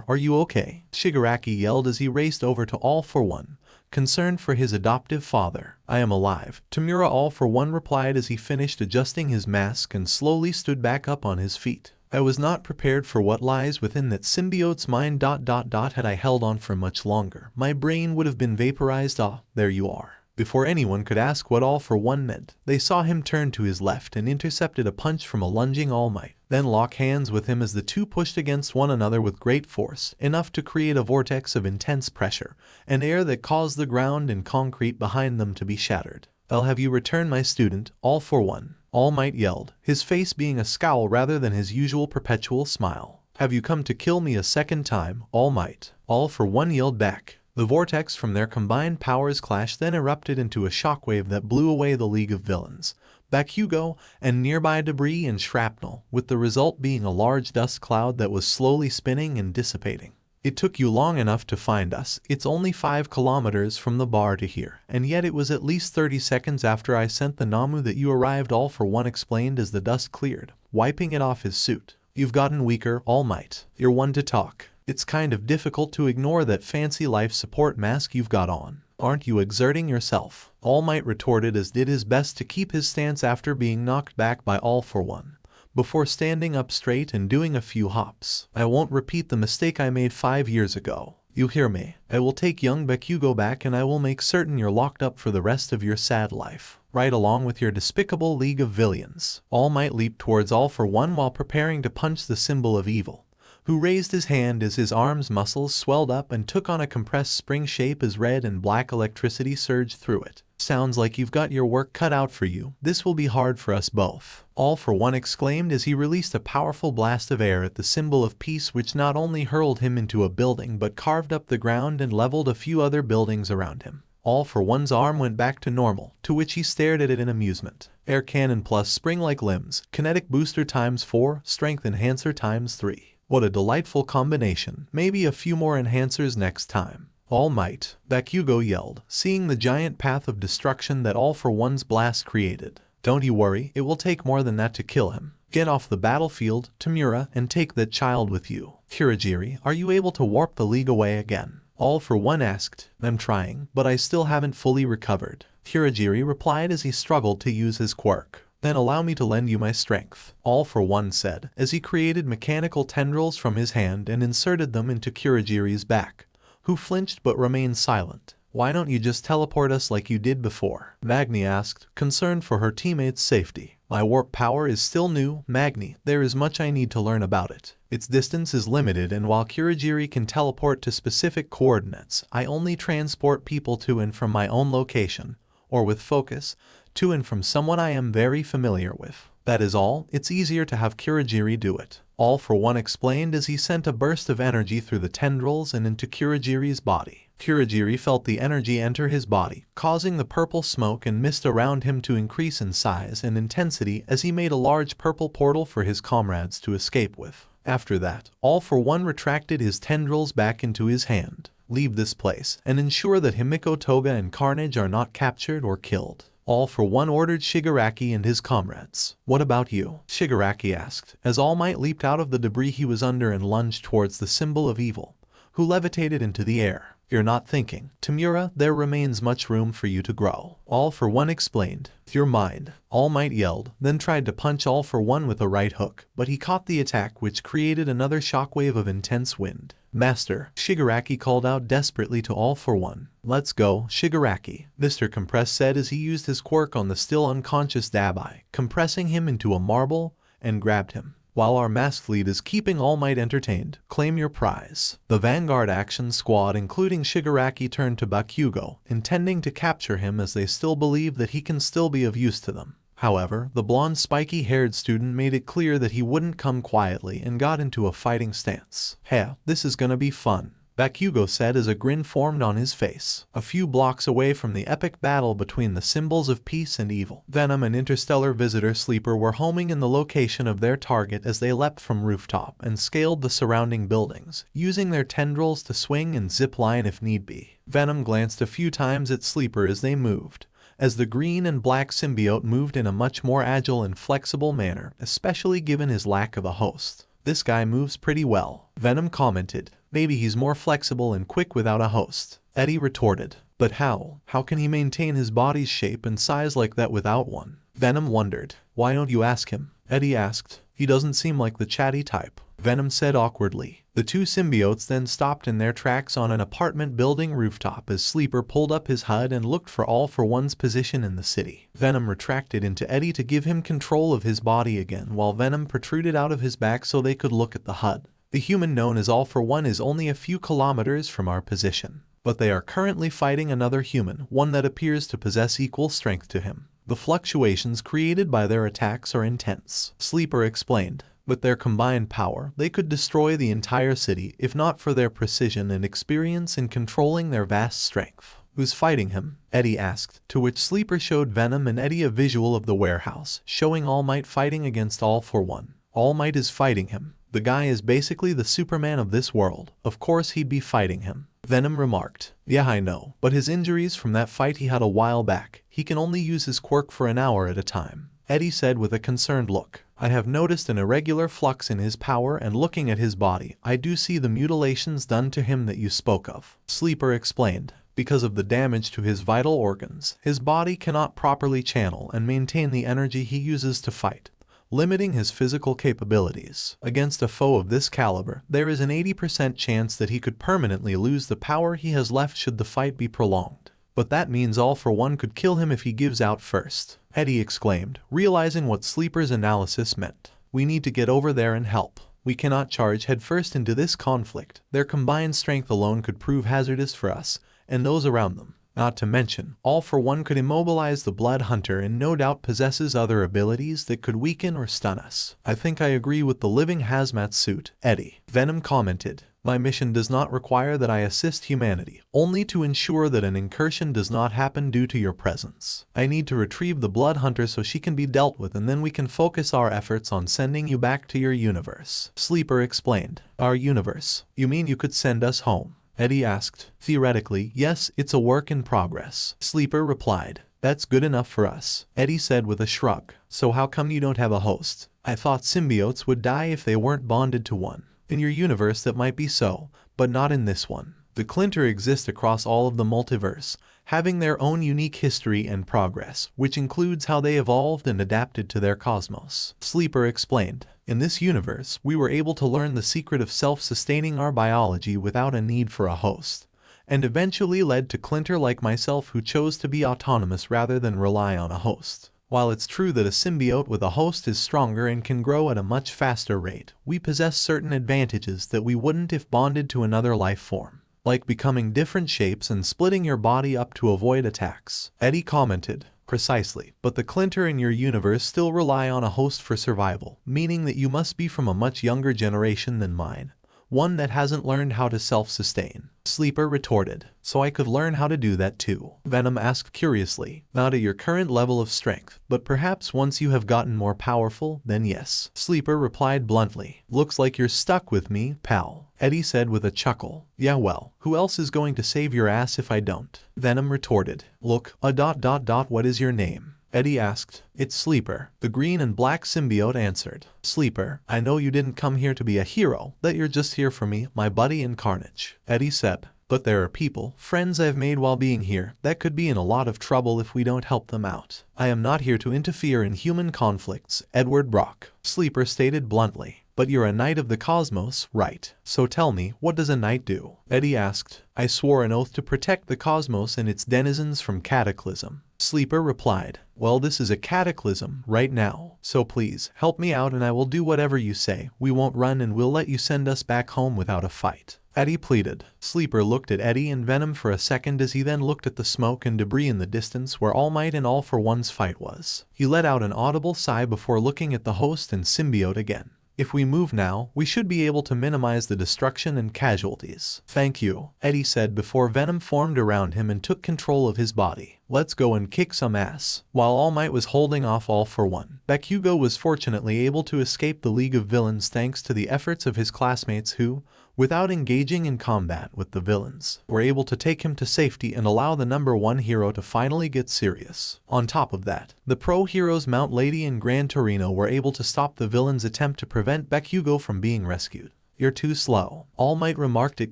are you okay?" Shigaraki yelled as he raced over to All For One, concerned for his adoptive father. "I am alive," Tamura All For One replied as he finished adjusting his mask and slowly stood back up on his feet. "I was not prepared for what lies within that symbiote's mind. Had I held on for much longer, my brain would have been vaporized. There you are." Before anyone could ask what All For One meant, they saw him turn to his left and intercepted a punch from a lunging All Might, then lock hands with him as the two pushed against one another with great force, enough to create a vortex of intense pressure and air that caused the ground and concrete behind them to be shattered. "I'll have you return my student, All For One," All Might yelled, his face being a scowl rather than his usual perpetual smile. "Have you come to kill me a second time, All Might?" All For One yelled back. The vortex from their combined powers clashed, then erupted into a shockwave that blew away the League of Villains, Bakugo, and nearby debris and shrapnel, with the result being a large dust cloud that was slowly spinning and dissipating. "It took you long enough to find us. It's only 5 kilometers from the bar to here, and yet it was at least 30 seconds after I sent the Namu that you arrived," All For One explained as the dust cleared, wiping it off his suit. "You've gotten weaker, All Might. You're one to talk. It's kind of difficult to ignore that fancy life support mask you've got on. Aren't you exerting yourself?" All Might retorted as did his best to keep his stance after being knocked back by All For One. before standing up straight and doing a few hops. I won't repeat the mistake I made 5 years ago. You hear me? I will take young Bakugo back and I will make certain you're locked up for the rest of your sad life, right along with your despicable League of Villains. All Might leaped towards All For One while preparing to punch the symbol of evil, who raised his hand as his arms' muscles swelled up and took on a compressed spring shape as red and black electricity surged through it. Sounds like you've got your work cut out for you. This will be hard for us both. All For One exclaimed as he released a powerful blast of air at the symbol of peace, which not only hurled him into a building but carved up the ground and leveled a few other buildings around him. All For One's arm went back to normal, to which he stared at it in amusement. Air cannon plus spring-like limbs, kinetic booster ×4, strength enhancer ×3. What a delightful combination. Maybe a few more enhancers next time. All Might, Bakugo yelled, seeing the giant path of destruction that All For One's blast created. Don't you worry, it will take more than that to kill him. Get off the battlefield, Tamura, and take that child with you. Kurogiri, are you able to warp the League away again? All For One asked. I'm trying, but I still haven't fully recovered. Kurogiri replied as he struggled to use his quirk. Then allow me to lend you my strength, All For One said, as he created mechanical tendrils from his hand and inserted them into Kurogiri's back, who flinched but remained silent. Why don't you just teleport us like you did before? Magni asked, concerned for her teammates' safety. My warp power is still new, Magni. There is much I need to learn about it. Its distance is limited, and while Kurogiri can teleport to specific coordinates, I only transport people to and from my own location, or with focus, to and from someone I am very familiar with. That is all. It's easier to have Kurogiri do it. All For One explained as he sent a burst of energy through the tendrils and into Kurogiri's body. Kurogiri felt the energy enter his body, causing the purple smoke and mist around him to increase in size and intensity as he made a large purple portal for his comrades to escape with. After that, All For One retracted his tendrils back into his hand. Leave this place and ensure that Himiko, Toga, and Carnage are not captured or killed. All For One ordered Shigaraki and his comrades. What about you? Shigaraki asked, as All Might leaped out of the debris he was under and lunged towards the symbol of evil, who levitated into the air. You're not thinking. Tamura, there remains much room for you to grow. All For One explained. Your mind. All Might yelled, then tried to punch All For One with a right hook, but he caught the attack, which created another shockwave of intense wind. Master, Shigaraki called out desperately to All For One. Let's go, Shigaraki, Mr. Compress said as he used his quirk on the still unconscious Dabai, compressing him into a marble, and grabbed him. While our masked lead is keeping All Might entertained, claim your prize. The Vanguard Action Squad, including Shigaraki, turned to Bakugo, intending to capture him as they still believe that he can still be of use to them. However, the blonde spiky-haired student made it clear that he wouldn't come quietly and got into a fighting stance. Hey, this is gonna be fun, Bakugo said as a grin formed on his face. A few blocks away from the epic battle between the symbols of peace and evil, Venom and Interstellar Visitor Sleeper were homing in the location of their target as they leapt from rooftop and scaled the surrounding buildings, using their tendrils to swing and zip line if need be. Venom glanced a few times at Sleeper as they moved, as the green and black symbiote moved in a much more agile and flexible manner, especially given his lack of a host. This guy moves pretty well, Venom commented. Maybe he's more flexible and quick without a host, Eddie retorted. But how? How can he maintain his body's shape and size like that without one? Venom wondered. Why don't you ask him? Eddie asked. He doesn't seem like the chatty type, Venom said awkwardly. The two symbiotes then stopped in their tracks on an apartment building rooftop as Sleeper pulled up his HUD and looked for All For One's position in the city. Venom retracted into Eddie to give him control of his body again, while Venom protruded out of his back so they could look at the HUD. The human known as All For One is only a few kilometers from our position, but they are currently fighting another human, one that appears to possess equal strength to him. The fluctuations created by their attacks are intense, Sleeper explained. With their combined power, they could destroy the entire city if not for their precision and experience in controlling their vast strength. Who's fighting him? Eddie asked, to which Sleeper showed Venom and Eddie a visual of the warehouse, showing All Might fighting against All For One. All Might is fighting him. The guy is basically the Superman of this world. Of course he'd be fighting him. Venom remarked. Yeah, I know, but his injuries from that fight he had a while back. He can only use his quirk for an hour at a time, Eddie said with a concerned look. I have noticed an irregular flux in his power, and looking at his body, I do see the mutilations done to him that you spoke of, Sleeper explained. Because of the damage to his vital organs, his body cannot properly channel and maintain the energy he uses to fight. limiting his physical capabilities. Against a foe of this caliber, there is an 80% chance that he could permanently lose the power he has left should the fight be prolonged. But that means All For One could kill him if he gives out first, Eddie exclaimed, realizing what Sleeper's analysis meant. We need to get over there and help. We cannot charge headfirst into this conflict. Their combined strength alone could prove hazardous for us and those around them. Not to mention, All For One could immobilize the Blood Hunter and no doubt possesses other abilities that could weaken or stun us. I think I agree with the living hazmat suit, Eddie. Venom commented. My mission does not require that I assist humanity, only to ensure that an incursion does not happen due to your presence. I need to retrieve the Blood Hunter so she can be dealt with, and then we can focus our efforts on sending you back to your universe. Sleeper explained. Our universe? You mean you could send us home? Eddie asked. Theoretically, yes, it's a work in progress. Sleeper replied. That's good enough for us, Eddie said with a shrug. So how come you don't have a host? I thought symbiotes would die if they weren't bonded to one. In your universe that might be so, but not in this one. The Clinter exist across all of the multiverse, having their own unique history and progress, which includes how they evolved and adapted to their cosmos. Sleeper explained. In this universe, we were able to learn the secret of self-sustaining our biology without a need for a host, and eventually led to Clinter like myself who chose to be autonomous rather than rely on a host. While it's true that a symbiote with a host is stronger and can grow at a much faster rate, we possess certain advantages that we wouldn't if bonded to another life form, like becoming different shapes and splitting your body up to avoid attacks. Eddie commented. Precisely, but the Clinter in your universe still rely on a host for survival, meaning that you must be from a much younger generation than mine, one that hasn't learned how to self-sustain. Sleeper retorted. So I could learn how to do that too? Venom asked curiously. Not at your current level of strength, but perhaps once you have gotten more powerful, then yes. Sleeper replied bluntly. Looks like you're stuck with me, pal, Eddie said with a chuckle. Yeah well, who else is going to save your ass if I don't? Venom retorted. Look, what is your name? Eddie asked. It's Sleeper, the green and black symbiote answered. Sleeper, I know you didn't come here to be a hero, that you're just here for me, my buddy and Carnage, Eddie said. But there are people, friends I've made while being here, that could be in a lot of trouble if we don't help them out. I am not here to interfere in human conflicts, Edward Brock, Sleeper stated bluntly. But you're a knight of the cosmos, right? So tell me, what does a knight do? Eddie asked. I swore an oath to protect the cosmos and its denizens from cataclysm. Sleeper replied. Well, this is a cataclysm right now, so please help me out and I will do whatever you say. We won't run and we'll let you send us back home without a fight, Eddie pleaded. Sleeper looked at Eddie and Venom for a second as he then looked at the smoke and debris in the distance where All Might and All For One's fight was. He let out an audible sigh before looking at the host and symbiote again. If we move now, we should be able to minimize the destruction and casualties. Thank you, Eddie said before Venom formed around him and took control of his body. Let's go and kick some ass. While All Might was holding off All For One, Bakugo was fortunately able to escape the League of Villains thanks to the efforts of his classmates who, without engaging in combat with the villains, were able to take him to safety and allow the #1 hero to finally get serious. On top of that, the pro heroes Mount Lady and Gran Torino were able to stop the villains' attempt to prevent Bakugo from being rescued. You're too slow, All Might remarked at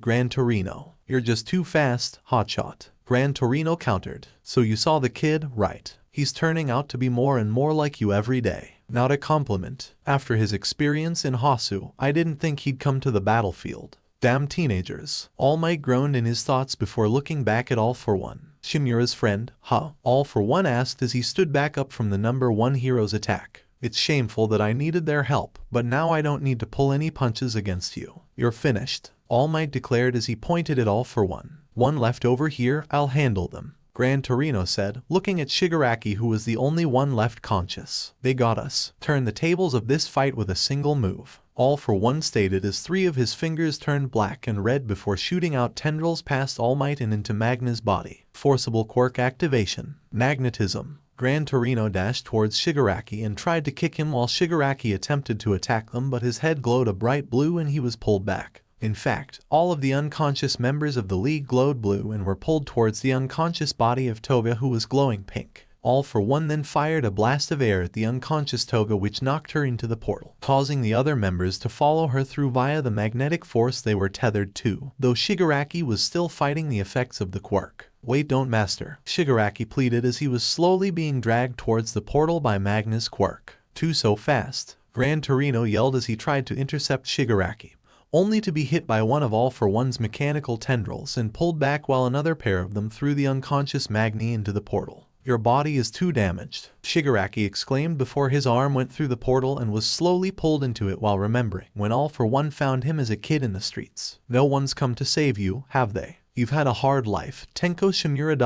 Gran Torino. You're just too fast, hotshot, Gran Torino countered. So you saw the kid, right? He's turning out to be more and more like you every day. Not a compliment. After his experience in Hosu, I didn't think he'd come to the battlefield. Damn teenagers. All Might groaned in his thoughts before looking back at All For One. Shimura's friend, huh? All For One asked as he stood back up from the #1 hero's attack. It's shameful that I needed their help, but now I don't need to pull any punches against you. You're finished, All Might declared as he pointed at All For One. One left over here, I'll handle them, Gran Torino said, looking at Shigaraki who was the only one left conscious. They got us. Turn the tables of this fight with a single move, All For One stated as 3 of his fingers turned black and red before shooting out tendrils past All Might and into Magna's body. Forcible quirk activation. Magnetism. Gran Torino dashed towards Shigaraki and tried to kick him while Shigaraki attempted to attack them, but his head glowed a bright blue and he was pulled back. In fact, all of the unconscious members of the League glowed blue and were pulled towards the unconscious body of Toga who was glowing pink. All For One then fired a blast of air at the unconscious Toga which knocked her into the portal, causing the other members to follow her through via the magnetic force they were tethered to, though Shigaraki was still fighting the effects of the quirk. Wait, don't master, Shigaraki pleaded as he was slowly being dragged towards the portal by Magna's quirk. Too so fast, Gran Torino yelled as he tried to intercept Shigaraki, only to be hit by one of All For One's mechanical tendrils and pulled back while another pair of them threw the unconscious Magni into the portal. Your body is too damaged, Shigaraki exclaimed before his arm went through the portal and was slowly pulled into it while remembering when All For One found him as a kid in the streets. No one's come to save you, have they? You've had a hard life. Tenko Shimura ...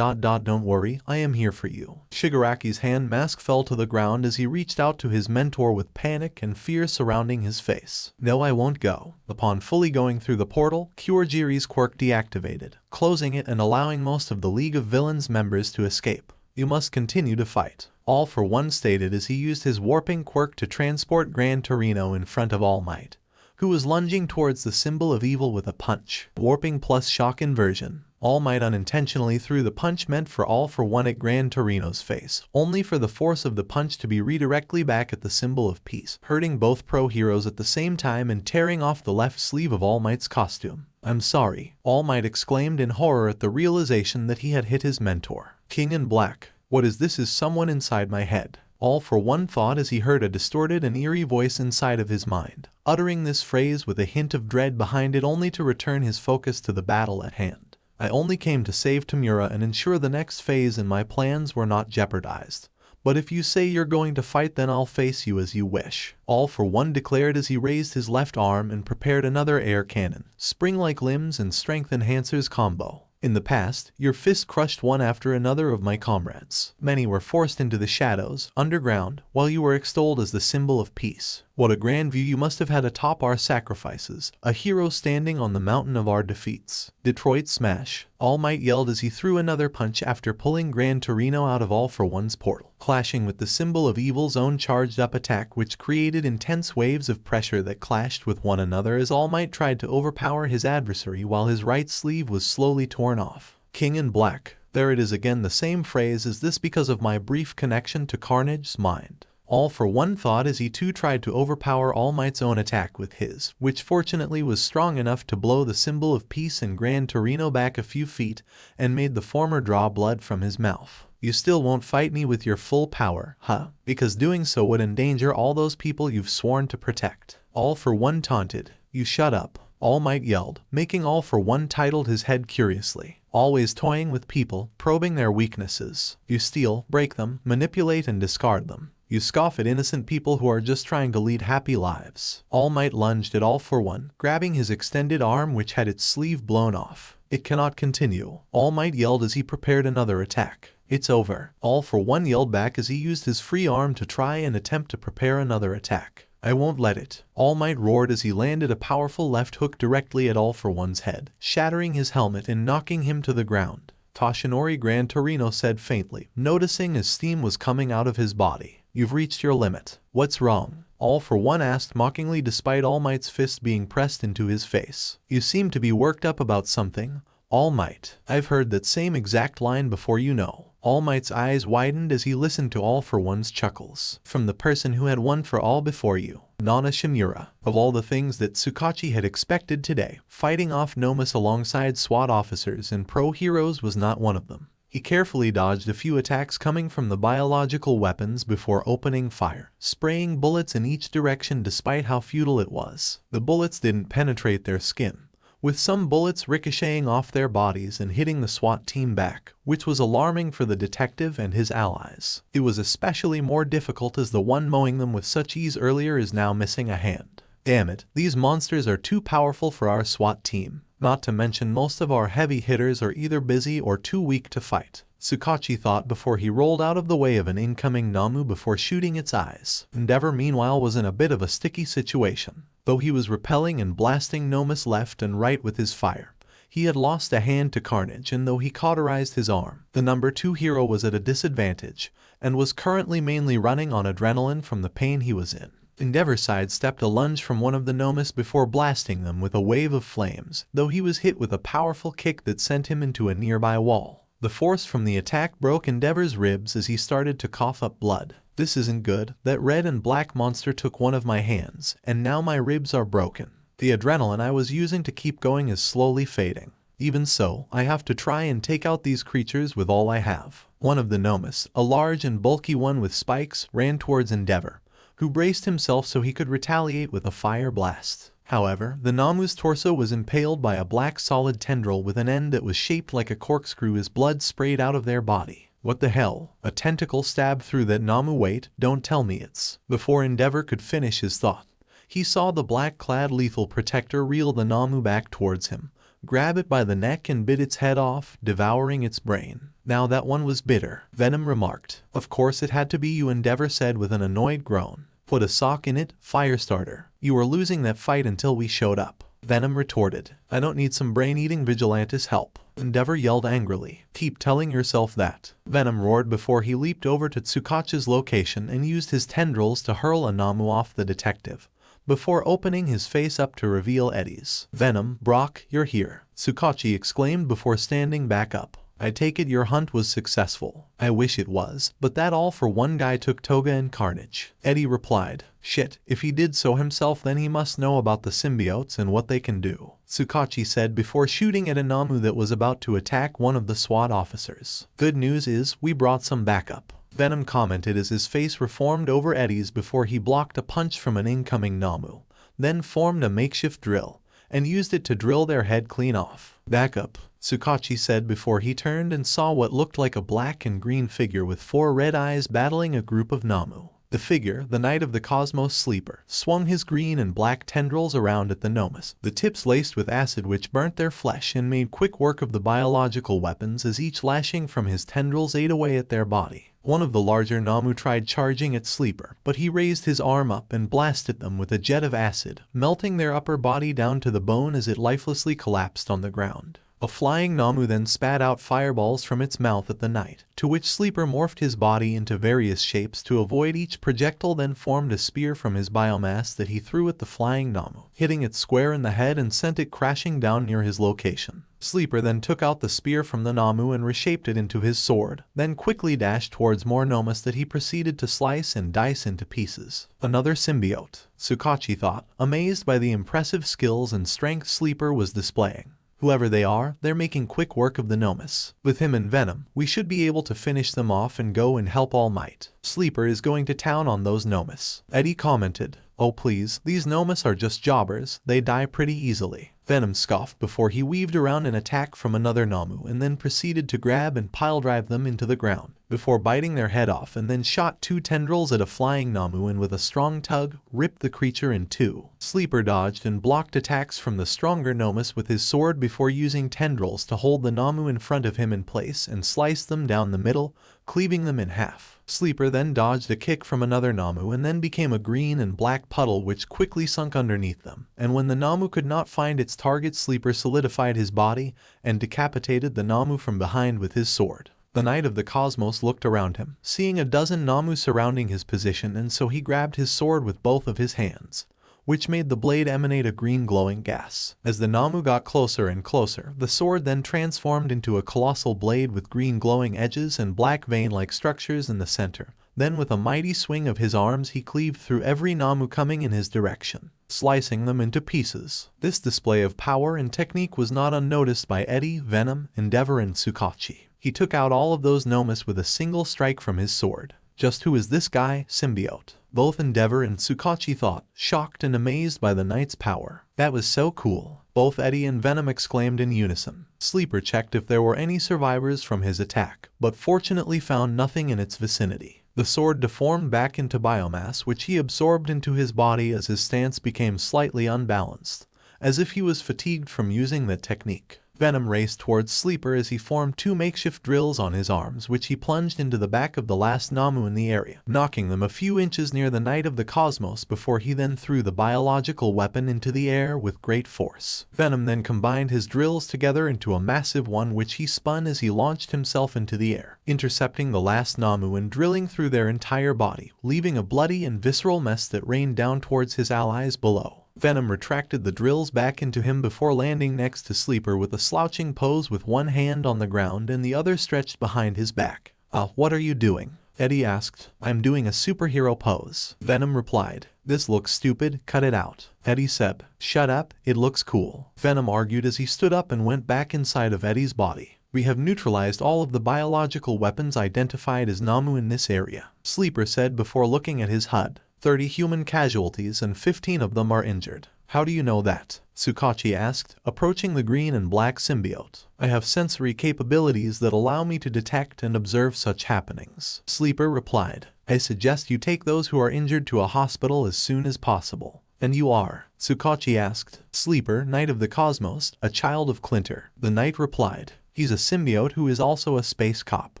Don't worry, I am here for you. Shigaraki's hand mask fell to the ground as he reached out to his mentor with panic and fear surrounding his face. No, I won't go. Upon fully going through the portal, Kyojiri's quirk deactivated, closing it and allowing most of the League of Villains members to escape. You must continue to fight, All For One stated as he used his warping quirk to transport Gran Torino in front of All Might, who was lunging towards the symbol of evil with a punch. Warping plus shock inversion. All Might unintentionally threw the punch meant for All For One at Gran Torino's face, only for the force of the punch to be redirectly back at the symbol of peace, hurting both pro heroes at the same time and tearing off the left sleeve of All Might's costume. I'm sorry, All Might exclaimed in horror at the realization that he had hit his mentor. King in Black. What is this? Is someone inside my head? All For One thought as he heard a distorted and eerie voice inside of his mind, uttering this phrase with a hint of dread behind it only to return his focus to the battle at hand. I only came to save Tamura and ensure the next phase in my plans were not jeopardized. But if you say you're going to fight, then I'll face you as you wish, All For One declared as he raised his left arm and prepared another air cannon, spring-like limbs and strength enhancers combo. In the past, your fist crushed one after another of my comrades. Many were forced into the shadows, underground, while you were extolled as the symbol of peace. What a grand view you must have had atop our sacrifices, a hero standing on the mountain of our defeats. Detroit Smash. All Might yelled as he threw another punch after pulling Gran Torino out of All For One's portal, clashing with the symbol of evil's own charged-up attack, which created intense waves of pressure that clashed with one another as All Might tried to overpower his adversary while his right sleeve was slowly torn off. King in Black. There it is again, the same phrase. Is this because of my brief connection to Carnage's mind? All For One thought as he too tried to overpower All Might's own attack with his, which fortunately was strong enough to blow the symbol of peace and Gran Torino back a few feet and made the former draw blood from his mouth. You still won't fight me with your full power, huh? Because doing so would endanger all those people you've sworn to protect. All For One taunted. You shut up, All Might yelled, making All For One titled his head curiously. Always toying with people, probing their weaknesses. You steal, break them, manipulate and discard them. You scoff at innocent people who are just trying to lead happy lives. All Might lunged at All For One, grabbing his extended arm which had its sleeve blown off. It cannot continue, All Might yelled as he prepared another attack. It's over, All For One yelled back as he used his free arm to try and attempt to prepare another attack. I won't let it, All Might roared as he landed a powerful left hook directly at All For One's head, shattering his helmet and knocking him to the ground. Toshinori Gran Torino said faintly, noticing as steam was coming out of his body. You've reached your limit. What's wrong? All For One asked mockingly despite All Might's fist being pressed into his face. You seem to be worked up about something, All Might. I've heard that same exact line before, you know. All Might's eyes widened as he listened to All For One's chuckles. From the person who had won for all before you, Nana Shimura. Of all the things that Tsukachi had expected today, fighting off Nomus alongside SWAT officers and pro heroes was not one of them. He carefully dodged a few attacks coming from the biological weapons before opening fire, spraying bullets in each direction despite how futile it was. The bullets didn't penetrate their skin, with some bullets ricocheting off their bodies and hitting the SWAT team back, which was alarming for the detective and his allies. It was especially more difficult as the one mowing them with such ease earlier is now missing a hand. Damn it, these monsters are too powerful for our SWAT team. Not to mention most of our heavy hitters are either busy or too weak to fight, Tsukachi thought before he rolled out of the way of an incoming Namu before shooting its eyes. Endeavor meanwhile was in a bit of a sticky situation. Though he was repelling and blasting Nomus left and right with his fire, he had lost a hand to Carnage, and though he cauterized his arm, the number 2 hero was at a disadvantage and was currently mainly running on adrenaline from the pain he was in. Endeavor sidestepped a lunge from one of the Nomus before blasting them with a wave of flames, though he was hit with a powerful kick that sent him into a nearby wall. The force from the attack broke Endeavor's ribs as he started to cough up blood. This isn't good. That red and black monster took one of my hands, and now my ribs are broken. The adrenaline I was using to keep going is slowly fading. Even so, I have to try and take out these creatures with all I have. One of the Nomus, a large and bulky one with spikes, ran towards Endeavor, who braced himself so he could retaliate with a fire blast. However, the Namu's torso was impaled by a black solid tendril with an end that was shaped like a corkscrew as blood sprayed out of their body. What the hell? A tentacle stabbed through that Namu? Wait, don't tell me it's... Before Endeavor could finish his thought, he saw the black-clad lethal protector reel the Namu back towards him, grab it by the neck and bit its head off, devouring its brain. Now that one was bitter, Venom remarked. Of course it had to be you, Endeavor said with an annoyed groan. Put a sock in it, Firestarter. You were losing that fight until we showed up. Venom retorted. I don't need some brain-eating vigilante's help. Endeavor yelled angrily. Keep telling yourself that. Venom roared before he leaped over to Tsukachi's location and used his tendrils to hurl a Namu off the detective, before opening his face up to reveal Eddie's. Venom, Brock, you're here, Tsukachi exclaimed before standing back up. I take it your hunt was successful. I wish it was, but that all for one guy took Toga and Carnage. Eddie replied. Shit, if he did so himself then he must know about the symbiotes and what they can do, Tsukachi said before shooting at a Namu that was about to attack one of the SWAT officers. Good news is, we brought some backup, Venom commented as his face reformed over Eddie's before he blocked a punch from an incoming Namu, then formed a makeshift drill, and used it to drill their head clean off. Backup, Tsukachi said before he turned and saw what looked like a black and green figure with 4 red eyes battling a group of Namu. The figure, the Knight of the Cosmos Sleeper, swung his green and black tendrils around at the Nomus, the tips laced with acid which burnt their flesh and made quick work of the biological weapons as each lashing from his tendrils ate away at their body. One of the larger Namu tried charging at Sleeper, but he raised his arm up and blasted them with a jet of acid, melting their upper body down to the bone as it lifelessly collapsed on the ground. A flying Namu then spat out fireballs from its mouth at the Knight, to which Sleeper morphed his body into various shapes to avoid each projectile, then formed a spear from his biomass that he threw at the flying Namu, hitting it square in the head and sent it crashing down near his location. Sleeper then took out the spear from the Namu and reshaped it into his sword, then quickly dashed towards more Nomus that he proceeded to slice and dice into pieces. Another symbiote, Tsukachi thought, amazed by the impressive skills and strength Sleeper was displaying. Whoever they are, they're making quick work of the Nomus. With him and Venom, we should be able to finish them off and go and help All Might. Sleeper is going to town on those Nomus, Eddie commented. Oh please, these Nomus are just jobbers, they die pretty easily. Venom scoffed before he weaved around an attack from another Namu and then proceeded to grab and piledrive them into the ground, before biting their head off and then shot 2 tendrils at a flying Namu and with a strong tug, ripped the creature in 2. Sleeper dodged and blocked attacks from the stronger Nomus with his sword before using tendrils to hold the Namu in front of him in place and sliced them down the middle, cleaving them in half. Sleeper then dodged a kick from another Namu and then became a green and black puddle which quickly sunk underneath them, and when the Namu could not find its target, Sleeper solidified his body and decapitated the Namu from behind with his sword. The Knight of the Cosmos looked around him, seeing a dozen Namu surrounding his position, and so he grabbed his sword with both of his hands, which made the blade emanate a green glowing gas. As the Namu got closer and closer, the sword then transformed into a colossal blade with green glowing edges and black vein-like structures in the center. Then with a mighty swing of his arms he cleaved through every Namu coming in his direction, slicing them into pieces. This display of power and technique was not unnoticed by Eddie, Venom, Endeavor, and Tsukachi. He took out all of those Nomus with a single strike from his sword. Just who is this guy, symbiote? Both Endeavor and Tsukachi thought, shocked and amazed by the Knight's power. That was so cool, both Eddie and Venom exclaimed in unison. Sleeper checked if there were any survivors from his attack, but fortunately found nothing in its vicinity. The sword deformed back into biomass which he absorbed into his body as his stance became slightly unbalanced, as if he was fatigued from using that technique. Venom raced towards Sleeper as he formed 2 makeshift drills on his arms which he plunged into the back of the last Namu in the area, knocking them a few inches near the Knight of the Cosmos before he then threw the biological weapon into the air with great force. Venom then combined his drills together into a massive one which he spun as he launched himself into the air, intercepting the last Namu and drilling through their entire body, leaving a bloody and visceral mess that rained down towards his allies below. Venom retracted the drills back into him before landing next to Sleeper with a slouching pose with one hand on the ground and the other stretched behind his back. What are you doing? Eddie asked. I'm doing a superhero pose. Venom replied. This looks stupid, cut it out. Eddie said. Shut up, it looks cool. Venom argued as he stood up and went back inside of Eddie's body. We have neutralized all of the biological weapons identified as Namu in this area, Sleeper said before looking at his HUD. 30 human casualties and 15 of them are injured. How do you know that? Tsukachi asked, approaching the green and black symbiote. I have sensory capabilities that allow me to detect and observe such happenings. Sleeper replied. I suggest you take those who are injured to a hospital as soon as possible. And you are? Tsukachi asked. Sleeper, Knight of the Cosmos, a child of Clinter. The knight replied. He's a symbiote who is also a space cop.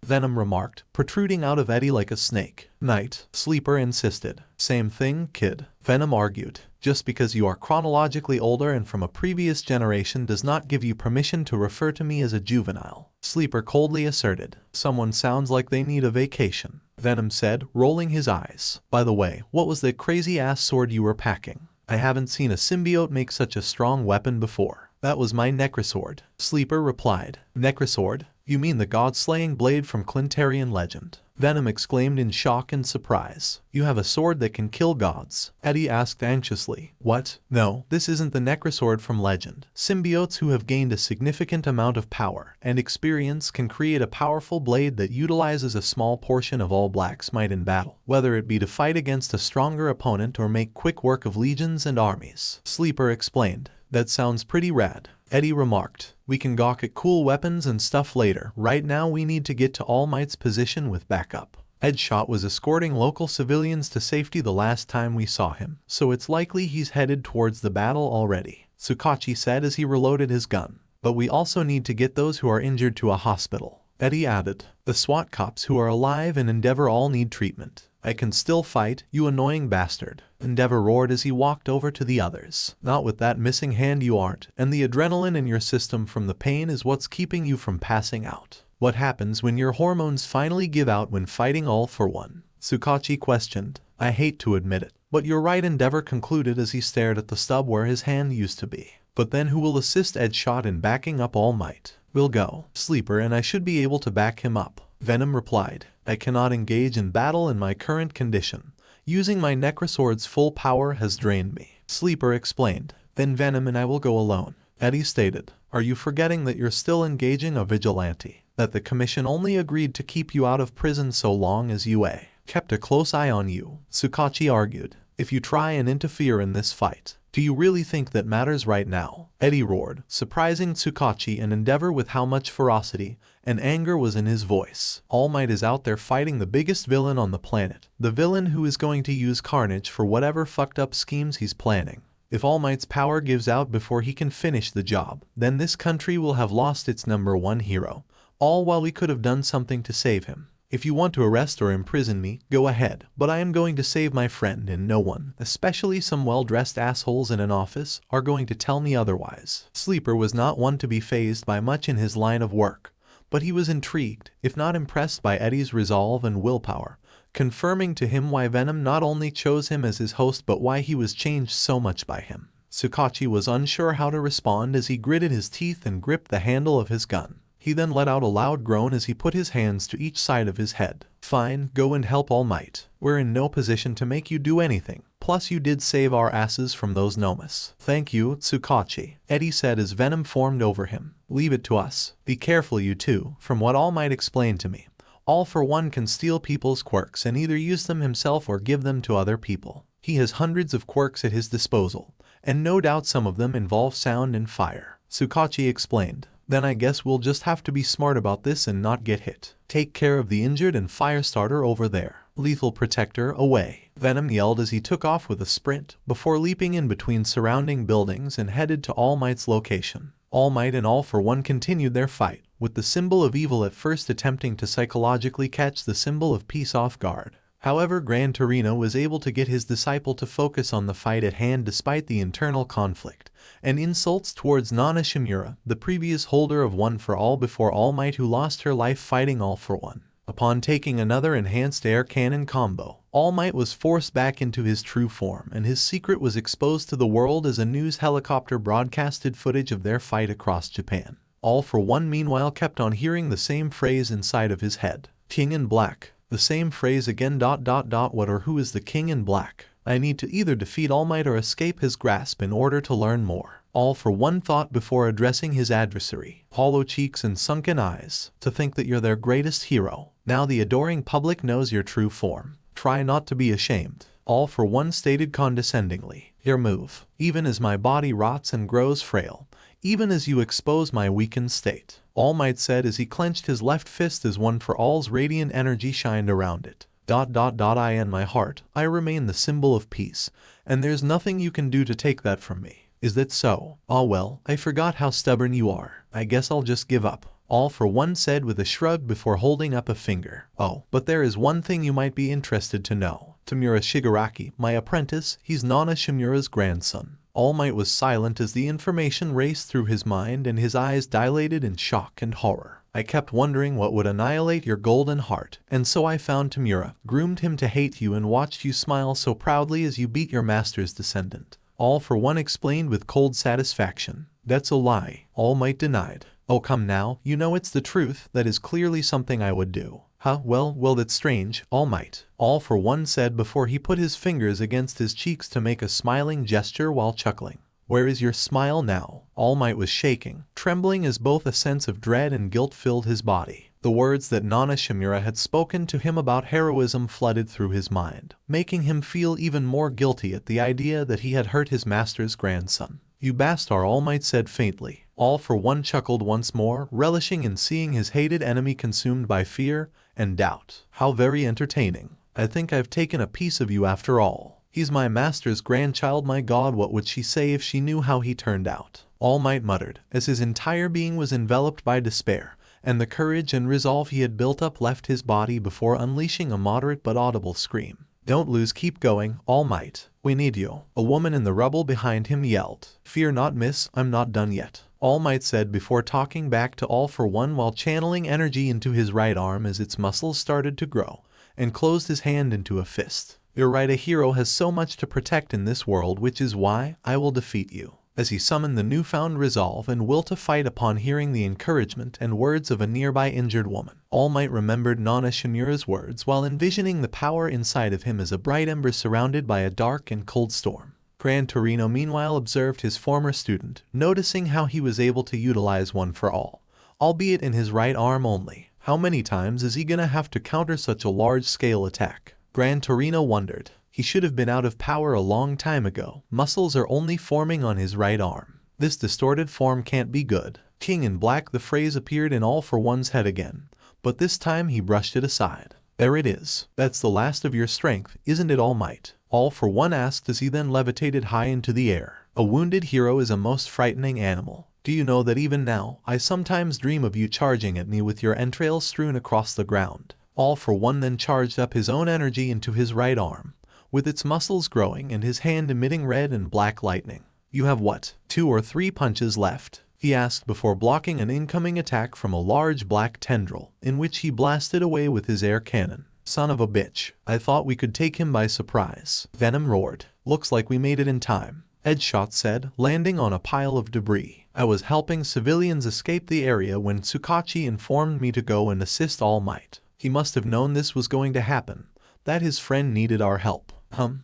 Venom remarked, protruding out of Eddie like a snake. Knight, Sleeper insisted. Same thing, kid. Venom argued. Just because you are chronologically older and from a previous generation does not give you permission to refer to me as a juvenile. Sleeper coldly asserted. Someone sounds like they need a vacation. Venom said, rolling his eyes. By the way, what was that crazy-ass sword you were packing? I haven't seen a symbiote make such a strong weapon before. That was my Necrosword. Sleeper replied. Necrosword? You mean the god-slaying blade from Clintarian legend? Venom exclaimed in shock and surprise. You have a sword that can kill gods? Eddie asked anxiously. What? No, this isn't the Necrosword from legend. Symbiotes who have gained a significant amount of power and experience can create a powerful blade that utilizes a small portion of all black's might in battle, whether it be to fight against a stronger opponent or make quick work of legions and armies. Sleeper explained. That sounds pretty rad. Eddie remarked. We can gawk at cool weapons and stuff later. Right now we need to get to All Might's position with backup. Deadshot was escorting local civilians to safety the last time we saw him, so it's likely he's headed towards the battle already, Tsukachi said as he reloaded his gun. But we also need to get those who are injured to a hospital. Eddie added. The SWAT cops who are alive and Endeavor all need treatment. I can still fight, you annoying bastard. Endeavor roared as he walked over to the others. Not with that missing hand you aren't, and the adrenaline in your system from the pain is what's keeping you from passing out. What happens when your hormones finally give out when fighting All for One? Tsukachi questioned. I hate to admit it, but you're right, Endeavor concluded as he stared at the stub where his hand used to be. But then who will assist Deadshot in backing up All Might? We'll go. Sleeper and I should be able to back him up. Venom replied. I cannot engage in battle in my current condition. Using my Necrosword's full power has drained me. Sleeper explained. Then Venom and I will go alone. Eddie stated. Are you forgetting that you're still engaging a vigilante? That the commission only agreed to keep you out of prison so long as UA kept a close eye on you? Tsukachi argued. If you try and interfere in this fight, do you really think that matters right now? Eddie roared, surprising Tsukachi and Endeavor with how much ferocity and anger was in his voice. All Might is out there fighting the biggest villain on the planet, the villain who is going to use Carnage for whatever fucked up schemes he's planning. If All Might's power gives out before he can finish the job, then this country will have lost its #1 hero, all while we could have done something to save him. If you want to arrest or imprison me, go ahead, but I am going to save my friend and no one, especially some well-dressed assholes in an office, are going to tell me otherwise. Sleeper was not one to be fazed by much in his line of work, but he was intrigued, if not impressed by Eddie's resolve and willpower, confirming to him why Venom not only chose him as his host but why he was changed so much by him. Tsukachi was unsure how to respond as he gritted his teeth and gripped the handle of his gun. He then let out a loud groan as he put his hands to each side of his head. Fine, go and help All Might. We're in no position to make you do anything. Plus you did save our asses from those Nomas. Thank you, Tsukachi, Eddie said as Venom formed over him. Leave it to us. Be careful you two. From what All Might explained to me, All for One can steal people's quirks and either use them himself or give them to other people. He has hundreds of quirks at his disposal, and no doubt some of them involve sound and fire. Tsukachi explained. Then I guess we'll just have to be smart about this and not get hit. Take care of the injured and Firestarter over there. Lethal Protector, away. Venom yelled as he took off with a sprint, before leaping in between surrounding buildings and headed to All Might's location. All Might and All for One continued their fight, with the symbol of evil at first attempting to psychologically catch the symbol of peace off guard. However, Gran Torino was able to get his disciple to focus on the fight at hand despite the internal conflict and insults towards Nana Shimura, the previous holder of One for All before All Might, who lost her life fighting All for One. Upon taking another enhanced air cannon combo, All Might was forced back into his true form and his secret was exposed to the world as a news helicopter broadcasted footage of their fight across Japan. All for One meanwhile kept on hearing the same phrase inside of his head. King in Black. The same phrase again. What or who is the King in Black? I need to either defeat All Might or escape his grasp in order to learn more. All for One thought before addressing his adversary. Hollow cheeks and sunken eyes. To think that you're their greatest hero. Now the adoring public knows your true form. Try not to be ashamed. All for One stated condescendingly. Your move. Even as my body rots and grows frail. Even as you expose my weakened state. All Might said as he clenched his left fist as One for All's radiant energy shined around it. I in my heart, I remain the symbol of peace, and there's nothing you can do to take that from me. Is that so? Ah well, I forgot how stubborn you are. I guess I'll just give up. All for One said with a shrug before holding up a finger. Oh, but there is one thing you might be interested to know. Tamura Shigaraki, my apprentice, he's Nana Shimura's grandson. All Might was silent as the information raced through his mind and his eyes dilated in shock and horror. I kept wondering what would annihilate your golden heart, and so I found Tamura, groomed him to hate you and watched you smile so proudly as you beat your master's descendant. All for One explained with cold satisfaction. That's a lie, All Might denied. Oh come now, you know it's the truth, that is clearly something I would do. Huh, well that's strange, All Might. All for One said before he put his fingers against his cheeks to make a smiling gesture while chuckling. Where is your smile now? All Might was shaking, trembling as both a sense of dread and guilt filled his body. The words that Nana Shimura had spoken to him about heroism flooded through his mind, making him feel even more guilty at the idea that he had hurt his master's grandson. You bastard, All Might said faintly. All for One chuckled once more, relishing in seeing his hated enemy consumed by fear and doubt. How very entertaining. I think I've taken a piece of you after all. He's my master's grandchild, my god, what would she say if she knew how he turned out? All Might muttered, as his entire being was enveloped by despair, and the courage and resolve he had built up left his body before unleashing a moderate but audible scream. Don't lose, keep going, All Might. We need you. A woman in the rubble behind him yelled. Fear not, miss, I'm not done yet. All Might said before talking back to All for One while channeling energy into his right arm as its muscles started to grow, and closed his hand into a fist. You're right, a hero has so much to protect in this world, which is why I will defeat you. As he summoned the newfound resolve and will to fight upon hearing the encouragement and words of a nearby injured woman, All Might remembered Nana Shimura's words while envisioning the power inside of him as a bright ember surrounded by a dark and cold storm. Gran Torino meanwhile observed his former student, noticing how he was able to utilize One for All, albeit in his right arm only. How many times is he gonna have to counter such a large-scale attack? Gran Torino wondered. He should have been out of power a long time ago. Muscles are only forming on his right arm. This distorted form can't be good. King in Black, the phrase appeared in All for One's head again, but this time he brushed it aside. There it is. That's the last of your strength, isn't it, All Might? All for One asked as he then levitated high into the air. A wounded hero is a most frightening animal. Do you know that even now, I sometimes dream of you charging at me with your entrails strewn across the ground? All for One then charged up his own energy into his right arm, with its muscles growing and his hand emitting red and black lightning. You have what, 2 or 3 punches left? He asked before blocking an incoming attack from a large black tendril, in which he blasted away with his air cannon. Son of a bitch, I thought we could take him by surprise. Venom roared. Looks like we made it in time. Edshot said, landing on a pile of debris. I was helping civilians escape the area when Tsukachi informed me to go and assist All Might. He must have known this was going to happen, that his friend needed our help.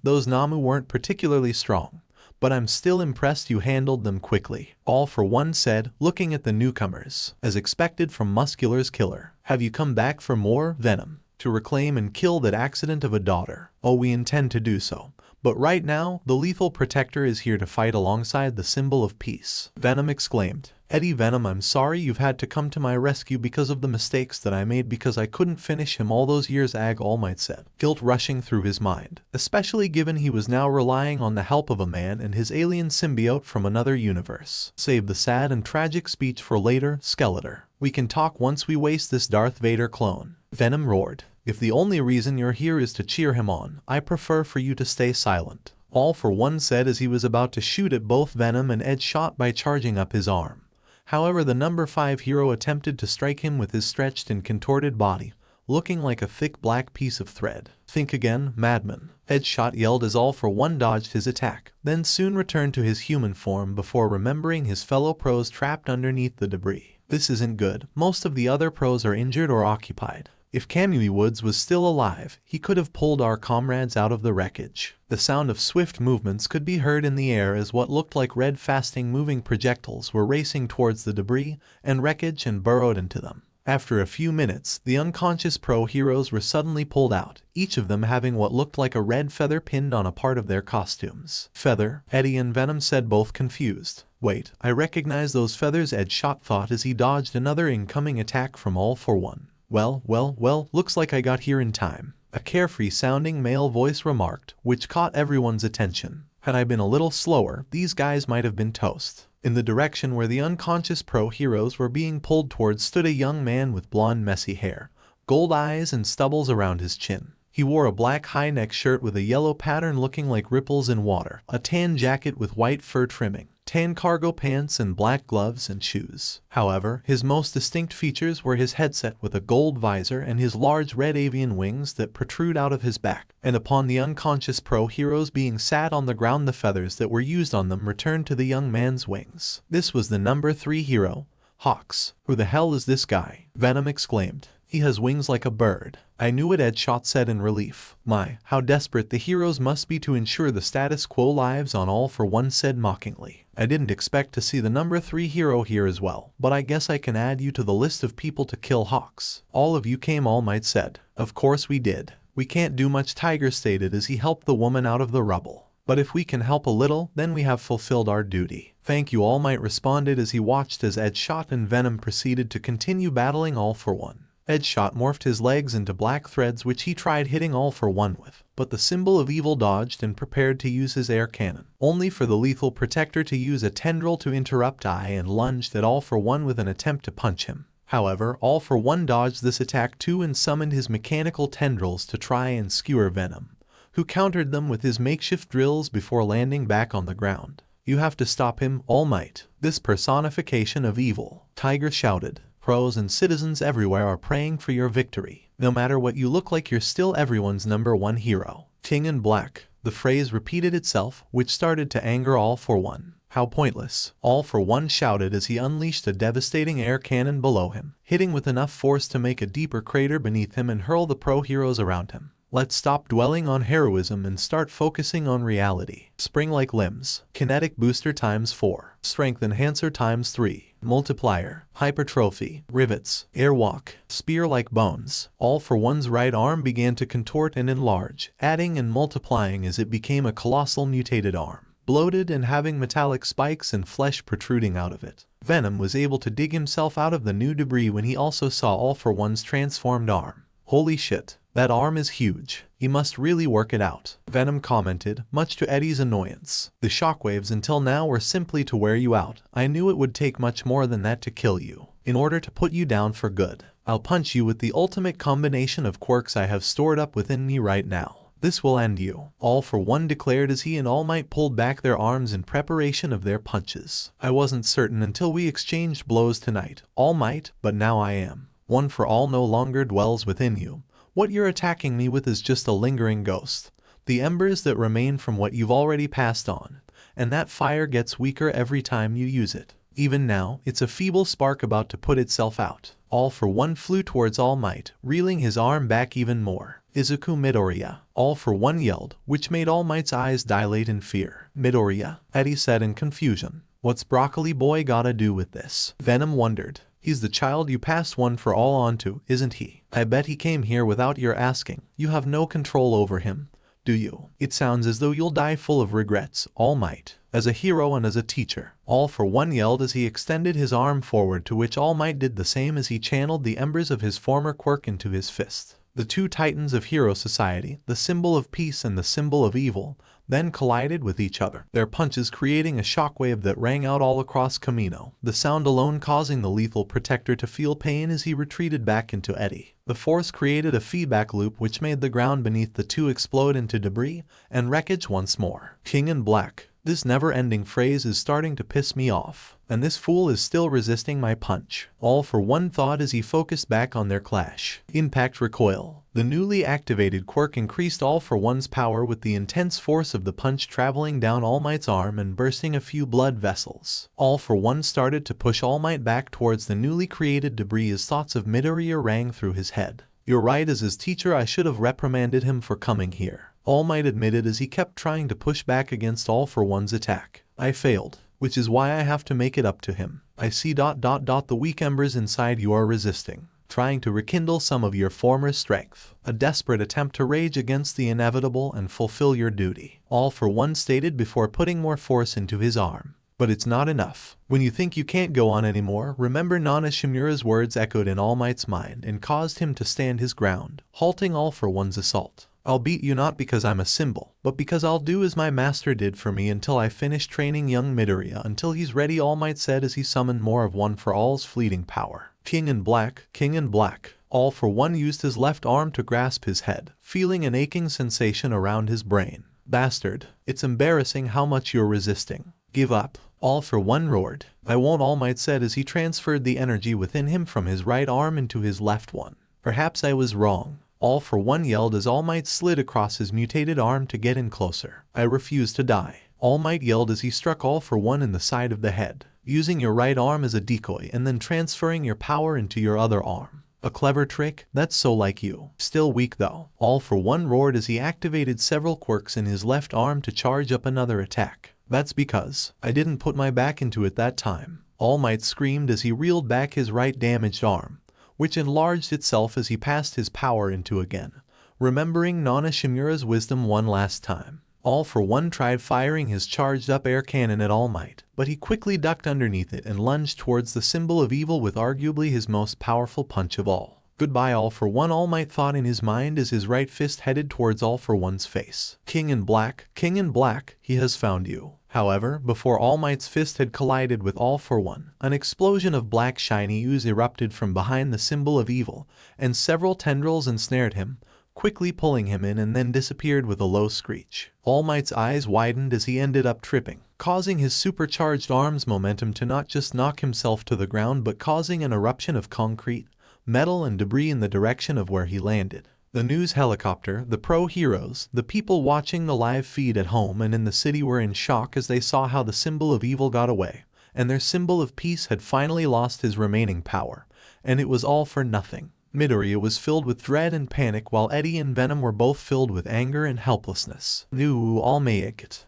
Those Namu weren't particularly strong, but I'm still impressed you handled them quickly. All for One said, looking at the newcomers. As expected from Muscular's killer. Have you come back for more, Venom? To reclaim and kill that accident of a daughter? Oh, we intend to do so. But right now, the lethal protector is here to fight alongside the symbol of peace. Venom exclaimed. Eddie Venom, I'm sorry you've had to come to my rescue because of the mistakes that I made because I couldn't finish him all those years, All Might said, guilt rushing through his mind, especially given he was now relying on the help of a man and his alien symbiote from another universe. Save the sad and tragic speech for later, Skeletor. We can talk once we waste this Darth Vader clone. Venom roared. If the only reason you're here is to cheer him on, I prefer for you to stay silent. All for One said as he was about to shoot at both Venom and Edshot by charging up his arm. However, the number 5 hero attempted to strike him with his stretched and contorted body, looking like a thick black piece of thread. Think again, madman. Edshot yelled as All for One dodged his attack, then soon returned to his human form before remembering his fellow pros trapped underneath the debris. This isn't good. Most of the other pros are injured or occupied. If Kamui Woods was still alive, he could have pulled our comrades out of the wreckage. The sound of swift movements could be heard in the air as what looked like red fasting moving projectiles were racing towards the debris and wreckage and burrowed into them. After a few minutes, the unconscious pro heroes were suddenly pulled out, each of them having what looked like a red feather pinned on a part of their costumes. Feather? Eddie and Venom said, both confused. Wait, I recognize those feathers, Deadshot thought as he dodged another incoming attack from All for One. Well, looks like I got here in time, a carefree-sounding male voice remarked, which caught everyone's attention. Had I been a little slower, these guys might have been toast. In the direction where the unconscious pro heroes were being pulled towards stood a young man with blonde messy hair, gold eyes and stubbles around his chin. He wore a black high-neck shirt with a yellow pattern looking like ripples in water, a tan jacket with white fur trimming, tan cargo pants and black gloves and shoes. However, his most distinct features were his headset with a gold visor and his large red avian wings that protrude out of his back, and upon the unconscious pro heroes being sat on the ground, the feathers that were used on them returned to the young man's wings. This was the number 3 hero, Hawks. Who the hell is this guy? Venom exclaimed. He has wings like a bird. I knew it, Deadshot said in relief. My, how desperate the heroes must be to ensure the status quo. Lives on All for One said mockingly. I didn't expect to see the number 3 hero here as well, but I guess I can add you to the list of people to kill. Hawks. All of you came, All Might said. Of course we did. We can't do much, Tiger stated as he helped the woman out of the rubble. But if we can help a little, then we have fulfilled our duty. Thank you, All Might responded as he watched as Deadshot and Venom proceeded to continue battling All for One. Deadshot morphed his legs into black threads which he tried hitting All for One with, but the symbol of evil dodged and prepared to use his air cannon, only for the lethal protector to use a tendril to interrupt and lunged at All for One with an attempt to punch him. However, All for One dodged this attack too and summoned his mechanical tendrils to try and skewer Venom, who countered them with his makeshift drills before landing back on the ground. You have to stop him, All Might. This personification of evil, Tiger shouted. Pros and citizens everywhere are praying for your victory. No matter what you look like, you're still everyone's number 1 hero. King in Black. The phrase repeated itself, which started to anger All for One. How pointless, All for One shouted as he unleashed a devastating air cannon below him, hitting with enough force to make a deeper crater beneath him and hurl the pro heroes around him. Let's stop dwelling on heroism and start focusing on reality. Spring-like limbs. Kinetic booster ×4. Strength enhancer ×3. Multiplier. Hypertrophy. Rivets. Airwalk. Spear-like bones. All for One's right arm began to contort and enlarge, adding and multiplying as it became a colossal mutated arm, bloated and having metallic spikes and flesh protruding out of it. Venom was able to dig himself out of the new debris when he also saw All for One's transformed arm. Holy shit, that arm is huge. He must really work it out, Venom commented, much to Eddie's annoyance. The shockwaves until now were simply to wear you out. I knew it would take much more than that to kill you. In order to put you down for good, I'll punch you with the ultimate combination of quirks I have stored up within me right now. This will end you, All for One declared as he and All Might pulled back their arms in preparation of their punches. I wasn't certain until we exchanged blows tonight, All Might, but now I am. One for All no longer dwells within you. What you're attacking me with is just a lingering ghost, the embers that remain from what you've already passed on, and that fire gets weaker every time you use it. Even now, it's a feeble spark about to put itself out. All for One flew towards All Might, reeling his arm back even more. Izukumidoriya, All for One yelled, which made All Might's eyes dilate in fear. Midoriya, Eddie said in confusion. What's Broccoli Boy gotta do with this? Venom wondered. He's the child you passed One for All on to, isn't he? I bet he came here without your asking. You have no control over him, do you? It sounds as though you'll die full of regrets, All Might. As a hero and as a teacher, All for One yelled as he extended his arm forward, to which All Might did the same as he channeled the embers of his former quirk into his fist. The two titans of hero society, the symbol of peace and the symbol of evil, then collided with each other, their punches creating a shockwave that rang out all across Kamino, the sound alone causing the lethal protector to feel pain as he retreated back into Eddie. The force created a feedback loop which made the ground beneath the two explode into debris and wreckage once more. King in Black. This never-ending phrase is starting to piss me off, and this fool is still resisting my punch. All for One thought as he focused back on their clash. Impact Recoil. The newly activated quirk increased All for One's power with the intense force of the punch traveling down All Might's arm and bursting a few blood vessels. All for One started to push All Might back towards the newly created debris as thoughts of Midoriya rang through his head. You're right, as his teacher I should have reprimanded him for coming here, All Might admitted as he kept trying to push back against All for One's attack. I failed, which is why I have to make it up to him. I see ... the weak embers inside you are resisting. trying to rekindle some of your former strength. A desperate attempt to rage against the inevitable and fulfill your duty. All for one stated before putting more force into his arm. But it's not enough. When you think you can't go on anymore, remember Nana Shimura's words echoed in All Might's mind and caused him to stand his ground, halting All for One's assault. I'll beat you not because I'm a symbol, but because I'll do as my master did for me until I finish training young Midoriya until he's ready, All Might said as he summoned more of One for All's fleeting power. King in Black, King in Black. All for One used his left arm to grasp his head, feeling an aching sensation around his brain. Bastard, it's embarrassing how much you're resisting. Give up. All for One roared. I won't, All Might said as he transferred the energy within him from his right arm into his left one. Perhaps I was wrong. All for One yelled as All Might slid across his mutated arm to get in closer. I refuse to die. All Might yelled as he struck All for One in the side of the head, using your right arm as a decoy and then transferring your power into your other arm. A clever trick? That's so like you. Still weak though. All for One roared as he activated several quirks in his left arm to charge up another attack. That's because I didn't put my back into it that time. All Might screamed as he reeled back his right damaged arm, which enlarged itself as he passed his power into again, remembering Nana Shimura's wisdom one last time. All for One tried firing his charged up air cannon at All Might, but he quickly ducked underneath it and lunged towards the symbol of evil with arguably his most powerful punch of all. Goodbye, All for One, All Might thought in his mind as his right fist headed towards All for One's face. King in Black, King in Black, he has found you. However, before All Might's fist had collided with All for One, an explosion of black shiny ooze erupted from behind the symbol of evil, and several tendrils ensnared him, quickly pulling him in and then disappeared with a low screech. All Might's eyes widened as he ended up tripping, causing his supercharged arm's momentum to not just knock himself to the ground but causing an eruption of concrete, metal and debris in the direction of where he landed. The news helicopter, the pro heroes, the people watching the live feed at home and in the city were in shock as they saw how the symbol of evil got away, and their symbol of peace had finally lost his remaining power, and it was all for nothing. Midoriya was filled with dread and panic while Eddie and Venom were both filled with anger and helplessness.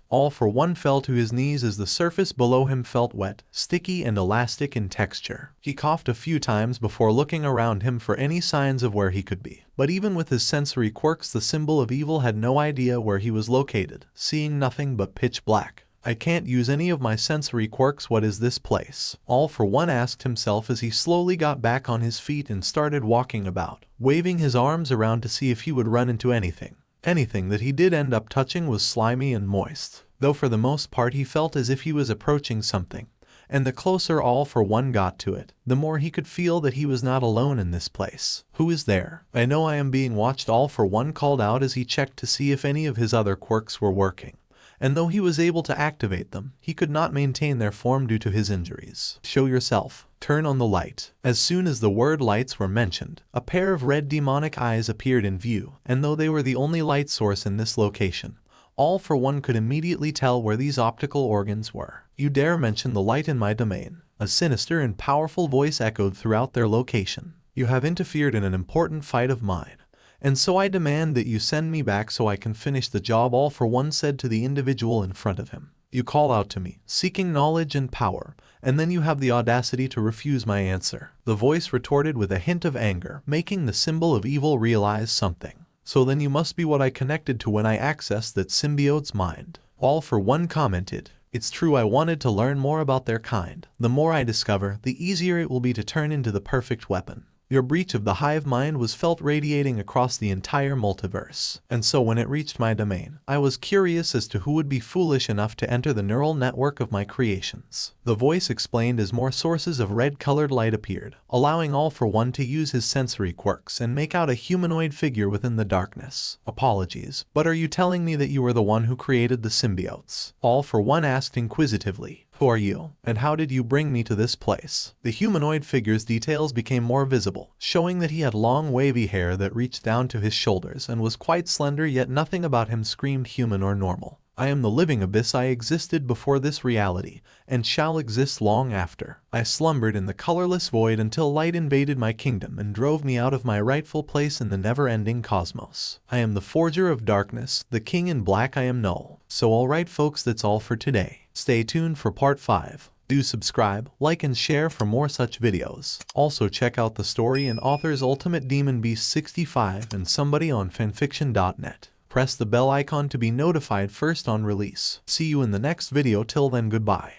All for One fell to his knees as the surface below him felt wet, sticky and elastic in texture. He coughed a few times before looking around him for any signs of where he could be. But even with his sensory quirks, the symbol of evil had no idea where he was located, seeing nothing but pitch black. I can't use any of my sensory quirks. What is this place? All for One asked himself as he slowly got back on his feet and started walking about, waving his arms around to see if he would run into anything. Anything that he did end up touching was slimy and moist, though for the most part he felt as if he was approaching something, and the closer All for One got to it, the more he could feel that he was not alone in this place. Who is there? I know I am being watched, All for One called out as he checked to see if any of his other quirks were working. And though he was able to activate them, he could not maintain their form due to his injuries. Show yourself. Turn on the light. As soon as the word lights were mentioned, a pair of red demonic eyes appeared in view, and though they were the only light source in this location, All for One could immediately tell where these optical organs were. You dare mention the light in my domain? A sinister and powerful voice echoed throughout their location. You have interfered in an important fight of mine, and so I demand that you send me back so I can finish the job, All for One said to the individual in front of him. You call out to me, seeking knowledge and power, and then you have the audacity to refuse my answer. The voice retorted with a hint of anger, making the symbol of evil realize something. So then you must be what I connected to when I accessed that symbiote's mind. All for One commented. It's true, I wanted to learn more about their kind. The more I discover, the easier it will be to turn into the perfect weapon. Your breach of the hive mind was felt radiating across the entire multiverse, and so when it reached my domain, I was curious as to who would be foolish enough to enter the neural network of my creations. The voice explained as more sources of red-colored light appeared, allowing All for One to use his sensory quirks and make out a humanoid figure within the darkness. Apologies, but are you telling me that you were the one who created the symbiotes? All for One asked inquisitively. Who are you, and how did you bring me to this place? The humanoid figure's details became more visible, showing that he had long wavy hair that reached down to his shoulders and was quite slender, yet nothing about him screamed human or normal. I am the living abyss. I existed before this reality, and shall exist long after. I slumbered in the colorless void until light invaded my kingdom and drove me out of my rightful place in the never-ending cosmos. I am the forger of darkness, the king in black. I am Null. So alright folks, that's all for today. Stay tuned for part 5. Do subscribe, like and share for more such videos. Also check out the story and author's Ultimate Demon Beast 65 and Somebody on FANFICTIONnet. Press the bell icon to be notified first on release. See you in the next video. Till then, goodbye.